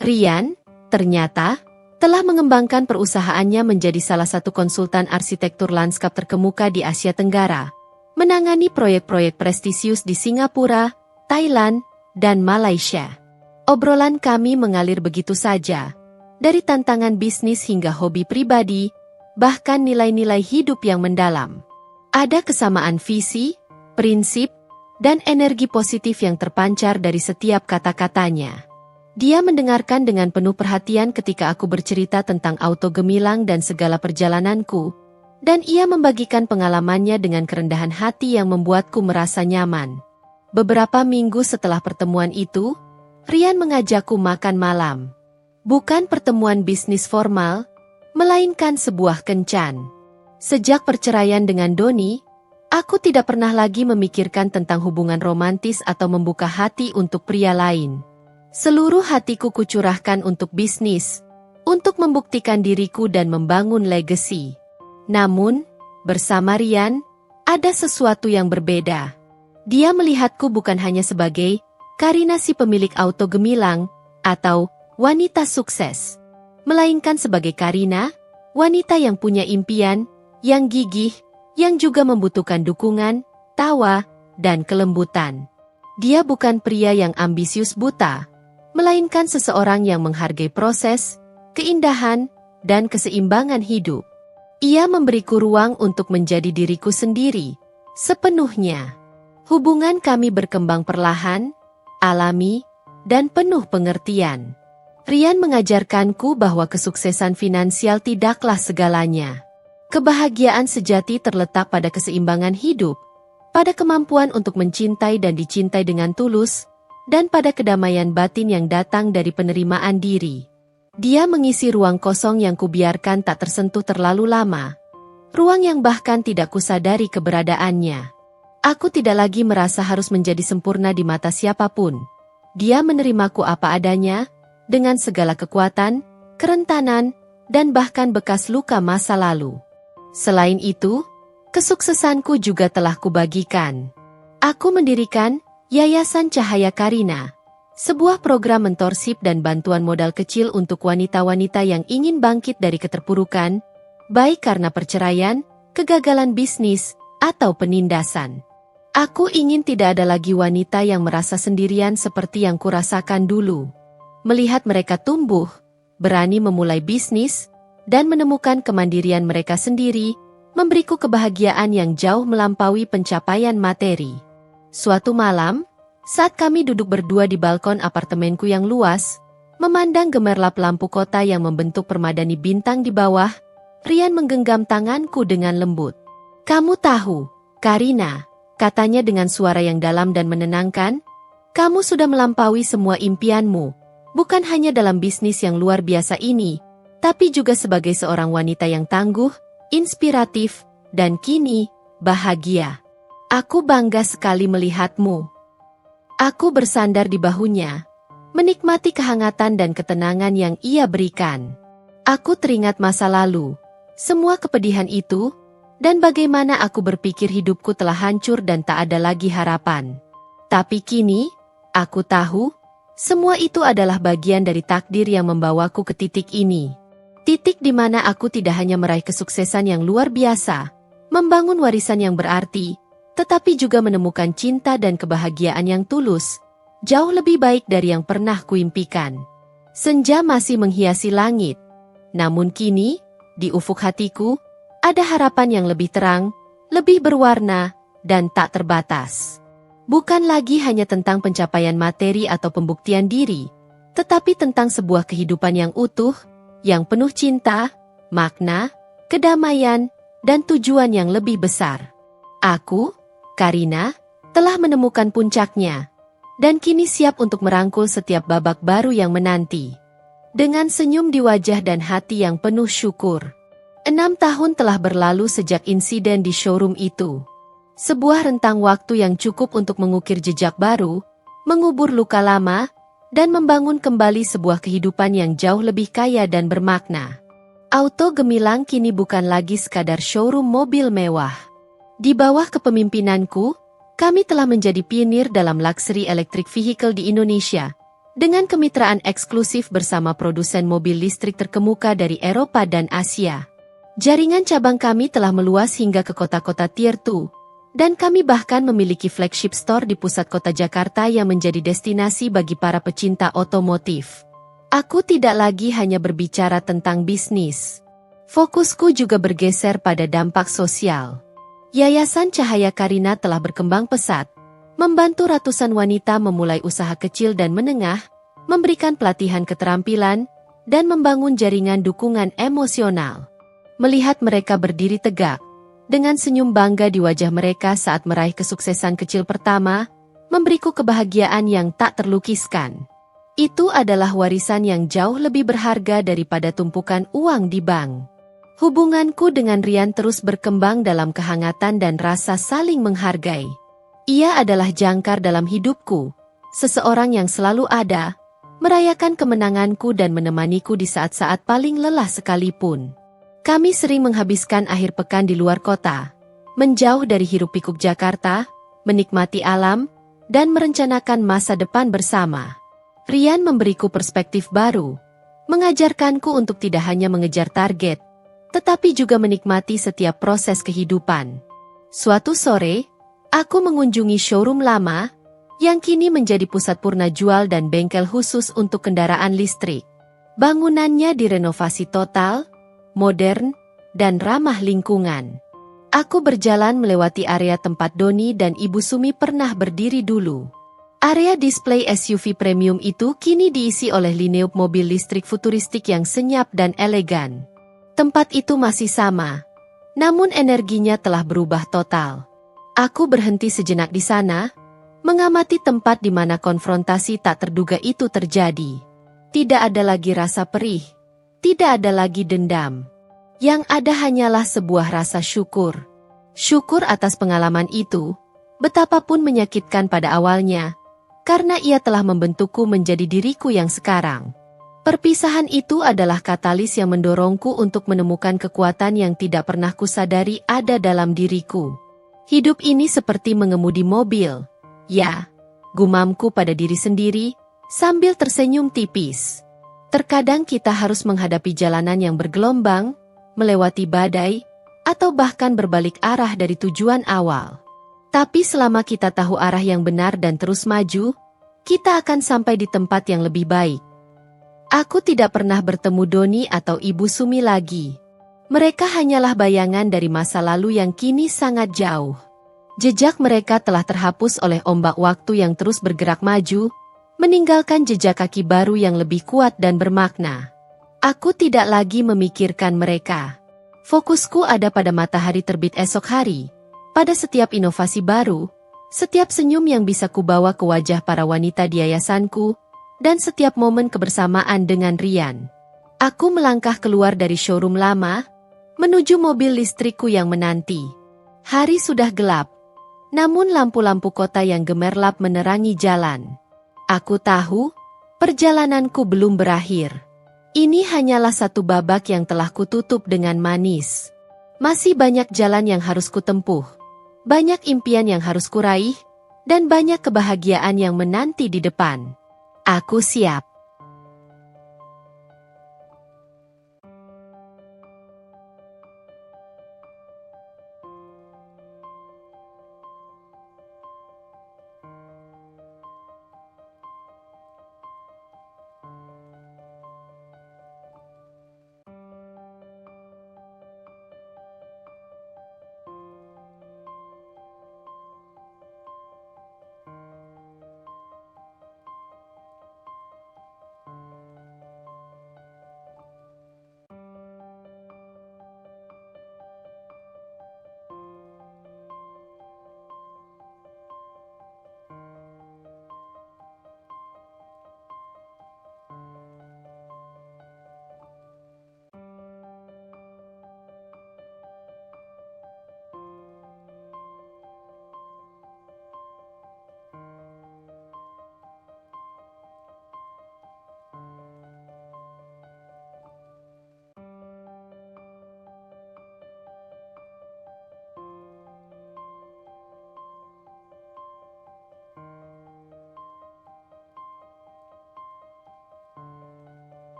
Rian, ternyata, telah mengembangkan perusahaannya menjadi salah satu konsultan arsitektur lanskap terkemuka di Asia Tenggara, menangani proyek-proyek prestisius di Singapura, Thailand, dan Malaysia. Obrolan kami mengalir begitu saja, dari tantangan bisnis hingga hobi pribadi, bahkan nilai-nilai hidup yang mendalam. Ada kesamaan visi, prinsip, dan energi positif yang terpancar dari setiap kata-katanya. Dia mendengarkan dengan penuh perhatian ketika aku bercerita tentang auto gemilang dan segala perjalananku, dan ia membagikan pengalamannya dengan kerendahan hati yang membuatku merasa nyaman. Beberapa minggu setelah pertemuan itu, Rian mengajakku makan malam. Bukan pertemuan bisnis formal, melainkan sebuah kencan. Sejak perceraian dengan Doni, aku tidak pernah lagi memikirkan tentang hubungan romantis atau membuka hati untuk pria lain. Seluruh hatiku kucurahkan untuk bisnis, untuk membuktikan diriku dan membangun legasi. Namun, bersama Rian, ada sesuatu yang berbeda. Dia melihatku bukan hanya sebagai Karina si pemilik auto gemilang, atau wanita sukses, melainkan sebagai Karina, wanita yang punya impian, yang gigih, yang juga membutuhkan dukungan, tawa, dan kelembutan. Dia bukan pria yang ambisius buta, melainkan seseorang yang menghargai proses, keindahan, dan keseimbangan hidup. Ia memberiku ruang untuk menjadi diriku sendiri, sepenuhnya. Hubungan kami berkembang perlahan, alami, dan penuh pengertian. Rian mengajarkanku bahwa kesuksesan finansial tidaklah segalanya. Kebahagiaan sejati terletak pada keseimbangan hidup, pada kemampuan untuk mencintai dan dicintai dengan tulus, dan pada kedamaian batin yang datang dari penerimaan diri. Dia mengisi ruang kosong yang kubiarkan tak tersentuh terlalu lama. Ruang yang bahkan tidak kusadari keberadaannya. Aku tidak lagi merasa harus menjadi sempurna di mata siapapun. Dia menerimaku apa adanya, dengan segala kekuatan, kerentanan, dan bahkan bekas luka masa lalu. Selain itu, kesuksesanku juga telah kubagikan. Aku mendirikan Yayasan Cahaya Karina, sebuah program mentorship dan bantuan modal kecil untuk wanita-wanita yang ingin bangkit dari keterpurukan, baik karena perceraian, kegagalan bisnis, atau penindasan. Aku ingin tidak ada lagi wanita yang merasa sendirian seperti yang kurasakan dulu. Melihat mereka tumbuh, berani memulai bisnis, dan menemukan kemandirian mereka sendiri, memberiku kebahagiaan yang jauh melampaui pencapaian materi. Suatu malam, saat kami duduk berdua di balkon apartemenku yang luas, memandang gemerlap lampu kota yang membentuk permadani bintang di bawah, Rian menggenggam tanganku dengan lembut. "Kamu tahu, Karina," katanya dengan suara yang dalam dan menenangkan, "kamu sudah melampaui semua impianmu, bukan hanya dalam bisnis yang luar biasa ini, tapi juga sebagai seorang wanita yang tangguh, inspiratif, dan kini, bahagia. Aku bangga sekali melihatmu." Aku bersandar di bahunya, menikmati kehangatan dan ketenangan yang ia berikan. Aku teringat masa lalu, semua kepedihan itu, dan bagaimana aku berpikir hidupku telah hancur dan tak ada lagi harapan. Tapi kini, aku tahu, semua itu adalah bagian dari takdir yang membawaku ke titik ini. Titik di mana aku tidak hanya meraih kesuksesan yang luar biasa, membangun warisan yang berarti, tetapi juga menemukan cinta dan kebahagiaan yang tulus, jauh lebih baik dari yang pernah kuimpikan. Senja masih menghiasi langit, namun kini, di ufuk hatiku, ada harapan yang lebih terang, lebih berwarna, dan tak terbatas. Bukan lagi hanya tentang pencapaian materi atau pembuktian diri, tetapi tentang sebuah kehidupan yang utuh, yang penuh cinta, makna, kedamaian, dan tujuan yang lebih besar. Aku, Karina, telah menemukan puncaknya, dan kini siap untuk merangkul setiap babak baru yang menanti. Dengan senyum di wajah dan hati yang penuh syukur. 6 tahun telah berlalu sejak insiden di showroom itu. Sebuah rentang waktu yang cukup untuk mengukir jejak baru, mengubur luka lama, dan membangun kembali sebuah kehidupan yang jauh lebih kaya dan bermakna. Auto Gemilang kini bukan lagi sekadar showroom mobil mewah. Di bawah kepemimpinanku, kami telah menjadi pionir dalam luxury electric vehicle di Indonesia, dengan kemitraan eksklusif bersama produsen mobil listrik terkemuka dari Eropa dan Asia. Jaringan cabang kami telah meluas hingga ke kota-kota Tier 2, dan kami bahkan memiliki flagship store di pusat kota Jakarta yang menjadi destinasi bagi para pecinta otomotif. Aku tidak lagi hanya berbicara tentang bisnis. Fokusku juga bergeser pada dampak sosial. Yayasan Cahaya Karina telah berkembang pesat, membantu ratusan wanita memulai usaha kecil dan menengah, memberikan pelatihan keterampilan, dan membangun jaringan dukungan emosional. Melihat mereka berdiri tegak, dengan senyum bangga di wajah mereka saat meraih kesuksesan kecil pertama, memberiku kebahagiaan yang tak terlukiskan. Itu adalah warisan yang jauh lebih berharga daripada tumpukan uang di bank. Hubunganku dengan Rian terus berkembang dalam kehangatan dan rasa saling menghargai. Ia adalah jangkar dalam hidupku, seseorang yang selalu ada, merayakan kemenanganku dan menemaniku di saat-saat paling lelah sekalipun. Kami sering menghabiskan akhir pekan di luar kota, menjauh dari hiruk-pikuk Jakarta, menikmati alam, dan merencanakan masa depan bersama. Rian memberiku perspektif baru, mengajarkanku untuk tidak hanya mengejar target, tetapi juga menikmati setiap proses kehidupan. Suatu sore, aku mengunjungi showroom lama, yang kini menjadi pusat purna jual dan bengkel khusus untuk kendaraan listrik. Bangunannya direnovasi total, modern, dan ramah lingkungan. Aku berjalan melewati area tempat Doni dan Ibu Sumi pernah berdiri dulu. Area display SUV premium itu kini diisi oleh lineup mobil listrik futuristik yang senyap dan elegan. Tempat itu masih sama, namun energinya telah berubah total. Aku berhenti sejenak di sana, mengamati tempat di mana konfrontasi tak terduga itu terjadi. Tidak ada lagi rasa perih. Tidak ada lagi dendam. Yang ada hanyalah sebuah rasa syukur. Syukur atas pengalaman itu, betapapun menyakitkan pada awalnya, karena ia telah membentukku menjadi diriku yang sekarang. Perpisahan itu adalah katalis yang mendorongku untuk menemukan kekuatan yang tidak pernah kusadari ada dalam diriku. Hidup ini seperti mengemudi mobil. Ya, gumamku pada diri sendiri, sambil tersenyum tipis. Terkadang kita harus menghadapi jalanan yang bergelombang, melewati badai, atau bahkan berbalik arah dari tujuan awal. Tapi selama kita tahu arah yang benar dan terus maju, kita akan sampai di tempat yang lebih baik. Aku tidak pernah bertemu Doni atau Ibu Sumi lagi. Mereka hanyalah bayangan dari masa lalu yang kini sangat jauh. Jejak mereka telah terhapus oleh ombak waktu yang terus bergerak maju, meninggalkan jejak kaki baru yang lebih kuat dan bermakna. Aku tidak lagi memikirkan mereka. Fokusku ada pada matahari terbit esok hari, pada setiap inovasi baru, setiap senyum yang bisa kubawa ke wajah para wanita di yayasanku, dan setiap momen kebersamaan dengan Rian. Aku melangkah keluar dari showroom lama, menuju mobil listrikku yang menanti. Hari sudah gelap, namun lampu-lampu kota yang gemerlap menerangi jalan. Aku tahu, perjalananku belum berakhir. Ini hanyalah satu babak yang telah kututup dengan manis. Masih banyak jalan yang harus kutempuh, banyak impian yang harus kuraih, dan banyak kebahagiaan yang menanti di depan. Aku siap.